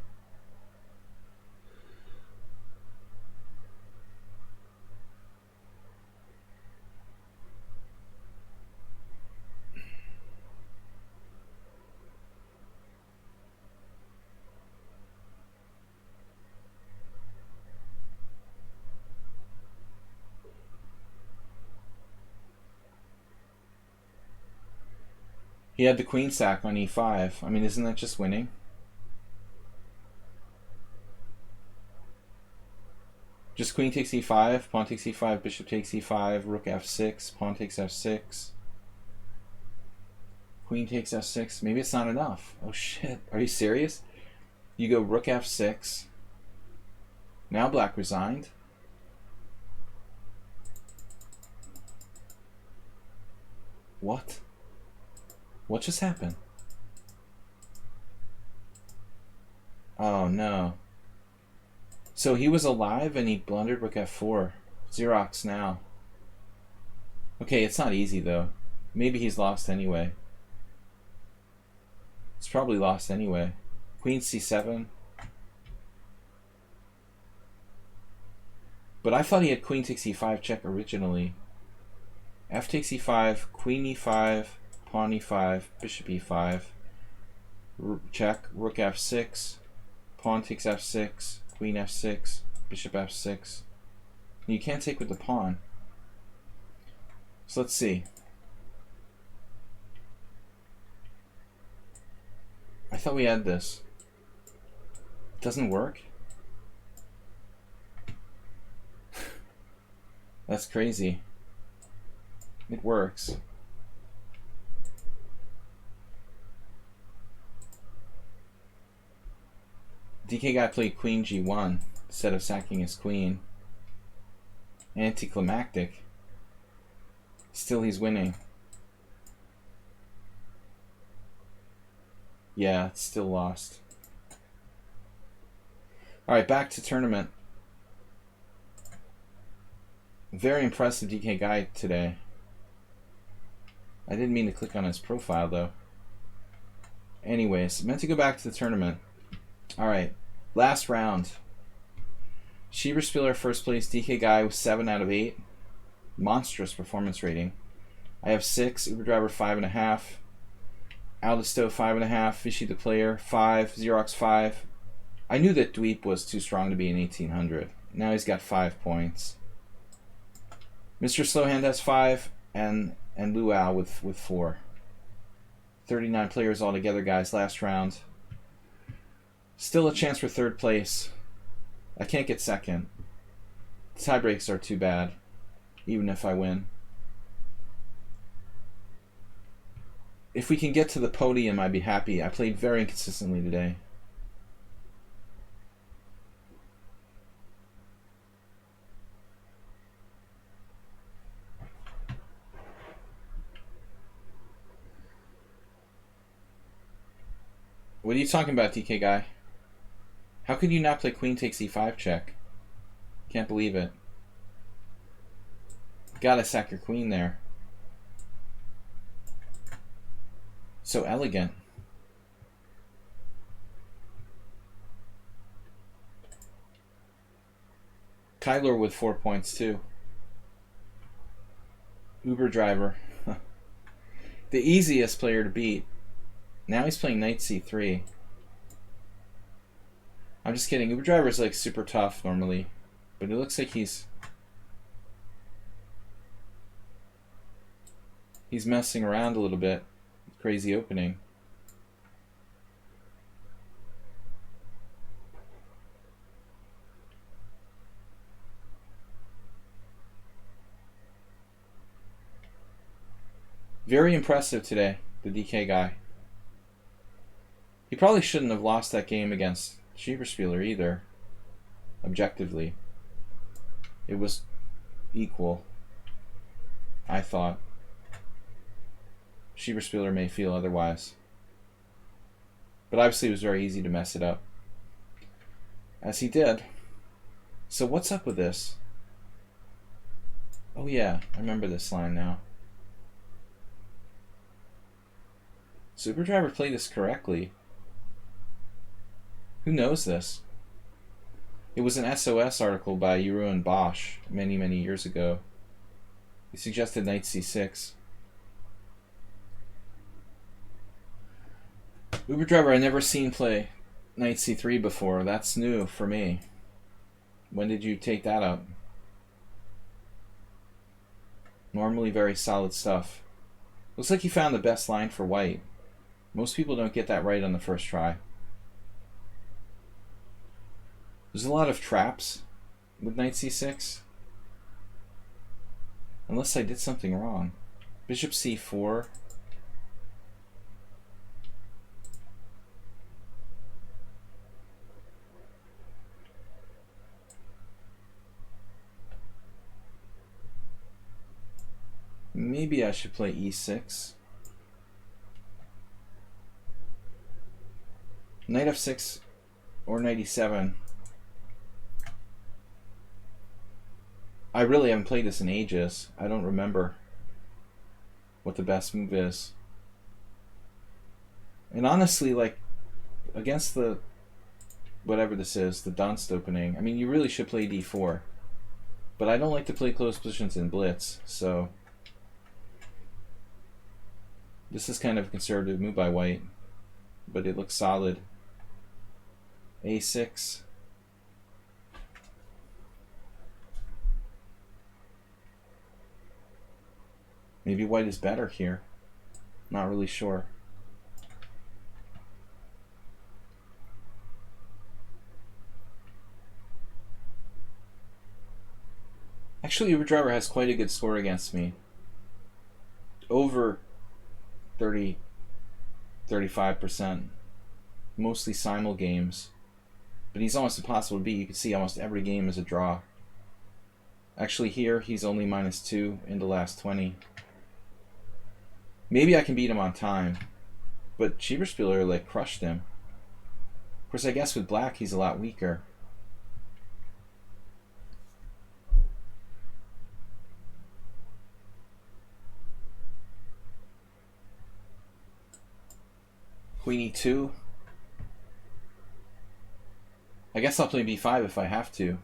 He had the queen sack on e5. I mean, isn't that just winning? Just queen takes e5, pawn takes e5, bishop takes e5, rook f6, pawn takes f6, queen takes f6. Maybe it's not enough. Oh shit, are you serious? You go rook f6. Now black resigned. What? What just happened? Oh no. So he was alive and he blundered rook f4. Xerox now. Okay, it's not easy though. Maybe he's lost anyway. It's probably lost anyway. Queen c7. But I thought he had queen takes e5 check originally. F takes e5, queen e5, pawn e5, bishop e5, check, rook f6, pawn takes f6, queen f6, bishop f6. You can't take with the pawn. So let's see. I thought we had this. It doesn't work? That's crazy. It works. DK guy played queen g1 instead of sacking his queen. Anticlimactic. Still he's winning. Yeah, it's still lost. Alright, back to tournament. Very impressive DK guy today. I didn't mean to click on his profile though. Anyways, meant to go back to the tournament. Alright, last round. Schieberspieler first place, DK Guy with 7 out of 8. Monstrous performance rating. I have 6, Uber Driver 5.5, Aldisto 5.5, Fishy the Player 5, Xerox 5. I knew that Dweep was too strong to be an 1800. Now he's got 5 points. Mr. Slowhand has 5, and Luau with 4. 39 players altogether, guys, last round. Still a chance for third place. I can't get second. The tiebreaks are too bad, even if I win. If we can get to the podium, I'd be happy. I played very inconsistently today. What are you talking about, DK Guy? How could you not play Queen takes e5 check? Can't believe it. Gotta sack your queen there. So elegant. Kyler with 4 points too. Uber Driver. The easiest player to beat. Now he's playing Knight C3. I'm just kidding. Uber Driver is like super tough normally, but it looks like he's messing around a little bit. Crazy opening. Very impressive today, the DK Guy. He probably shouldn't have lost that game against Schieberspieler either. Objectively. It was equal, I thought. Schieberspieler may feel otherwise. But obviously it was very easy to mess it up. As he did. So what's up with this? Oh yeah, I remember this line now. Super Driver played this correctly. Who knows this? It was an SOS article by Jeroen Bosch many, many years ago. He suggested Knight C6. Uber Driver I never seen play Knight C3 before. That's new for me. When did you take that up? Normally very solid stuff. Looks like you found the best line for white. Most people don't get that right on the first try. There's a lot of traps with Knight C6. Unless I did something wrong. Bishop C4. Maybe I should play E6. Knight F6 or Knight E7. I really haven't played this in ages. I don't remember what the best move is. And honestly, like, against the, whatever this is, the Dunst opening, I mean, you really should play D4. But I don't like to play close positions in Blitz, so this is kind of a conservative move by white, but it looks solid. A6. Maybe white is better here. Not really sure. Actually, Uber Driver has quite a good score against me. Over 35%. Mostly simul games. But he's almost impossible to beat. You can see almost every game is a draw. Actually here, he's only -2 in the last 20. Maybe I can beat him on time. But Schieberspieler, like, crushed him. Of course, I guess with black, he's a lot weaker. Queen E2. I guess I'll play B5 if I have to.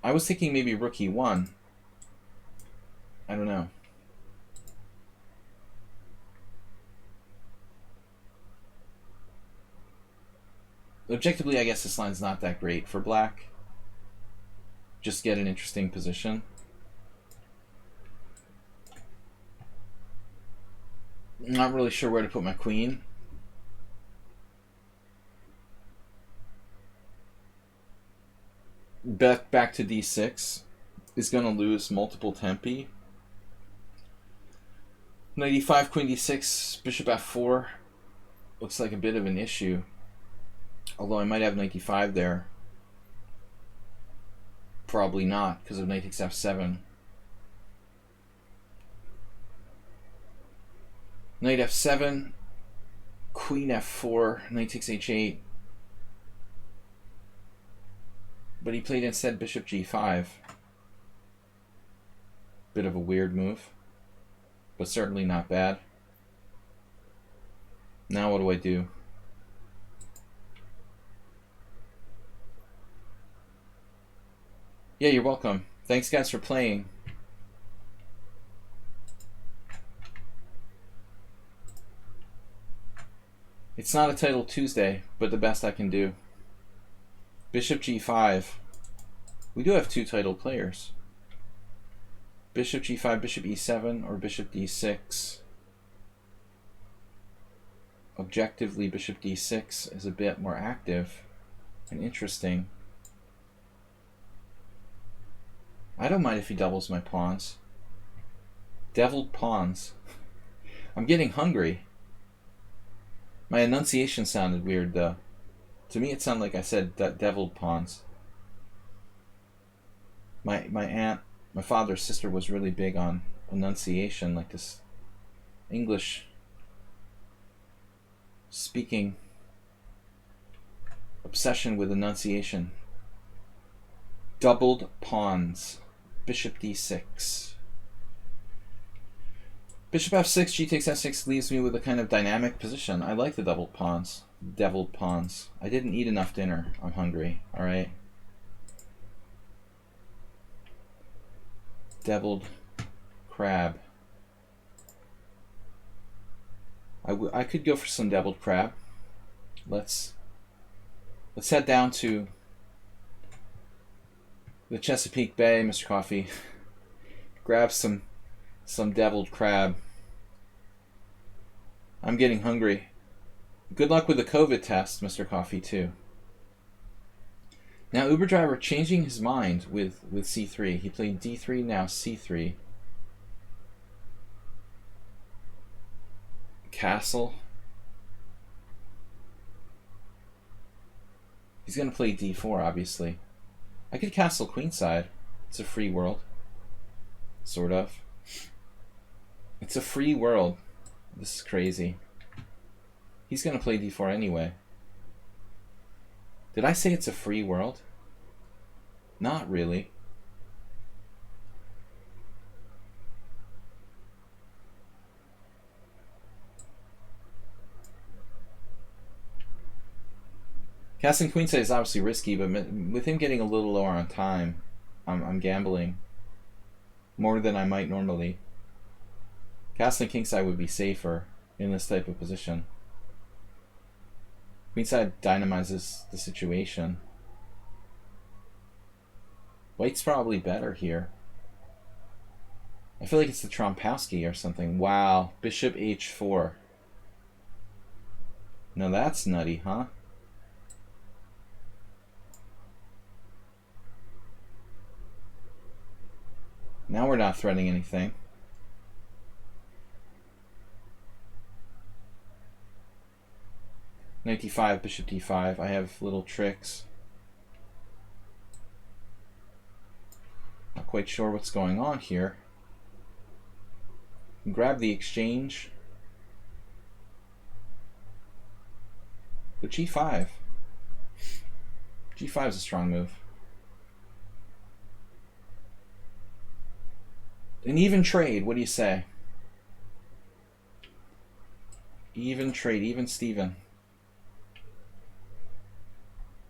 I was thinking maybe rook e1. I don't know. Objectively, I guess this line's not that great for black. Just get an interesting position. Not really sure where to put my queen. Back to d6 is going to lose multiple tempi. Knight e5, queen d6, bishop f4 looks like a bit of an issue. Although I might have knight d5 there. Probably not, because of knight takes f7. Knight f7, queen f4, knight takes h8. But he played instead bishop g5. Bit of a weird move, but certainly not bad. Now what do I do? Yeah, you're welcome. Thanks guys for playing. It's not a title Tuesday, but the best I can do. Bishop g5. We do have two titled players. Bishop g5, bishop e7, or bishop d6. Objectively, bishop d6 is a bit more active and interesting. I don't mind if he doubles my pawns. Deviled pawns. I'm getting hungry. My enunciation sounded weird though. To me it sounded like I said deviled pawns. My aunt, my father's sister was really big on enunciation, like this English speaking obsession with enunciation. Doubled pawns. Bishop d6. Bishop f6, g takes f6 leaves me with a kind of dynamic position. I like the doubled pawns. Deviled pawns. I didn't eat enough dinner. I'm hungry. Alright. Deviled crab. I could go for some deviled crab. Let's head down to the Chesapeake Bay, Mr. Coffee. Grab some deviled crab. I'm getting hungry. Good luck with the COVID test, Mr. Coffee, too. Now, Uber Driver changing his mind with c3. He played d3, now c3. Castle. He's going to play d4, obviously. I could castle queenside. It's a free world. Sort of. It's a free world. This is crazy. He's going to play d4 anyway. Did I say it's a free world? Not really. Castling queenside is obviously risky, but with him getting a little lower on time, I'm gambling more than I might normally. Castling kingside would be safer in this type of position. Queenside dynamizes the situation. White's probably better here. I feel like it's the Trompowsky or something. Wow, bishop h4. Now that's nutty, huh? Now we're not threatening anything. Knight d5, bishop d5. I have little tricks. Not quite sure what's going on here. Grab the exchange. But g5. g5 is a strong move. An even trade, what do you say? Even trade, even Steven.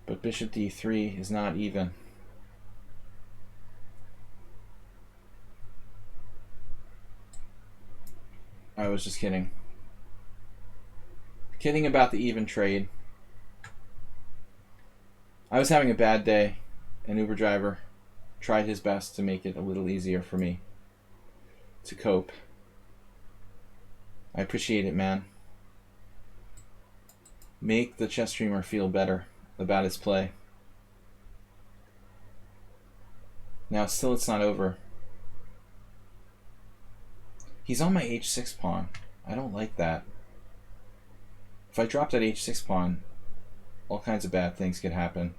But bishop d3 is not even. I was just kidding. Kidding about the even trade. I was having a bad day. An Uber driver tried his best to make it a little easier for me to cope. I appreciate it, man. Make the chess streamer feel better about his play. Now, still it's not over. He's on my h6 pawn. I don't like that. If I drop that h6 pawn, all kinds of bad things could happen.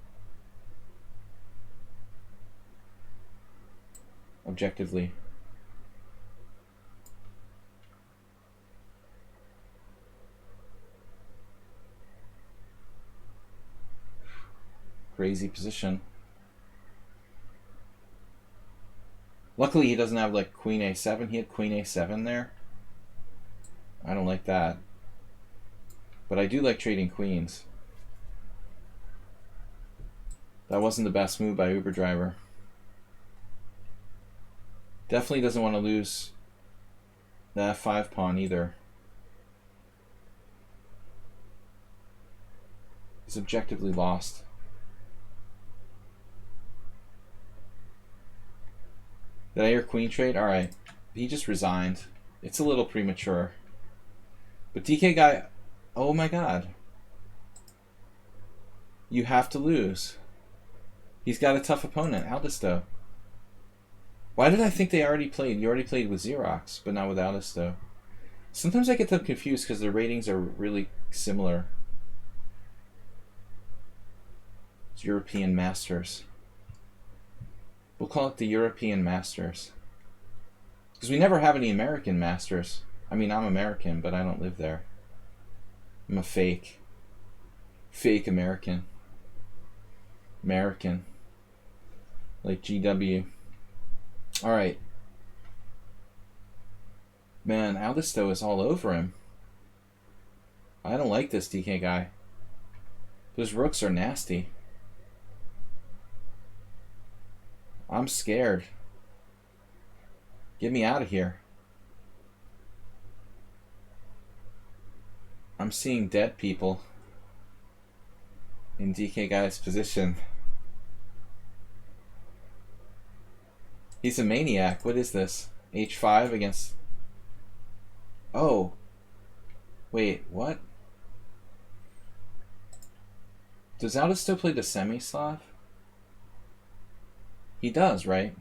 Objectively. Crazy position. Luckily he doesn't have like queen a7. He had queen a7 there. I don't like that. But I do like trading queens. That wasn't the best move by Uber driver. Definitely doesn't want to lose the f5 pawn either. He's objectively lost. Did I hear queen trade? Alright. He just resigned. It's a little premature. But DK guy, oh my god. You have to lose. He's got a tough opponent, Aldisto. Why did I think they already played? You already played with Xerox, but not with Aldisto. Sometimes I get them confused because their ratings are really similar. It's European Masters. We'll call it the European Masters. Because we never have any American Masters. I mean, I'm American, but I don't live there. I'm a fake. Fake American. American. Like GW. Alright. Man, Aldisto is all over him. I don't like this DK guy. Those rooks are nasty. I'm scared. Get me out of here. I'm seeing dead people in DK guy's position. He's a maniac. What is this? H5 against... Oh. Wait, what? Does Aldisto play the semi-Slav? He does, right?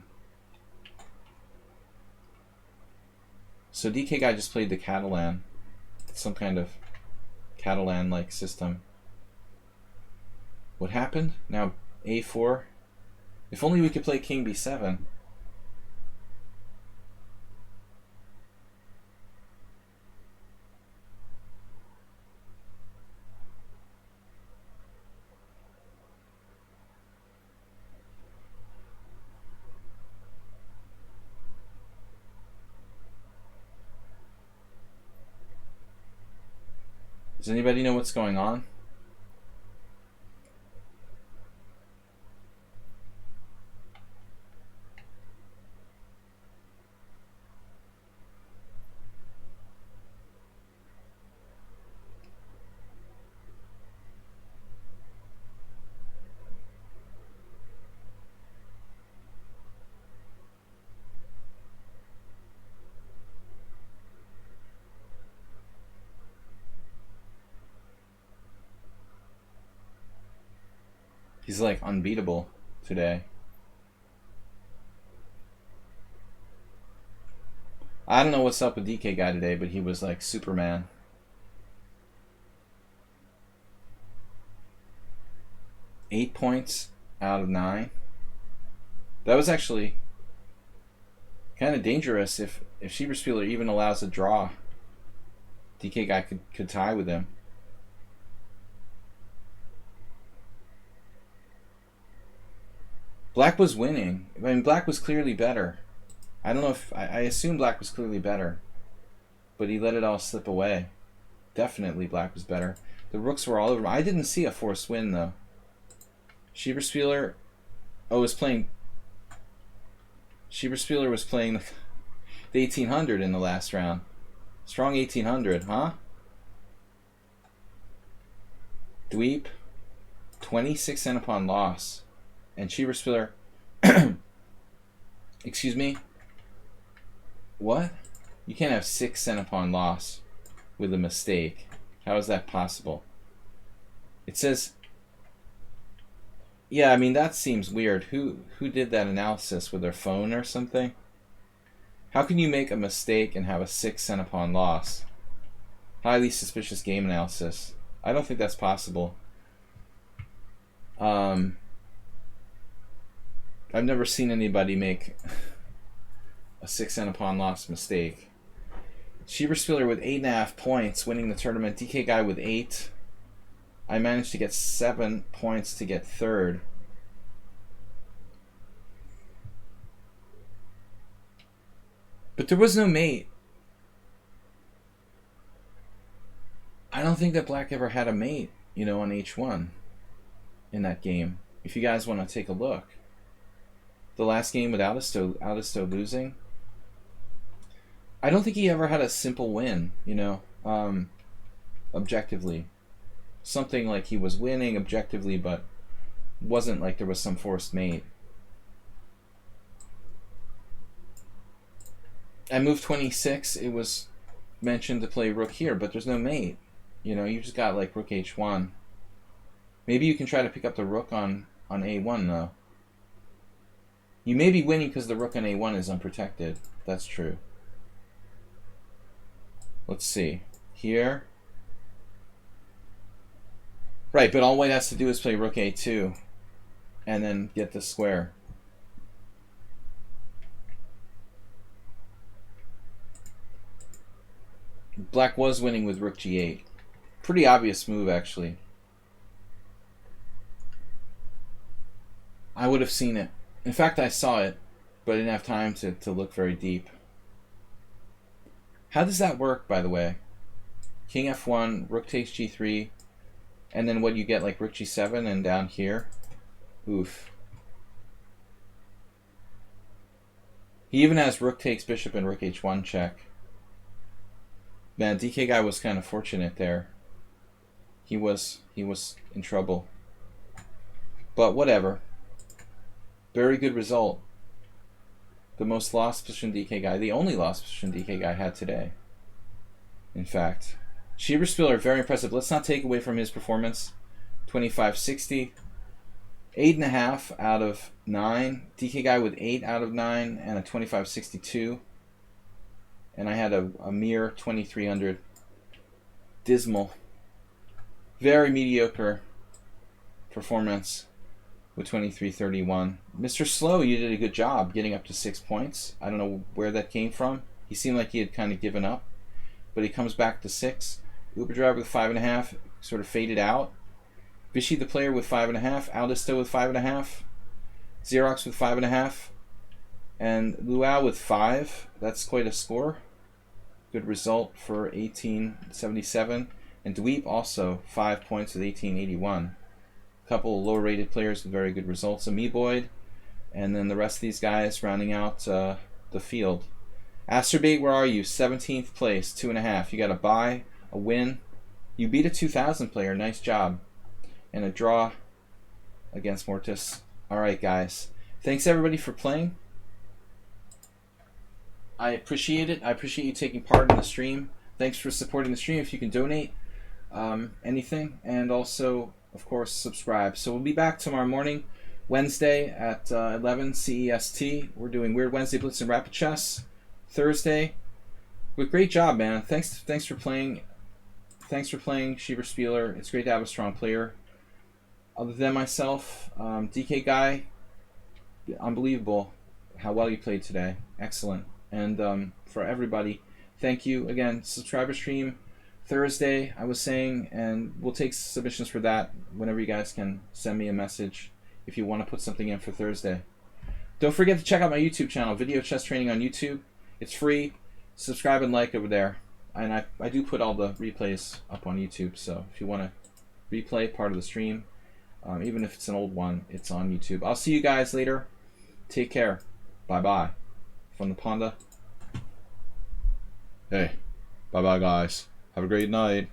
So DK guy just played the Catalan. Some kind of Catalan-like system. What happened? Now A4. If only we could play King B7. Does anybody know what's going on? He's like unbeatable today. I don't know what's up with DK guy today, but he was like Superman. Eight points out of 9. That was actually kind of dangerous if Schieberspieler even allows a draw. DK guy could tie with him. Black was winning. I mean, Black was clearly better. I don't know if... I assume Black was clearly better. But he let it all slip away. Definitely Black was better. The rooks were all over him. I didn't see a forced win, though. Schieberspieler... Oh, was playing... Schieberspieler was playing the 1800 in the last round. Strong 1800, huh? Dweep, 26 cent upon loss. And Cheaper Spiller, excuse me? What? You can't have 6 cent upon loss with a mistake. How is that possible? It says, yeah, I mean, that seems weird. Who did that analysis with their phone or something? How can you make a mistake and have a 6 cent upon loss? Highly suspicious game analysis. I don't think that's possible. I've never seen anybody make a 6 cent upon loss mistake. Cheaper Spiller with 8.5 points, winning the tournament. DK Guy with 8. I managed to get 7 points to get third. But there was no mate. I don't think that Black ever had a mate, you know, on H1 in that game. If you guys want to take a look. The last game with Alisto losing, I don't think he ever had a simple win, you know, objectively. Something like he was winning objectively, but wasn't like there was some forced mate. At move 26, it was mentioned to play rook here, but there's no mate. You know, you just got like rook h1. Maybe you can try to pick up the rook on a1, though. You may be winning because the rook on a1 is unprotected. That's true. Let's see. Here. Right, but all white has to do is play rook a2 and then get the square. Black was winning with rook g8. Pretty obvious move, actually. I would have seen it. In fact, I saw it, but I didn't have time to look very deep. How does that work, by the way? King f1, rook takes g3, and then what, you get like rook g7 and down here? Oof. He even has rook takes bishop and rook h1 check. Man, DK Guy was kind of fortunate there. He was in trouble. But whatever. Very good result. The most lost position DK Guy, the only lost position DK Guy had today. In fact. Cheaper Spiller, very impressive. Let's not take away from his performance. 25-60. 8.5 out of 9. DK Guy with 8 out of 9 and a 25-62. And I had a mere 2300. Dismal. Very mediocre performance with 23-31. Mr. Slow, you did a good job getting up to 6 points. I don't know where that came from. He seemed like he had kind of given up, but he comes back to 6. Uber Driver with 5.5, sort of faded out. Vishy the player with 5.5, Aldisto with 5.5, Xerox with 5.5, and Luau with 5. That's quite a score. Good result for 1877. And Dweep also 5 points with 1881. A couple lower rated players with very good results. Amoeboid, and then the rest of these guys rounding out the field. Asterbait, where are you? 17th place, 2.5. You got a bye, a win. You beat a 2000 player. Nice job. And a draw against Mortis. Alright, guys. Thanks everybody for playing. I appreciate it. I appreciate you taking part in the stream. Thanks for supporting the stream. If you can donate anything, and also, of course, subscribe. So we'll be back tomorrow morning, Wednesday at 11 CEST. We're doing Weird Wednesday Blitz and Rapid Chess. Thursday. But great job, man. Thanks for playing. Thanks for playing, Cheaper Spieler. It's great to have a strong player. Other than myself, DK Guy, unbelievable how well you played today. Excellent. And for everybody, thank you again. Subscriber stream Thursday, I was saying, and we'll take submissions for that whenever you guys can send me a message if you want to put something in for Thursday. Don't forget to check out my YouTube channel, Video Chess Training on YouTube. It's free. Subscribe and like over there. And I do put all the replays up on YouTube, so if you want to replay part of the stream, even if it's an old one, it's on YouTube. I'll see you guys later. Take care. Bye-bye. From the Pawnda. Hey. Bye-bye, guys. Have a great night.